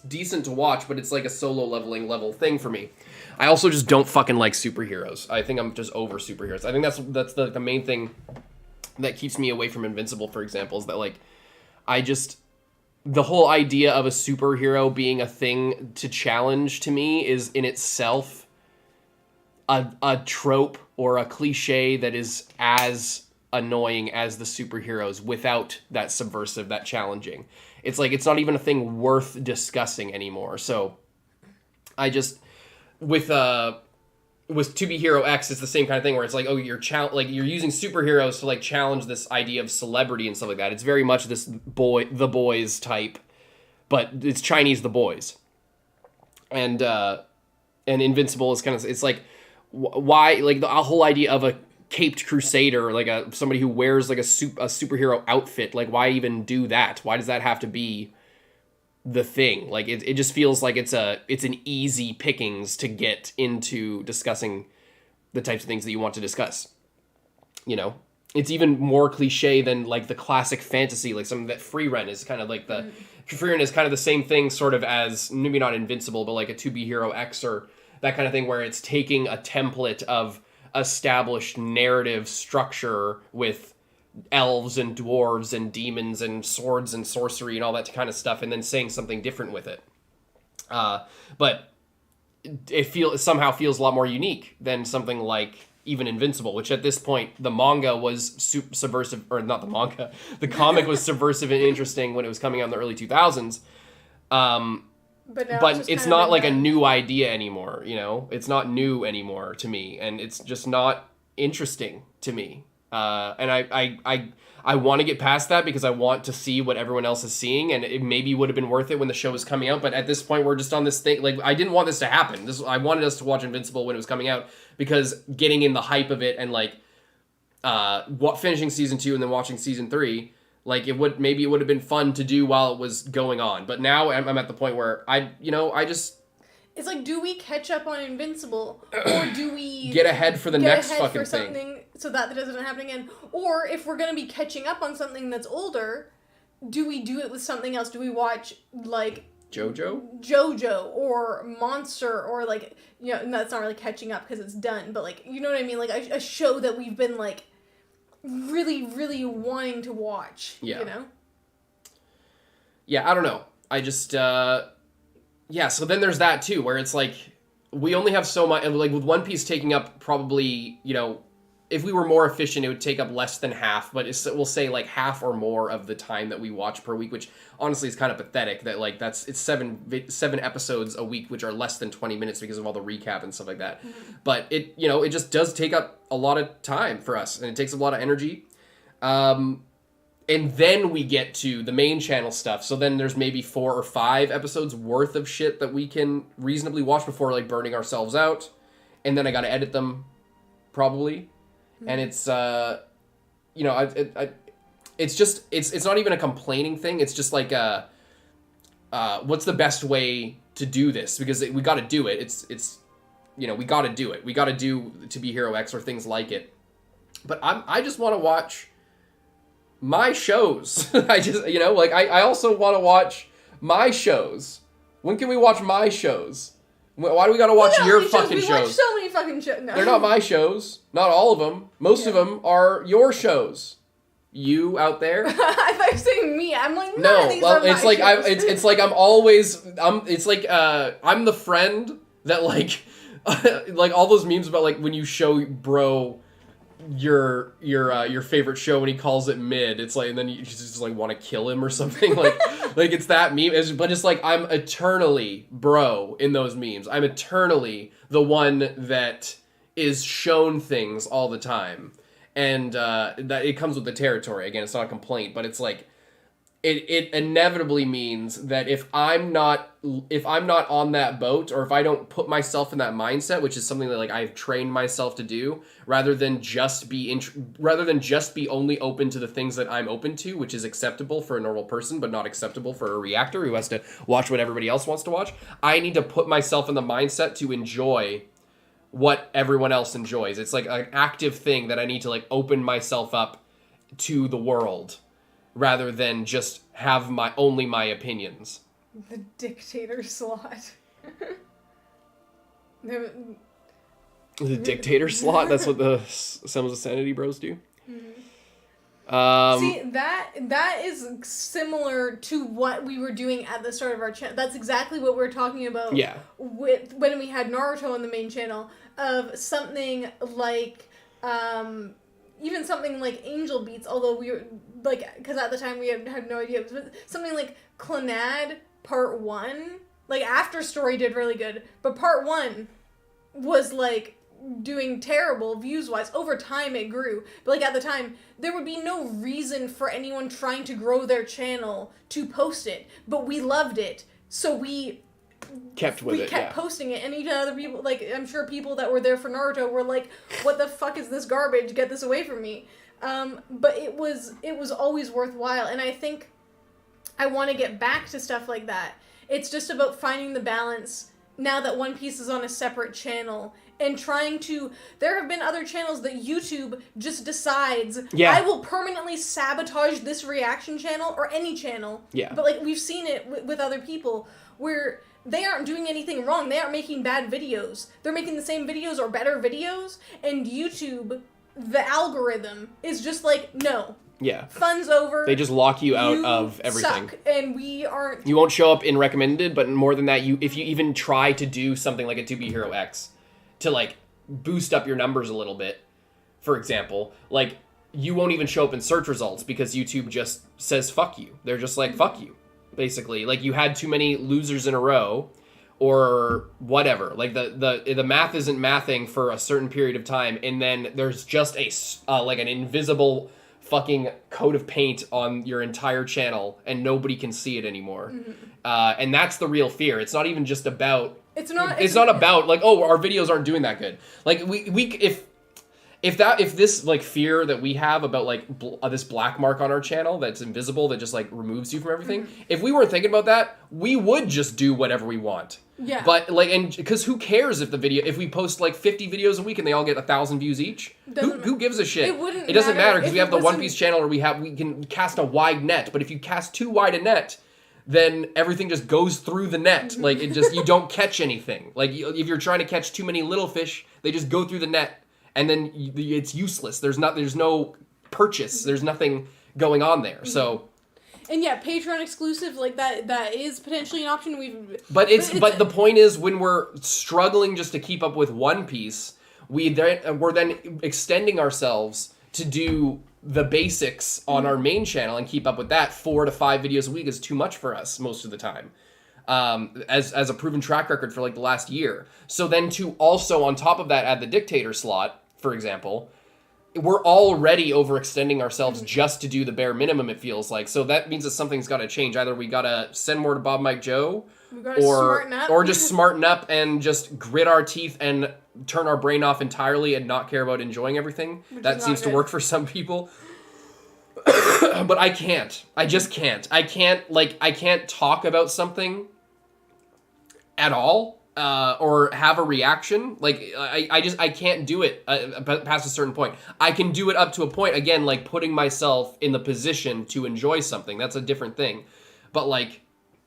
decent to watch, but it's like a solo level thing for me. I also just don't fucking like superheroes. I think I'm just over superheroes. I think that's the main thing that keeps me away from Invincible, for example, is that, like, the whole idea of a superhero being a thing to challenge to me is in itself a trope or a cliche that is as annoying as the superheroes without that subversive, that challenging. It's like, it's not even a thing worth discussing anymore. So I just, with To Be Hero X, it's the same kind of thing where it's like, oh, you're using superheroes to like challenge this idea of celebrity and stuff like that. It's very much this the boys type, but it's Chinese The Boys, and Invincible is kind of, it's like, why, like the whole idea of a caped crusader, like somebody who wears like a superhero outfit, like why even do that? Why does that have to be the thing? Like it just feels like it's an easy pickings to get into discussing the types of things that you want to discuss, you know? it's even more cliche than like the classic fantasy, like something that Frieren is kind of like the Frieren is kind of the same thing sort of as maybe not Invincible, but like a To Be Hero X or that kind of thing, where it's taking a template of established narrative structure with elves and dwarves and demons and swords and sorcery and all that kind of stuff, and then saying something different with it. But it somehow feels a lot more unique than something like even Invincible, which at this point the manga was subversive, or not the manga, the comic was subversive and interesting when it was coming out in the early 2000s. But it's not like a new idea anymore, you know? It's not new anymore to me, and it's just not interesting to me. And I want to get past that because I want to see what everyone else is seeing, and it maybe would have been worth it when the show was coming out, but at this point we're just on this thing, like, I didn't want this to happen. I wanted us to watch Invincible when it was coming out, because getting in the hype of it and, like, finishing season 2 and then watching season 3, like, it would have been fun to do while it was going on. But now I'm at the point where I just... It's like, do we catch up on Invincible, or do we... get ahead for the next fucking thing? So that doesn't happen again? Or if we're going to be catching up on something that's older, do we do it with something else? Do we watch, like... JoJo, or Monster, or, like, you know, that's not really catching up because it's done, but, like, you know what I mean? Like, a show that we've been, like, really, really wanting to watch, you know? Yeah, I don't know. I just, yeah, so then there's that, too, where it's, like, we only have so much, and, like, with One Piece taking up probably, you know, if we were more efficient, it would take up less than half, but we'll say, like, half or more of the time that we watch per week, which honestly is kind of pathetic that, like, it's seven episodes a week, which are less than 20 minutes because of all the recap and stuff like that. Mm-hmm. But it, you know, it just does take up a lot of time for us, and it takes a lot of energy. And then we get to the main channel stuff, so then there's maybe 4 or 5 episodes worth of shit that we can reasonably watch before, like, burning ourselves out, and then I gotta edit them, probably. And it's, you know, it's just, it's not even a complaining thing. It's just like, what's the best way to do this? Because we got to do it. It's, you know, we got to do it. We got to do To Be Hero X or things like it. But I just want to watch my shows. I just, you know, like, I also want to watch my shows. When can we watch my shows? Why do we gotta watch your fucking shows? We watch so many fucking shows. No. They're not my shows. Not all of them. Most of them are your shows. You out there. I thought you were saying me. I'm like, no. Well, it's like it's like I'm always. It's like I'm the friend that, like, like all those memes about, like, when you show bro your favorite show and he calls it mid, it's like, and then you just like want to kill him or something, like like it's that meme. But it's like I'm eternally bro in those memes. I'm eternally the one that is shown things all the time, and that it comes with the territory. Again, it's not a complaint, but it's like it inevitably means that if I'm not on that boat, or if I don't put myself in that mindset, which is something that, like, I've trained myself to do, rather than just be only open to the things that I'm open to, which is acceptable for a normal person, but not acceptable for a reactor who has to watch what everybody else wants to watch. I need to put myself in the mindset to enjoy what everyone else enjoys. It's like an active thing that I need to, like, open myself up to the world, rather than just have my opinions. The dictator slot. The dictator slot? That's what the Sons of Sanity bros do? Mm-hmm. See, that is similar to what we were doing at the start of our channel. That's exactly what we were talking about when we had Naruto on the main channel, of something like... even something like Angel Beats, although we were, like, because at the time we had no idea, but something like Clannad Part 1, like, After Story did really good, but Part 1 was, like, doing terrible views-wise. Over time it grew, but, like, at the time, there would be no reason for anyone trying to grow their channel to post it, but we loved it, so we kept posting it, and even other people, like, I'm sure people that were there for Naruto were like, what the fuck is this garbage, get this away from me. But it was always worthwhile, and I think I want to get back to stuff like that. It's just about finding the balance now that One Piece is on a separate channel and trying to... There have been other channels that YouTube just decides, I will permanently sabotage this reaction channel or any channel. Yeah. But, like, we've seen it with other people where they aren't doing anything wrong. They aren't making bad videos. They're making the same videos or better videos. And YouTube, the algorithm, is just like, no. Yeah. Fun's over. They just lock you out of everything. Suck, and we aren't... You won't show up in recommended, but more than that, if you even try to do something like a 2B Hero X to, like, boost up your numbers a little bit, for example, like, you won't even show up in search results because YouTube just says fuck you. They're just like, fuck you, basically. Like, you had too many losers in a row, or whatever. Like, the math isn't mathing for a certain period of time, and then there's just like an invisible fucking coat of paint on your entire channel, and nobody can see it anymore. And that's the real fear. It's not even just about... It's not about, like, oh, our videos aren't doing that good. Like, if this, like, fear that we have about, like, this black mark on our channel that's invisible, that just, like, removes you from everything, if we weren't thinking about that, we would just do whatever we want. Yeah. But, like, and because who cares if we post, like, 50 videos a week and they all get 1,000 views each? Who gives a shit? It doesn't matter because we have the One Piece channel, or we can cast a wide net. But if you cast too wide a net, then everything just goes through the net. Like, you don't catch anything. Like, if you're trying to catch too many little fish, they just go through the net, and then it's useless. There's no purchase. There's nothing going on there. So... And yeah, Patreon exclusive, like, that is potentially an option. But the point is, when we're struggling just to keep up with One Piece, we're then extending ourselves to do the basics on our main channel and keep up with that. 4 to 5 videos a week is too much for us most of the time. As a proven track record for, like, the last year. So then to also, on top of that, add the dictator slot, for example, we're already overextending ourselves just to do the bare minimum, it feels like. So that means that something's got to change. Either we got to send more to Bob Mike Joe, or just smarten up and just grit our teeth and turn our brain off entirely and not care about enjoying everything. That seems to work for some people. But I can't. I just can't. I can't talk about something at all. Or have a reaction. Like, I can't do it past a certain point. I can do it up to a point, again, like putting myself in the position to enjoy something. That's a different thing. But, like,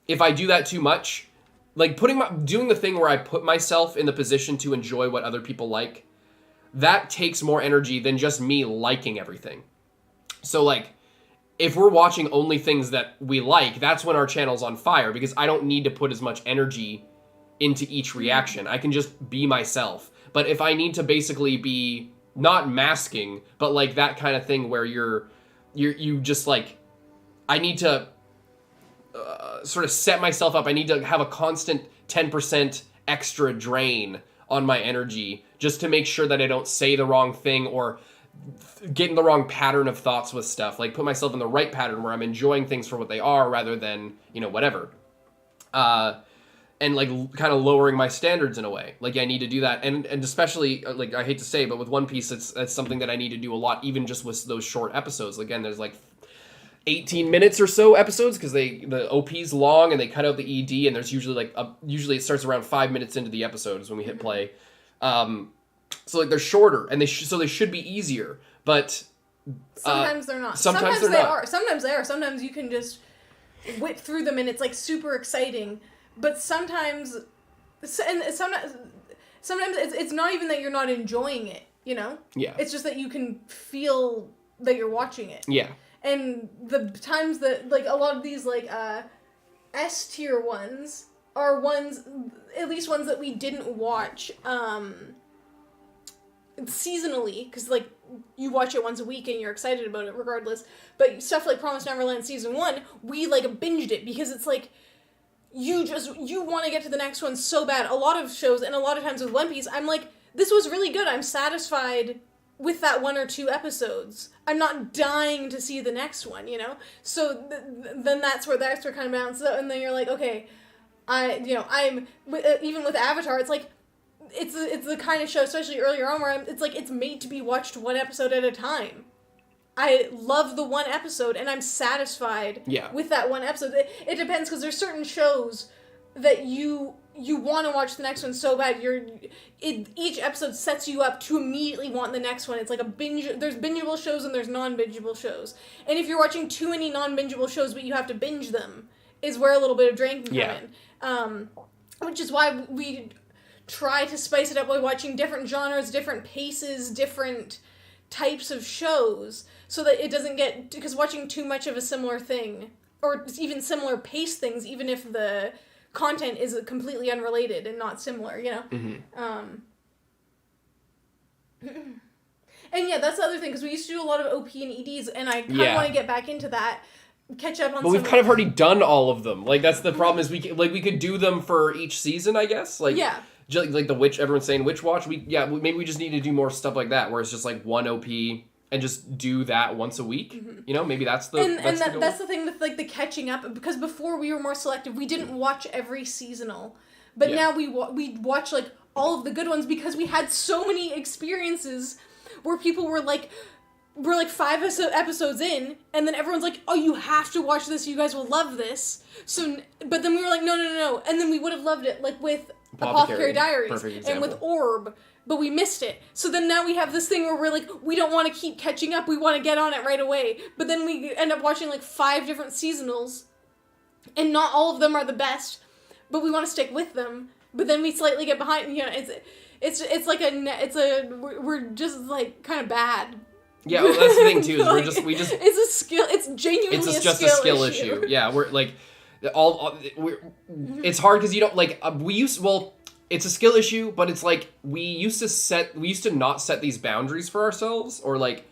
if I do that too much, like, doing the thing where I put myself in the position to enjoy what other people like, that takes more energy than just me liking everything. So, like, if we're watching only things that we like, that's when our channel's on fire, because I don't need to put as much energy into each reaction. I can just be myself. But if I need to basically be not masking, but like that kind of thing where you just like, I need to sort of set myself up. I need to have a constant 10% extra drain on my energy just to make sure that I don't say the wrong thing or get in the wrong pattern of thoughts with stuff. Like, put myself in the right pattern where I'm enjoying things for what they are rather than, whatever. And, like, kind of lowering my standards in a way. Like, I need to do that. And especially, like, I hate to say, but with One Piece, it's something that I need to do a lot, even just with those short episodes. Again, there's, like, 18 minutes or so episodes, because the OP's long, and they cut out the ED, and there's usually, like, usually it starts around 5 minutes into the episodes when we hit play. So, like, they're shorter, and so they should be easier, but... sometimes they're not. Sometimes they are. Sometimes they are. Sometimes you can just whip through them, and it's, like, super exciting. But sometimes it's not even that you're not enjoying it, Yeah. It's just that you can feel that you're watching it. Yeah. And the times that, like, a lot of these, like, S tier ones are ones, at least ones that we didn't watch, seasonally, because, like, you watch it once a week and you're excited about it regardless. But stuff like Promised Neverland Season 1, we, like, binged it because it's, like, you want to get to the next one so bad. A lot of shows, and a lot of times with One Piece, I'm like, this was really good. I'm satisfied with that 1 or 2 episodes. I'm not dying to see the next one, So then that's where kind of balances out, and then you're like, okay, I'm even with Avatar, it's like, it's the kind of show, especially earlier on, where it's like, it's made to be watched 1 episode at a time. I love the 1 episode, and I'm satisfied with that 1 episode. It depends, because there's certain shows that you you want to watch the next one so bad. Each episode sets you up to immediately want the next one. It's like a binge. There's bingeable shows and there's non-bingeable shows. And if you're watching too many non-bingeable shows, but you have to binge them, is where a little bit of drain can come in. Which is why we try to spice it up by watching different genres, different paces, different types of shows, so that it doesn't get, because watching too much of a similar thing, or even similar pace things, even if the content is completely unrelated and not similar, you know? And yeah, that's the other thing, because we used to do a lot of OP and EDs, and I kind of want to get back into that, catch up on But we've kind of already done all of them. Like, that's the problem, is we could do them for each season, I guess? Like, just like the Witch, everyone's saying Witch Watch, maybe we just need to do more stuff like that, where it's just like one OP, and just do that once a week, you know? Maybe that's the that's the thing with, like, the catching up, because before we were more selective, we didn't watch every seasonal, but now we watch, like, all of the good ones, because we had so many experiences where people were like, we're like 5 episodes in, and then everyone's like, oh, you have to watch this, you guys will love this, but then we were like, no, and then we would have loved it, like, with Apothecary Diaries, and with Orb, but we missed it. So then now we have this thing where we're like, we don't want to keep catching up, we want to get on it right away. But then we end up watching like 5 different seasonals, and not all of them are the best, but we want to stick with them. But then we slightly get behind, you know, we're just like kind of bad. Yeah, well, that's the thing too, is like, it's a skill, it's genuinely a skill issue. Yeah, we're like, it's hard because you don't, like, it's a skill issue, but it's like, we used to not set these boundaries for ourselves, or like,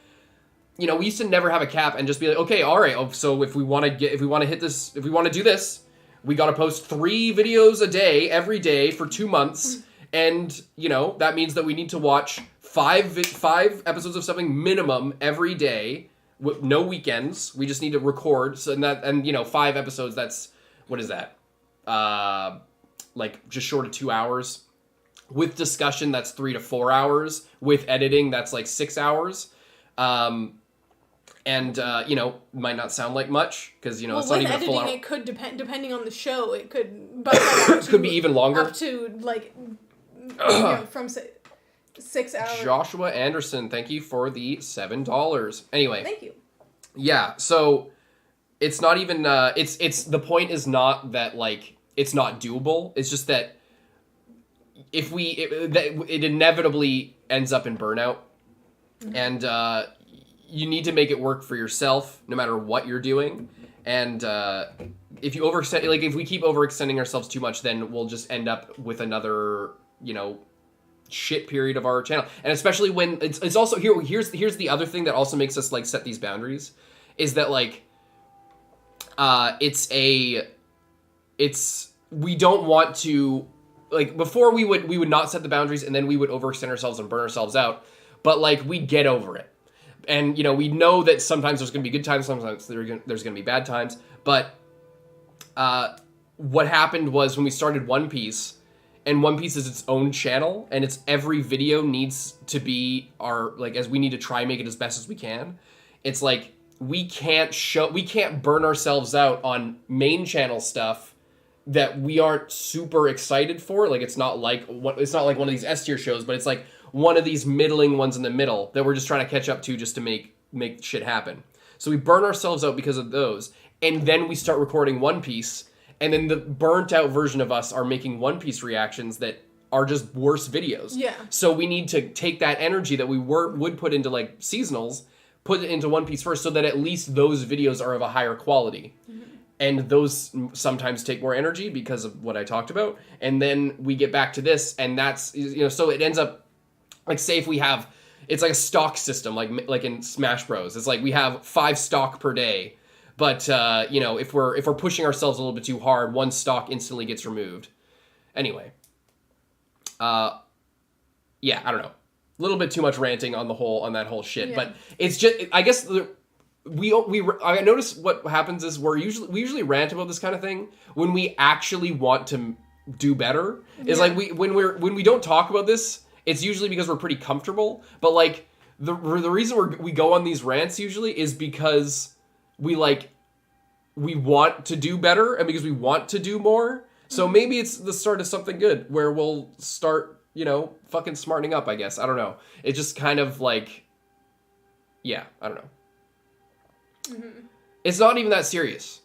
you know, we used to never have a cap and just be like, okay, all right, so if we want to do this, we got to post 3 videos a day, every day for 2 months, and, you know, that means that we need to watch 5 episodes of something minimum every day, with no weekends. We just need to record, and you know, 5 episodes, that's, what is that? Like, just short of 2 hours. With discussion, that's 3 to 4 hours. With editing, that's like 6 hours. You know, might not sound like much, because, you know, it's not even a full hour. With editing, it could depending on the show, it could bump that up to, could be even longer. Up to, like, you know, from 6 hours. Joshua Anderson, thank you for the $7. Anyway. Thank you. Yeah, so it's not even, the point is not that, like, it's not doable. It's just that it inevitably ends up in burnout. And you need to make it work for yourself, no matter what you're doing. And if you overextend, like, if we keep overextending ourselves too much, then we'll just end up with another, you know, shit period of our channel. And especially when it's also here's the other thing that also makes us, like, set these boundaries, is that, like, we don't want to, like, before we would not set the boundaries, and then we would overextend ourselves and burn ourselves out, but, like, we'd get over it. And, you know, we know that sometimes there's going to be good times, sometimes there's going to be bad times, but what happened was, when we started One Piece, and One Piece is its own channel, and it's every video needs to be as we need to try and make it as best as we can, it's like, we can't burn ourselves out on main channel stuff that we aren't super excited for. Like, it's not like one of these S tier shows, but it's like one of these middling ones in the middle that we're just trying to catch up to just to make shit happen. So we burn ourselves out because of those, and then we start recording One Piece, and then the burnt out version of us are making One Piece reactions that are just worse videos. Yeah. So we need to take that energy that we would put into, like, seasonals, put it into One Piece first, so that at least those videos are of a higher quality. Mm-hmm. And those sometimes take more energy because of what I talked about. And then we get back to this, and that's, you know, so it ends up, like, say if we have, it's like a stock system, like in Smash Bros. It's like we have 5 stock per day, but, you know, if we're pushing ourselves a little bit too hard, 1 stock instantly gets removed. Anyway. Yeah, I don't know. A little bit too much ranting on that whole shit, but it's just, I guess, I notice what happens is we usually rant about this kind of thing when we actually want to do better. It's like when we don't talk about this, it's usually because we're pretty comfortable. But, like, the reason we go on these rants usually is because we want to do better, and because we want to do more. So maybe it's the start of something good where we'll start, fucking smartening up, I guess. I don't know. It's just kind of like, yeah, I don't know. Mm-hmm. It's not even that serious.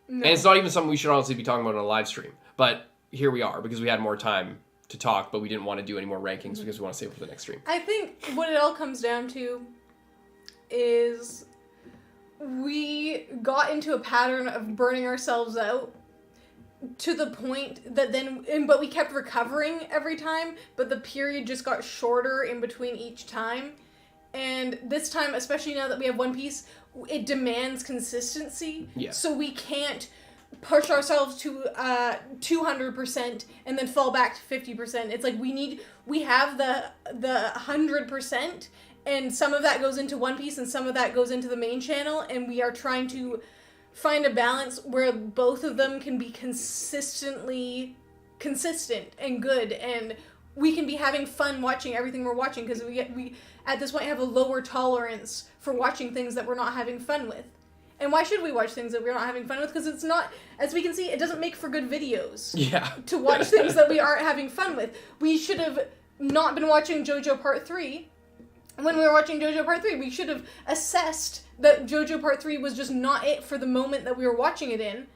No. And it's not even something we should honestly be talking about on a live stream. But here we are because we had more time to talk, but we didn't want to do any more rankings because we want to save it for the next stream. I think what it all comes down to is we got into a pattern of burning ourselves out to the point that but we kept recovering every time, but the period just got shorter in between each time. And this time, especially now that we have One Piece, it demands consistency. Yeah. So we can't push ourselves to 200% and then fall back to 50%. It's like we have the 100%, and some of that goes into One Piece and some of that goes into the main channel, and we are trying to find a balance where both of them can be consistently consistent and good, and we can be having fun watching everything we're watching, because we at this point have a lower tolerance for watching things that we're not having fun with. And why should we watch things that we're not having fun with? Because it's not, as we can see, it doesn't make for good videos. Yeah. To watch things that we aren't having fun with. We should have not been watching JoJo Part 3. When we were watching JoJo Part 3, we should have assessed that JoJo Part 3 was just not it for the moment that we were watching it in,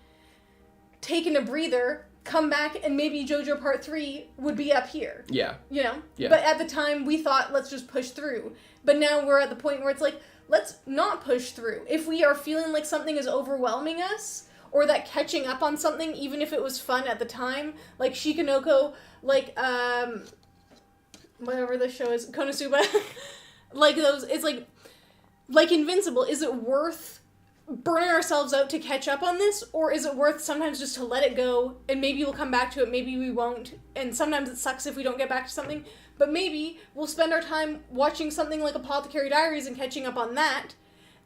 taken a breather, come back, and maybe JoJo Part 3 would be up here. Yeah. Yeah. But at the time, we thought, let's just push through. But now we're at the point where it's like, let's not push through. If we are feeling like something is overwhelming us, or that catching up on something, even if it was fun at the time, like Shikanoko, like, whatever the show is, Konosuba, like those, it's like Invincible, is it worth burning ourselves out to catch up on this, or is it worth sometimes just to let it go, and maybe we'll come back to it, maybe we won't, and sometimes it sucks if we don't get back to something, but maybe we'll spend our time watching something like Apothecary Diaries and catching up on that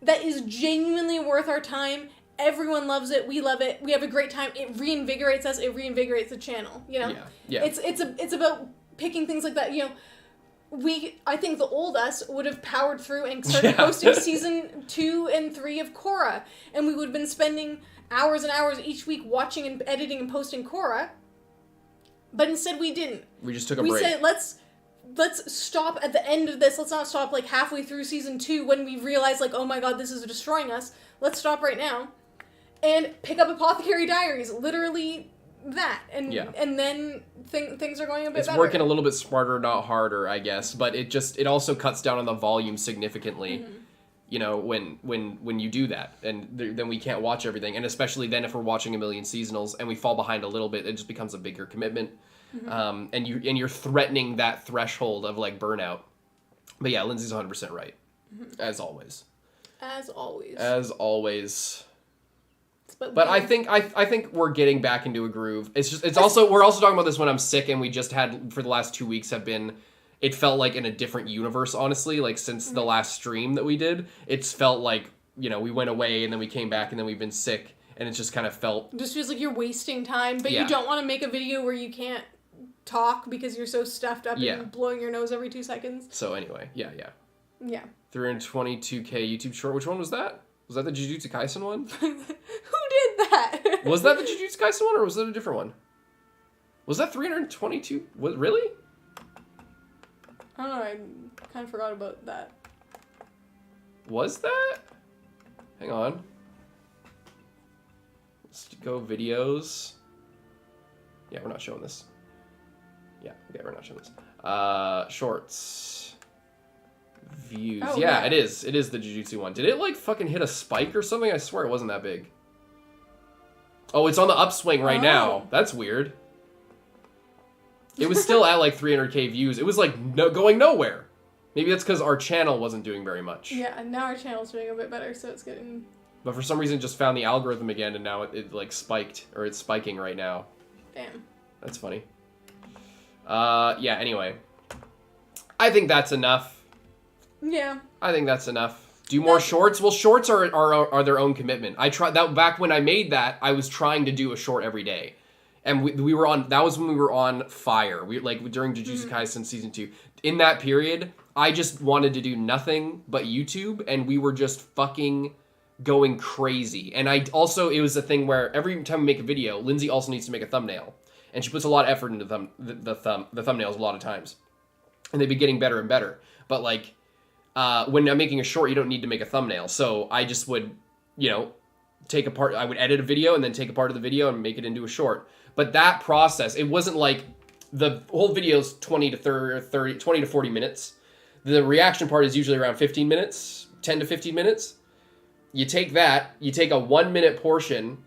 is genuinely worth our time. Everyone loves it, we love it, we have a great time, it reinvigorates us, it reinvigorates the channel, Yeah. It's about picking things like that, I think the old us would have powered through and started posting season 2 and 3 of Korra, and we would have been spending hours and hours each week watching and editing and posting Korra, but instead we didn't. We just took a break. We said, let's stop at the end of this, let's not stop like halfway through season 2 when we realize like, oh my god, this is destroying us, let's stop right now, and pick up Apothecary Diaries, literally that, and then things are going a bit better. It's working a little bit smarter, not harder, I guess, but it also cuts down on the volume significantly, when you do that, and then we can't watch everything, and especially then if we're watching a million seasonals and we fall behind a little bit, it just becomes a bigger commitment, and you're threatening that threshold of like burnout. But yeah, Lindsay's 100% right, as always. As always. But I think we're getting back into a groove. We're also talking about this when I'm sick, and we just had, for the last 2 weeks, it felt like in a different universe, honestly, like since the last stream that we did, it's felt like, we went away and then we came back and then we've been sick, and it just kind of felt... It just feels like you're wasting time, but you don't want to make a video where you can't talk because you're so stuffed up and blowing your nose every 2 seconds. So anyway, yeah. Yeah. 322k YouTube short. Which one was that? Was that the Jujutsu Kaisen one? Who did that? Was that the Jujutsu Kaisen one, or was that a different one? Was that 322? What, really? I don't know, I kind of forgot about that. Was that? Hang on. Let's go videos. Yeah, we're not showing this. Yeah, we're not showing this. Shorts. Views. Oh, yeah, it is. It is the Jujutsu one. Did it like fucking hit a spike or something? I swear it wasn't that big. Oh, it's on the upswing right now. That's weird. It was still at like 300k views. It was like going nowhere. Maybe that's because our channel wasn't doing very much. Yeah, and now our channel's doing a bit better, so it's getting... But for some reason, it just found the algorithm again, and now it like spiked, or it's spiking right now. Damn. That's funny. Yeah, anyway. I think that's enough. Yeah. I think that's enough. Do more shorts? Well, shorts are their own commitment. I tried that back when I made that. I was trying to do a short every day, and we were on. That was when we were on fire. We like during Jujutsu Kaisen season 2. In that period, I just wanted to do nothing but YouTube, and we were just fucking going crazy. And it was a thing where every time we make a video, Lindsay also needs to make a thumbnail. And she puts a lot of effort into the thumbnails a lot of times. And they've been getting better and better. But like, when I'm making a short, you don't need to make a thumbnail. So I just would, I would edit a video and then take a part of the video and make it into a short. But that process, it wasn't like the whole video's 20 to 40 minutes. The reaction part is usually around 15 minutes, 10 to 15 minutes. You take that, you take a 1 minute portion,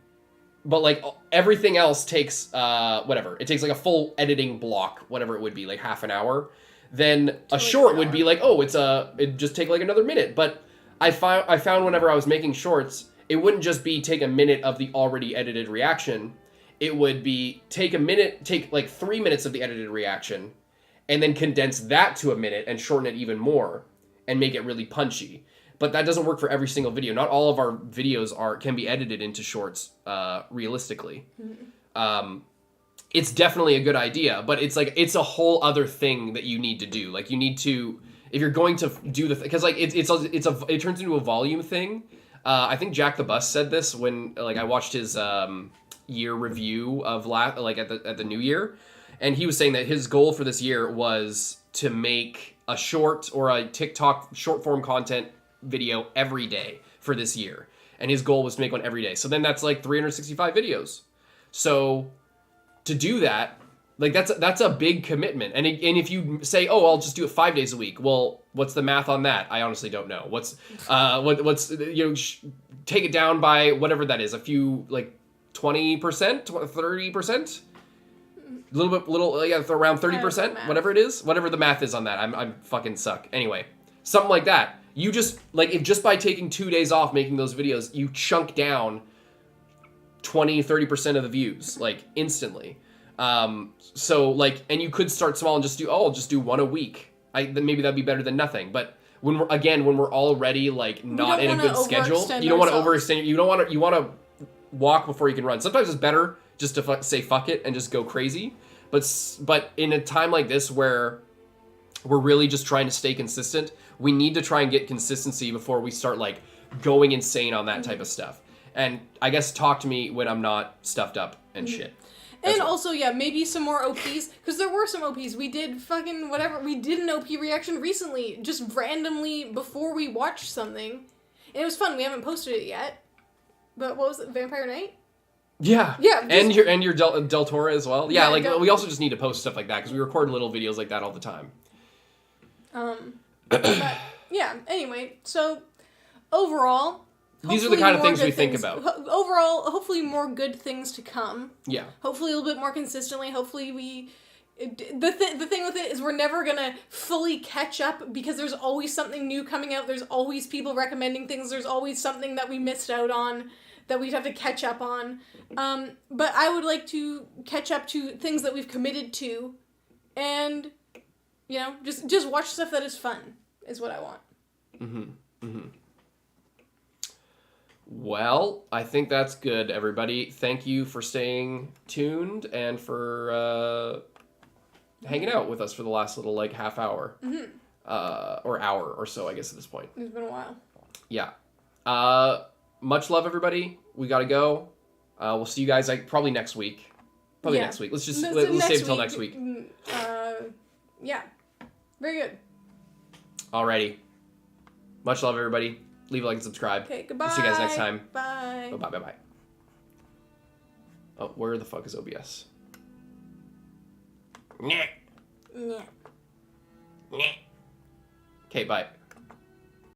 but like everything else takes, whatever. It takes like a full editing block, whatever it would be, like half an hour. Then a short would be like, it'd just take like another minute. But I found whenever I was making shorts, it wouldn't just be take a minute of the already edited reaction. It would be take like 3 minutes of the edited reaction and then condense that to a minute and shorten it even more and make it really punchy. But that doesn't work for every single video. Not all of our videos can be edited into shorts realistically. Mm-hmm. It's definitely a good idea, but it's a whole other thing that you need to do. like you need to, if you're going to do because like it turns into a volume thing. I think Jack the Bus said this when like I watched his year review of at the New Year, and he was saying that his goal for this year was to make a short or a TikTok short form content video every day for this year, and his goal was to make one every day. So then that's like 365 videos. So to do that, like that's a big commitment. And if you say, oh, I'll just do it 5 days a week, well, what's the math on that? I honestly don't know. What's take it down by whatever that is, a few, like 20%, 30%, around 30%, whatever it is, whatever the math is on that. I'm fucking suck. Anyway, something like that. You just if just by taking 2 days off making those videos, you chunk down 20-30% of the views like instantly. So like, and you could start small and just do, I'll just do one a week. Then maybe that'd be better than nothing. But when we're already like not in a good schedule, you don't want to overextend. You want to walk before you can run. Sometimes it's better just to say fuck it and just go crazy. But in a time like this where we're really just trying to stay consistent, we need to try and get consistency before we start like going insane on that type of stuff. And I guess talk to me when I'm not stuffed up and shit. And also, maybe some more OPs, because there were some OPs. We did fucking whatever. We did an OP reaction recently, just randomly before we watched something. And it was fun. We haven't posted it yet. But what was it? Vampire Night? Yeah. Yeah. And your Del Toro as well. Yeah, we also just need to post stuff like that, because we record little videos like that all the time. But, yeah, anyway, so overall, these are the kind of things we think about. Overall, hopefully more good things to come. Yeah. Hopefully a little bit more consistently. Hopefully the thing with it is we're never going to fully catch up, because there's always something new coming out. There's always people recommending things. There's always something that we missed out on that we'd have to catch up on. But I would like to catch up to things that we've committed to, and, just watch stuff that is fun is what I want. Mm-hmm. Mm-hmm. Well, I think that's good, everybody. Thank you for staying tuned and for hanging out with us for the last little, half hour. Mm-hmm. Or hour or so, I guess, at this point. It's been a while. Yeah. Much love, everybody. We gotta go. We'll see you guys, probably next week. Next week. Let's save till next week. Yeah. Very good. Alrighty. Much love, everybody. Leave a like and subscribe. Okay, goodbye. We'll see you guys next time. Bye. Bye. Oh, where the fuck is OBS? Okay, bye.